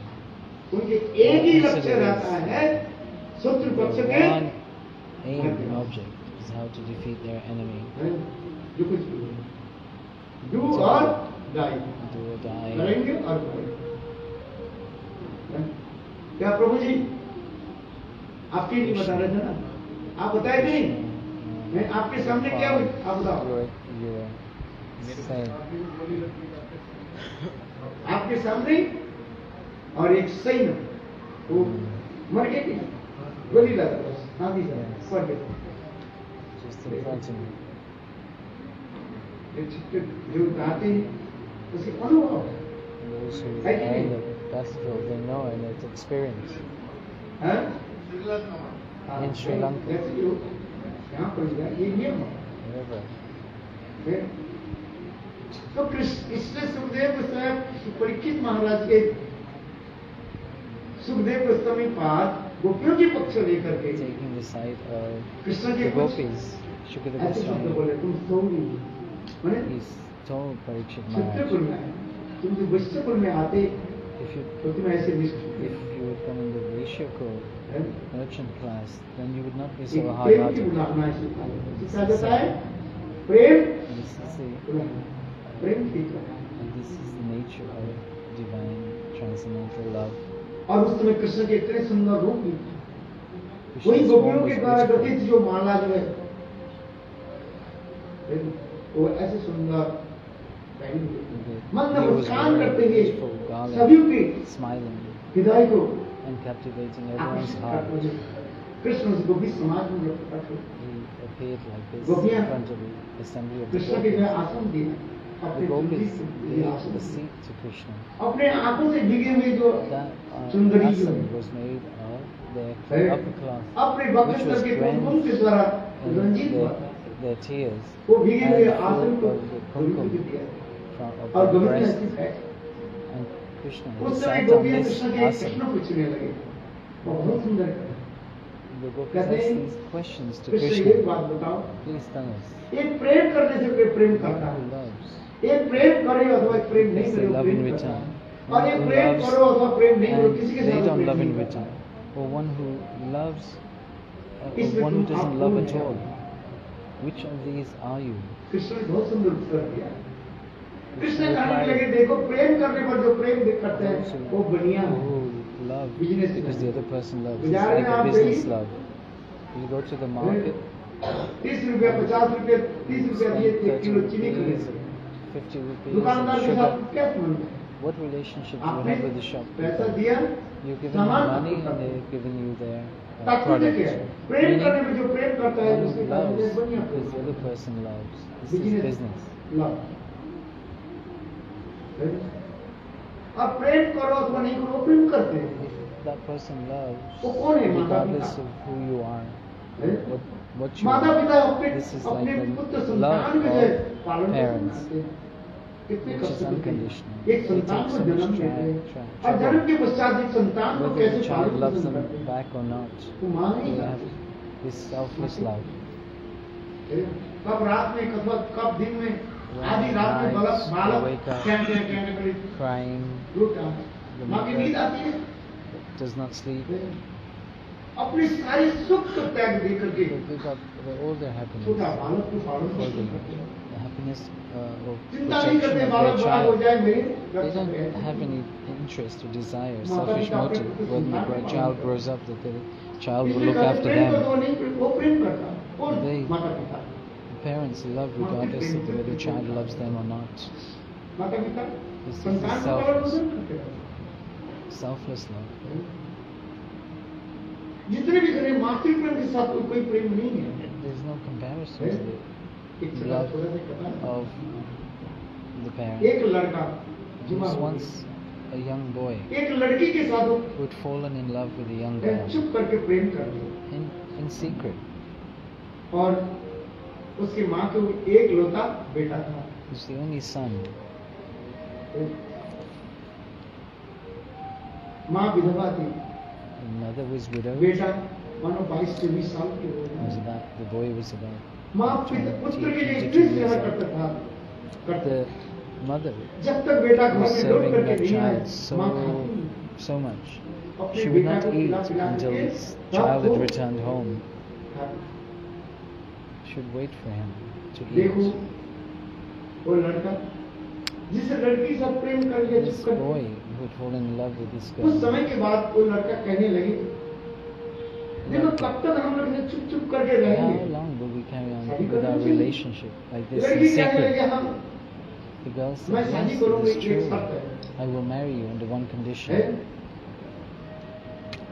उनके एक ही लक्ष्य रहता है शत्रु पक्ष Their के one aim and object is how to defeat their enemy. जो कुछ भी हो, do or die, Do or die. करेंगे और करेंगे। क्या प्रभु जी आपके लिए बता रहे थे ना, आप बताए थे नहीं, मैं आपके सामने क्या हुई आप बताओ, आपके सामने और एक सैन्य वो मर गए थे, गोली लगा, हाँ जी सर, पड़ गए, Just in front of me. जो गाते हैं उसके अनुभव है, Those who are in the battlefield, they know and it's experience. हाँ? In Sri Lanka. जैसे जो यहाँ पर ये नियम है, Wherever. तो कृष्ण सुखदेव साहब परीक्षित महाराज के सुखदेव गोस्वामी पाद गोपियों के पक्ष लेकर के Taking the side of Krishna the के कुछ gopis, Shukadeva ऐसे शब्द Goswami, बोले, तुम सोगी मैंने he's told Parikshit सत्यकुल Maharaj, में आए, तुम जो वैश्यकुल में आते if तो तुम ऐसे निष्ठुर you would come in the Vaishya हैं, merchant class, then you would not be एक so प्रेम की hard-hearted. उदाहरण सिखाया जाता है, प्रेम This is the प्रेम की तरह, And this is the nature of divine transcendental love. और उस समय कृष्ण के इतने सुंदर रूप भी, वही Krishna's गोपियों form के was द्वारा beautiful. गठित जो माला जो है वो ऐसे सुंदर पहनी हुई, मंद He was मुस्कान wearing करते हुए beautiful garland, सभी के smiling हृदय को and captivating everyone's आकर्षित heart. करते हुए कृष्ण उस गोपी समाज में जब प्रकट हुए, He appeared like this गोपियाँ in front of the assembly of the Krishna के gopis. जो आसन दिए, The अपने gopis चुंबी gave आसन the दिए, seat to Krishna. अपने आंखों से भीगे हुए जो That सुंदरी जो asan है, was made of है, their upper cloth, अपने which बक्षस्तर was के drenched कुमकुम के द्वारा in रंजित हुआ, their tears, वो भीगे हुए and आसन full को of the गोपी kumkum को दिया, of और the गोपी ने breast. ऐसे बैठ, And Krishna उस समय sat on गोपियाँ this कृष्ण के asan. कृष्ण पूछने लगे, वो बहुत सुंदर है, The gopis कहते asked हैं, these questions to कृष्ण एक Krishna. बात बताओ, Please tell us. एक प्रेम करने से कोई प्रेम करता Who है, loves? एक प्रेम करे अथवा एक प्रेम नहीं Yes, करे they वो love प्रेम in करता return. है, और एक Who प्रेम loves करो अथवा प्रेम नहीं करो and किसी के they साथ don't प्रेम love in नहीं return. करता, Or one who loves, or इसमें one who तुम doesn't आप love कौन at है? all. Which of these are you? Krishna ने बहुत सुंदर उत्तर दिया, कृष्ण Krishna कहने replied, लगे देखो प्रेम करने पर जो प्रेम करते हैं वो बढ़िया है, who love Business because man. the other person loves. It's बाजार like में a आप business गई, love. You go to the market, 30 रुपया 50 रुपया 30 रुपया दिए spend 1 किलो 30 चीनी rupees, खरीदे, 50 rupees, दुकानदार and के साथ sugar. क्या संबंध है, What relationship do you आपने have with the पैसा shopkeeper? दिया, You've given them सामान money आपको and they've given you their तात्पर्य क्या product. है, प्रेम करने में जो प्रेम करता है One उसके who कारण loves से बढ़िया because the Prem other person loves. This is Business. business. Love, अब प्रेम करो अथवा नहीं करो वो प्रेम करते हैं, If that person loves, वो कौन है, माता regardless पिता, of who you are, है? what you माता are, पिता अपने this is अपने like पुत्र the love संतान के जो है of पालन parents, करते हैं, कितने which is कष्ट होते हैं, unconditional. एक They संतान take को so जन्म much देते हैं और trouble. जन्म के पश्चात एक संतान को Whether कैसे the child पालन loves पोषण them करते हैं, back or not, तो माँ नहीं they have करती, this selfless love. कब रात में कब दिन में आधी रात में बालक बालक क्या करे Crying, माँ की नींद आती है, does not sleep. अपनी सारी सुख को त्याग दे करके They give up all their happiness छोटा बालक को पालन for पोषण करते हैं, the happiness of चिंता नहीं protection करते of बालक their बड़ा हो child. जाए मेरे They रक्षा don't करें। have any interest or desire, माता selfish पिता अपने motive पुत्र when the संतान को child पालन grows up that the child will इसलिए look कहते after प्रेम को them. तो नहीं, वो प्रेम करता कौन, They- माता पिता, Parents love regardless of whether the child loves them or not. माता पिता This is संतान को पालन selfless. पोषण करते हैं। Selfless love. जितने भी करें मातृ प्रेम के साथ कोई प्रेम नहीं है, There's no comparison to एक the छोटा love छोटा सा कथा, of the parent. एक लड़का There जुआ was हो once a young boy गया। एक लड़की के साथ वो who had fallen in love with a young girl चुप करके प्रेम कर लिया in secret. और उसकी माँ को एक लौता बेटा था, He was the only son, माँ विधवा थी, The mother was widowed. बेटा मानो 22 से 20 साल की हो गई। The boy was about माँ 20, पुत्र के लिए 22 इतनी सेवा years करता old. था, The mother जब तक बेटा घर was में लौट serving करके that नहीं आए, child माँ खाती नहीं। so much. अपने She would बेटा not को eat खिला पिला until के his तब child वो had returned home. खाती। She would wait for him to देखो eat. वो लड़का जिस लड़की से प्रेम कर लिया This चुप कर, boy who had fallen in love with this कुछ girl. समय के बाद वो लड़का कहने लगे, देखो कब तक हम लोग चुप चुप करके How रहेंगे। long will we carry on शादी with our करनी चाहिए। relationship like this लड़की in कहने लगे, secret? हम The girl मैं said, शादी yes, करूंगी it is एक true. शर्त है, I will marry you under one है? condition.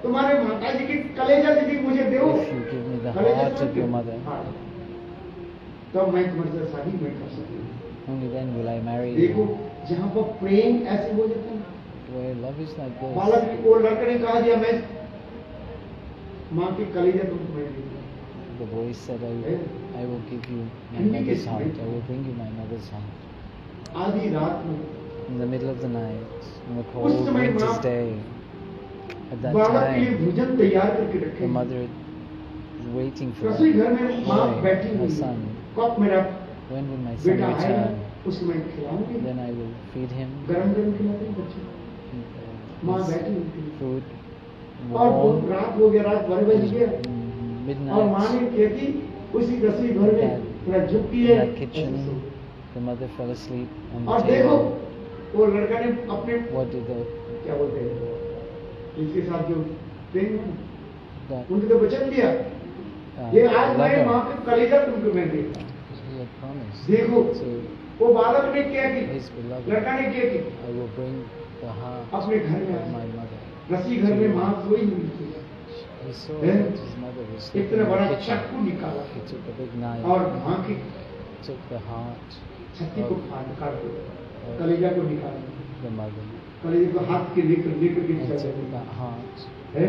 तुम्हारे माता जी की कलेजा यदि मुझे दो, If you give me the कलेजा heart समझ of your लो। mother, हाँ। तब मैं तुम्हारे साथ शादी नहीं कर सकती। only then will I marry देखो you. जहाँ पर प्रेम ऐसे हो जाता है, Where love is like बालक this, को लड़के ने कहा दिया, मैं माँ की कलेजा तुमको मैं दूंगा। the boy said, I will give you my mother's heart. I will bring you my mother's heart. आधी रात में In the middle of the night, on a उस cold समय winter's माँ day, at that बालक के लिए time, भोजन तैयार करके रखे। the mother was waiting for रसोई घर that में माँ boy, बैठी my हुई, son. कब मेरा When will my son बेटा आएगा, return? उसको मैं खिलाऊंगी, Then I will feed him गरम गरम खिलाती बच्चे। माँ his बैठी हुई थी food, और warm, रात हो गया, रात 12 बज गया और माँ ने midnight. खेती उसी रसोई घर में पूरा झुकी है। In that kitchen, the mother fell asleep on the और देखो table. वो लड़का ने अपने What did the क्या बोलते हैं इसके साथ जो प्रेम है, that उनको तो वचन दिया, ये आज मैं माँ lover के कलेजा तुमको मैं देता। he had promised देखो to वो बालक ने क्या की, his beloved, लड़का ने क्या की, I will bring the heart अपने घर में of my आया। mother. रसी घर में माँ सोई हुई थी, He saw Then that his mother was sleeping इतना in बड़ा the kitchen. चाकू निकाला He took a big knife, और माँ की took the heart छाती को काट के of कलेजा को निकाला, the mother, कलेजे को हाथ के लेकर लेकर के and चल took गई that heart है।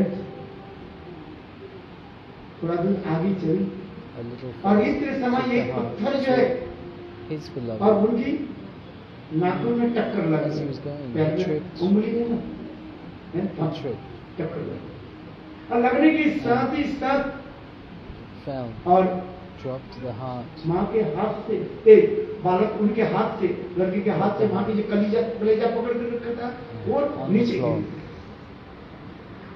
थोड़ा दिन आगे चली a little और further, इस तरह समय took ये the heart पत्थर जो है to his और beloved. उनकी नाखून में टक्कर लग As he गई, was going, पैर he में tripped. उंगली में ना He हाँ, tripped, टक्कर लग गई और लगने के साथ ही साथ fell, और dropped the heart माँ के हाथ से एक बालक उनके हाथ से लड़की के हाथ से माँ की जो कलेजा कलेजा पकड़ कर रखा था वो on the नीचे floor. गिरी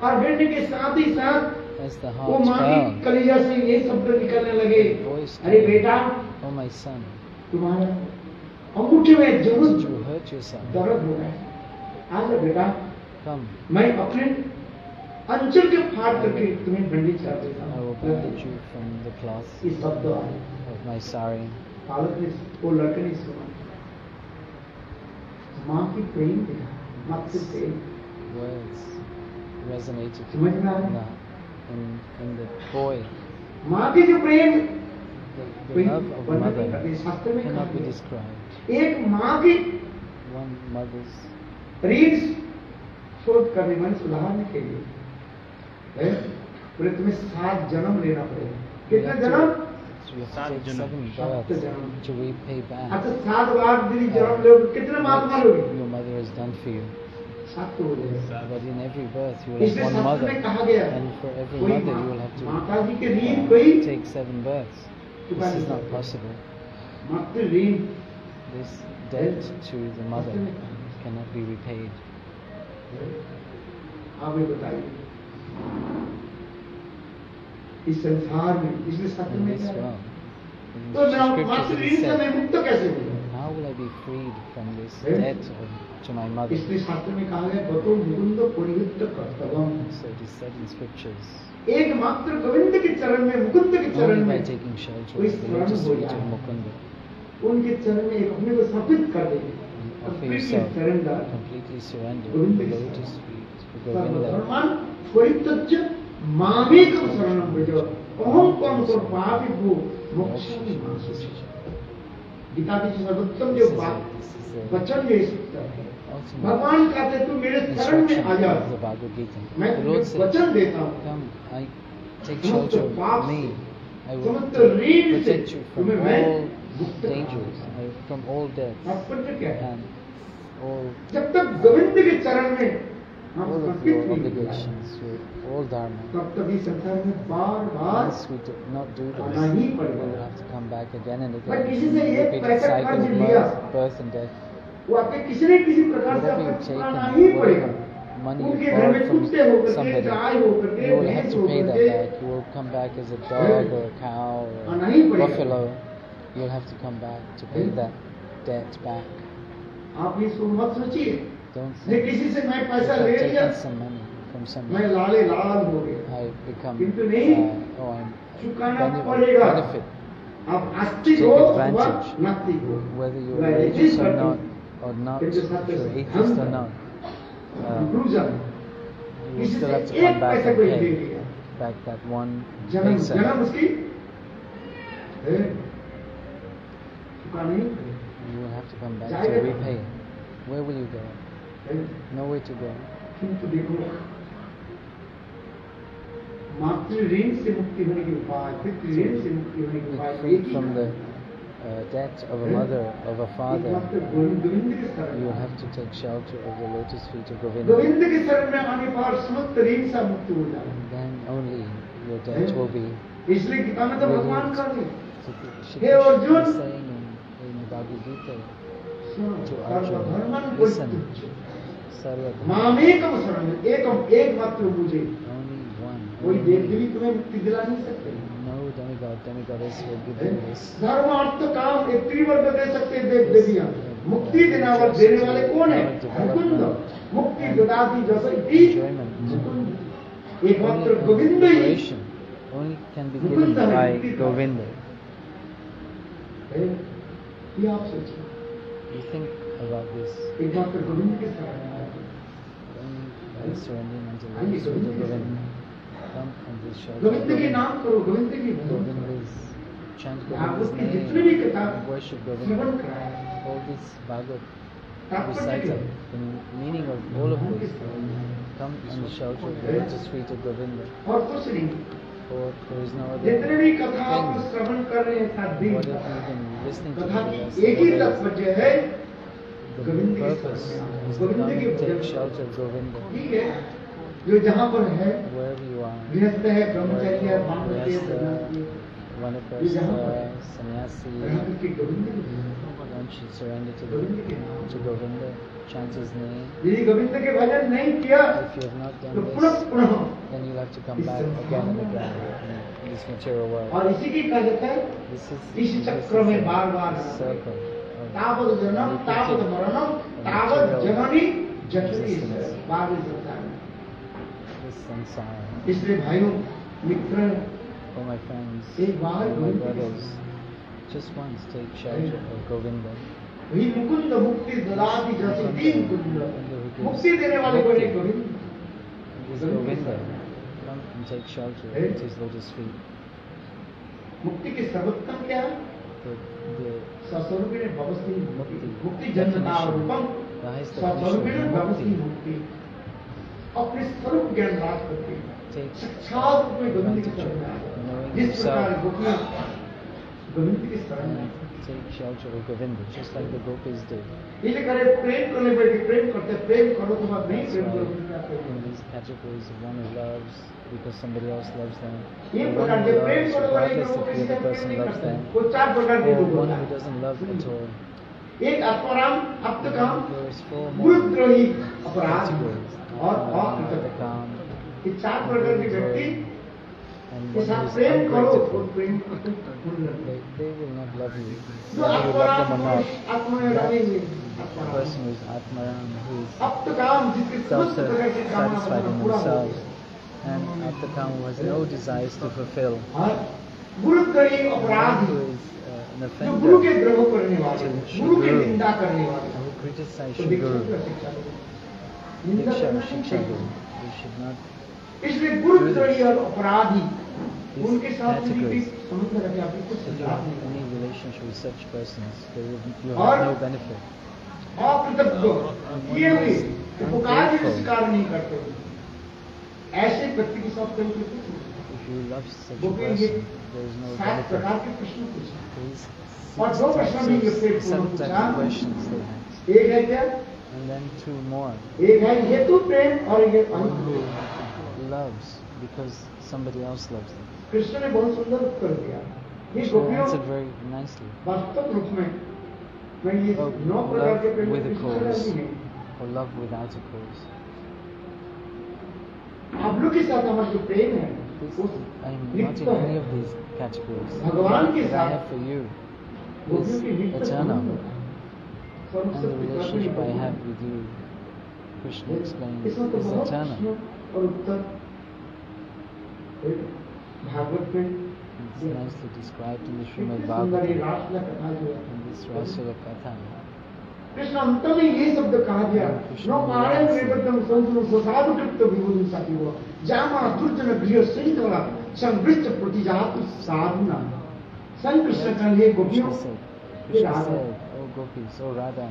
और गिरने के साथ ही साथ As the वो heart माँ की fell, कलेजा से ये शब्द निकलने लगे, voice अरे came, बेटा oh my son, तुम्हारा अंगूठे में जरूर did you hurt yourself? दर्द हो रहा है, आ जा बेटा, Come, मैं अपने अंचल के फाड़ करके तुम्हें बंदी कर देता I will हूँ। bandage you from the cloth ये शब्द आए, of my sari. बालक ने वो लड़के ने सुना, माँ की प्रेम देखा, माँ से प्रेम Words resonated समझ में आया? in in the boy. माँ की जो प्रेम The love of a mother शास्त्र में cannot be कहा described. गया। एक माँ की One mother's रीढ़ शोध करने में सुधारने के लिए है, बोले तुम्हें 7 जन्म लेना पड़ेगा। कितने जन्म? you have to take 7 7 births जन्म। to repay back अच्छा 7 बार यदि जन्म लोगे कितने माँ मारोगे? what your mother has done for you. 7 तो हो जाएगा। But in every birth you will have इसलिए one शास्त्र mother, में कहा गया and for every कोई mother you will have माता जी के to रीढ़ कोई take 7 births. चुका This नहीं is not सकता। possible. मात्र ऋण This debt to the mother cannot be repaid. आप ये बताइए इस संसार में इसलिए शास्त्र In में this क्या है? world, in तो the मैं scriptures मात्र it ऋण is से मैं said, मुक्त कैसे होगा? how will I be freed from this Eh? debt to my mother? इसलिए शास्त्र में कहा गया बतो Mukund परिवृत्त Kartavyam, So it is said in scriptures, एकमात्र गोविंद के चरण में मुकुंद के चरण only by में taking shelter कोई of the शरण lotus हो feet of जाए, Mukunda, उनके चरण में एक अपने को समर्पित कर देंगे, offer completely yourself, surrender, completely surrender Govinda the ke lotus feet of सर्वधर्मान Govinda. परित्यज्य मामेकं शरणं व्रज अहं त्वं सर्वापि भो मोक्षामि मा शुचि। गीता की सर्वोत्तम जो बात वचन जो है भगवान कहते तू मेरे शरण में आ जा, the Bhagavad Gita. मैं The तुझे Lord said, वचन देता हूँ, come, I take shelter of me. I will समस्त ऋण से protect you from तुम्हें मैं all मुक्त dangers, from all death तात्पर्य क्या है? and all जब तक गोविंद के चरण में हम all of समर्पित your नहीं obligations, your all dharma. तब तभी संसार में बार बार Once we do not do this, आना ही we पड़ेगा। will have to come back again and पर again. किसी से एक Repeated पैसा cycle कर्ज of लिया, birth and death. वो आपके किसी न किसी प्रकार से Whatever आपको you've चुकाना taken, ही पड़ेगा। whatever money उनके you've घर में borrowed from कुत्ते होकर के, somebody, गाय होकर के, you will have भैंस to pay होकर that के back. You will come back as a dog or a cow or आना ही a पड़ेगा। buffalo. You'll have to come back to pay that debt back. आप ये सो मत सोचिए Don't मैं think किसी से मैं if पैसा I've ले लिया taken some money from मैं somebody, लाले लाल हो गया। I become, किंतु नहीं, I'm चुकाना पड़ेगा। benefit. आप आस्तिक Take हो advantage. व नास्तिक हो, Whether you're वह religious or करते not, हैं। or not, फिर जो if सत्य you're से atheist or हम not, डूब जाए। you will किसी still से have to come एक back पैसा and कोई ले pay लिया, back that one जन्म paycheck. जन्म उसकी चुकाना ही पड़ेगा। You will have to come back जाएगा to कहाँ? repay. Where will you go? Nowhere to go. किंतु देखो मातृ ऋण से मुक्ति होने के उपाय, पितृ ऋण से मुक्ति होने के Be उपाय free एक ही from है। the debt of a mother, of a father. एकमात्र गोविंद के शरण You will में have to take shelter of the lotus feet of Govinda. Govind के शरण में आने पर समस्त ऋण से मुक्त हो जाए। Then only your debt will be इसलिए गीता में तो भगवान कर रहे So Shri Hey, Krishna Arjun! is saying in the Bhagavad Gita to सर्वधर्मन Arjuna, कोई listen, तुच्छ। Sarva मामेकम शरण एक मात्र मुझे only one. कोई देव देवी तुम्हें मुक्ति दिला नहीं सकते। No demigoddess will give you this. धर्म अर्थ काम एक त्रिवर्ग दे सकते देव देवियां, मुक्ति देने वाले कौन है? मुकुंद मुक्ति ददाति जसति मुकुंद। एकमात्र गोविंद ही Liberation only can be given by Govinda. ये आप सोचिए, You think about this. एकमात्र गोविंद के शरण में आए। By surrendering unto the आइए, Lord of गोविंद के Govinda. Come and this shelter. Govind के नाम करो, गोविंद की भजन Govinda is chant आप Govinda's उसकी जितने भी name. किताब Worship श्रवण Govinda. कराए, All this Bhagavad तात्पर्य recital, क्या है? the meaning of all of this. Come and the shelter of the lotus feet of Govinda. और कुछ नहीं, For there is no other जितने भी कथा आप thing. श्रवण कर रहे हैं साथ दिन, Whatever you've been listening to कथा for the की last एक ही 7 days, तात्पर्य है the गोविंद के purpose शरण में is आओ, to come गोविंद के and take bhajan shelter of Govinda. ठीक है, जो जहाँ पर है Wherever you are, गृहस्थ है, ब्रह्मचारी है, वानप्रस्थ है, सन्यासी है, Vanaprastha, sannyasi, यहाँ की गोविंद के भजन। one should surrender to Govind Govinda, chant his name. यदि गोविंद के भजन नहीं किया If you have not तो done पुनः this, पुनः then you'll have to come back again and again in this material world. और इसी की कहते हैं This इस चक्र में बार बार a circle of तावत जन्म तावत मरणम तावत जननी जठरी बार संसार में। this samsara. इसलिए भाइयों मित्र For my friends, एक बार for my Govind brothers, just once take shelter of Govinda. वही मुकुंद मुक्ति ददाति जसति मुकुंद मुक्ति देने वाले को एक Govind This Govinda, come and take shelter at his lotus feet. मुक्ति के सर्वोत्तम क्या है? The स्वस्वरूपिण भवस्ति मुक्ति मुक्ति जन्मता रूपम the highest स्वस्वरूपिण definition of भवस्ति mukti. मुक्ति अपने स्वरूप ज्ञान प्राप्त करते हैं Take साक्षात रूप में गोविंद की शरण में आए। knowing जिस प्रकार yourself गोपियां गोविंद की शरण में and take shelter of Govinda, just like the gopis did. ये करे प्रेम करने बैठे प्रेम करते प्रेम करो तो बात नहीं That's प्रेम why करो तो क्या in करेंगे? these categories of one who loves because somebody else loves them, ये or one प्रकार who के प्रेम loves करो वाले regardless लोगों if के the other साथ प्रेम person नहीं loves करते them, हैं। वो चार प्रकार के or लोग one होता who है। doesn't love at all. एक आत्माराम अप्तकाम There's 4 more गुरुद्रोही अपराध categories. और The अकृतज्ञ calm, ये चार प्रकार के व्यक्ति and के one साथ who is प्रेम करो तो ungrateful. प्रेम पूर्ण They will not love you, जो whether you love them or Atmaram not. आत्मा में रहे हुए The Atmaram person who is Atmaram, who is अप्तकाम जिसके समस्त प्रकार के काम self-satisfied in पूरा हो themselves, and Atmakam who has no desires to fulfill, और गुरुद्रोही and अपराधी who is an जो गुरु के offender, द्रोह करने वाले गुरु की निंदा करने वाले who criticize तो Shri दीक्षा Guru. का शिक्षा दो। निंदा Diksha, करना नहीं Shiksha चाहिए। Guru. We should not. इसलिए गुरुद्रोही और अपराधी These उनके साथ categories, संबंध रखे आपको कुछ if you लाभ have नहीं any relationship with such persons, you और have no benefit. अकृतज्ञ किए हुए कि पुकार भी स्वीकार नहीं करते ऐसे व्यक्ति के साथ कोई कुछ नहीं। If you love such a वो भी ये person, there is no 7 प्रकार benefit. के प्रश्न पूछे These और 2 प्रश्न भी ये पेट पूर्ण 7 types पूछा। of questions they have. एक है क्या And then two more. एक है हेतु प्रेम और एक One अनुप्रेम। who loves because somebody else loves them. Krishna ने बहुत सुंदर उत्तर दिया। ये Krishna गोपियों answered very nicely. वास्तव रूप में मैं ये Oh, 9 प्रकार के love Prem with a Krishna का cause नहीं है। or love without a cause. आप लोग के साथ हमारा जो प्रेम है I am not in any of these categories. भगवान के What I साथ have for you गोपियों is की नित्य eternal. संबंध है। And the relationship I have with you, Krishna explains, इसमें तो is बहुत eternal. प्रश्न और उत्तर भागवत में It's nicely described in the कितनी Srimad सुंदर ये Bhagavatam, रासला कथा जो है। in this Rasula Katha. Krishna अंत में ये शब्द कहा गया न पाणे प्रेमतम संतनु स्वसाधु कृत्य विभूति साथी हुआ जामा दुर्जन गृह श्रृंखला संवृष्ट प्रतिजात साधना संग कृष्ण का ये गोपियों Krishna said, Oh gopis, oh Radha,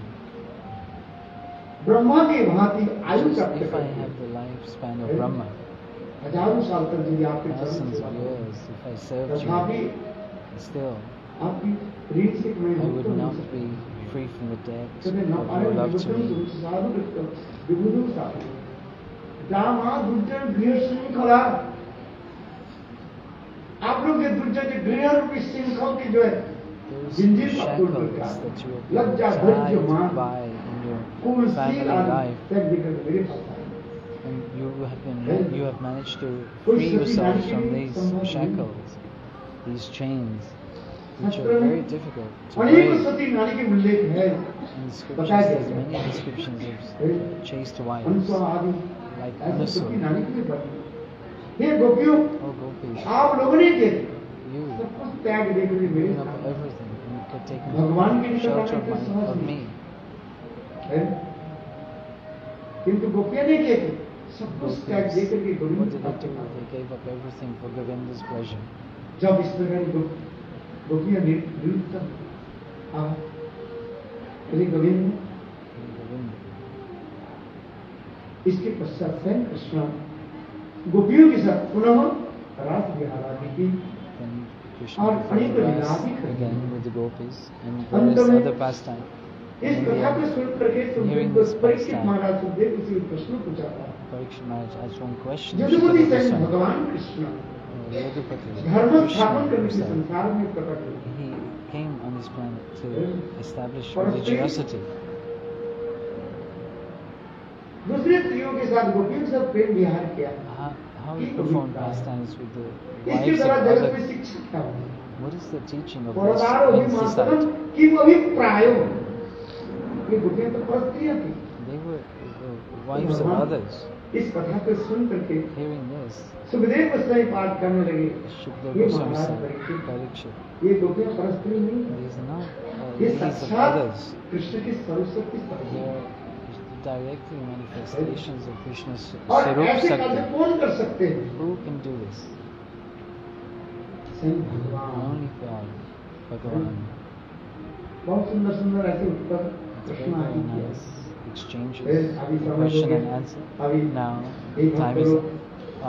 Brahma के भांति आयु just प्राप्त if I करते have the lifespan of Brahma, हजारों साल तक यदि आपके चरण thousands सेवा of करें, years, if I served तथापि you, still आपकी ऋण से मैं I मुक्त would नहीं not सकता। be free from the debt कहते न of पाणे your love to प्रेमतम me. साधु कृत्य विभूति साथी जामा दुर्जन गृह श्रृंखला आप लोग ये दुर्जन के गृह रूपी श्रृंखल की जो है Those जिंजीर का shackles तोड़ करके that you have लज्जा been धैर्य tied मान by in your कुल family सील आदि life, त्याग देकर मेरे पास आए and you have managed to कोई free सती yourselves नारी from की these संभव नहीं। shackles, these chains, which शास्त्र are में very difficult to अनेक break. सती नारी के उल्लेख है In the scriptures, बताया there's गया many descriptions of है chaste wives, अनुसवा आदि like ऐसी सती Anusur. नारी की भी पत्नी हे गोपियों Oh gopis, आप लोगों ने किए you सब कुछ त्याग देकर के मेरे giving up साथ everything and you could take भगवान के निकट shelter आने के of सहज me. है किंतु गोपियां ने किए थे सब कुछ त्याग Gopis, देकर के what गोविंद did के they do? Pass They gave up everything for Govinda's pleasure. जब इस प्रकार गोपियां निरुद्ध अरे गोविंद And Govinda. इसके पश्चात स्वयं कृष्ण गोपियों के साथ पुनः रास विहार आदि की Then Krishna और performed अनेक the लीला rasa भी करते again हैं। with the gopis and अंत various में other pastimes. इस And in the कथा को end, सुन करके hearing सुखदेव को this परीक्षित pastime, महाराज सुखदेव किसी प्रश्न पूछा था Parikshit Maharaj asked one question to Yadupati Shukadeva स्वयं Goswami. भगवान कृष्ण Yadupati, धर्म Krishna स्थापन करने के himself, संसार में प्रकट हुए he came on this planet to establish और religiosity. दूसरे स्त्रियों के साथ गोपियों के साथ प्रेम विहार किया How he performed pastimes with the इसके wives of द्वारा जगत में others. शिक्षा क्या होगी What is the teaching of परोदारो this भी in मातरम society? कि वो भी प्रायो ये गोपियां तो परस्त्रियां थी They were wives of others. इस कथा को सुन करके Hearing this, सुखदेव गोस्वामी पाठ करने लगे Shukadeva ये Goswami महाराज said, परीक्षित Parikshit, ये गोपियां परस्त्री नहीं है। these are not ये ladies of साक्षात others. कृष्ण की स्वरूप शक्ति स्वरूप They है। are directly manifestations of Krishna's और Sarup ऐसे कार्य Sakti. कौन कर सकते हैं Who can do this? स्वयं भगवान Only God, Bhagavan. बहुत सुंदर सुंदर ऐसे उत्तर It's प्रश्न very, आदि very किया nice exchanges, अभी question समझोगे and answer. अभी Now, एक time हम is करो up.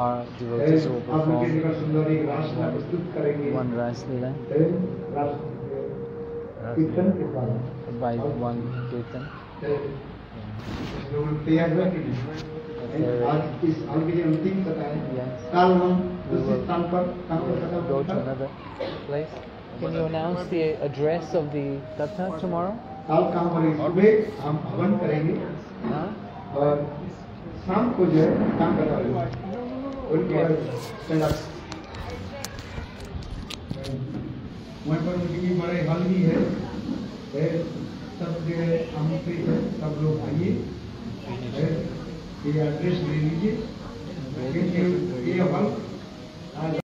Our devotees will आप लोग के perform सुंदर एक रास्ता प्रस्तुत करेंगे one Ras Leela कीर्तन के द्वारा by one Kirtan. लोग तैयार हुए कि नहीं आज इस साल के लिए अंतिम कथा है Yes. काल हम We दूसरे will स्थान पर काम कथा go to another place. Can you announce the address of the Tatha tomorrow? काल काम पर सुबह हम हवन करेंगे Huh? और शाम को जो है काम कथा होगी उनके स्टैंड अप वहाँ पर उनकी बड़े हल भी है सब जो है आमंत्रित है सब लोग आइए ये एड्रेस ले लीजिए ये हल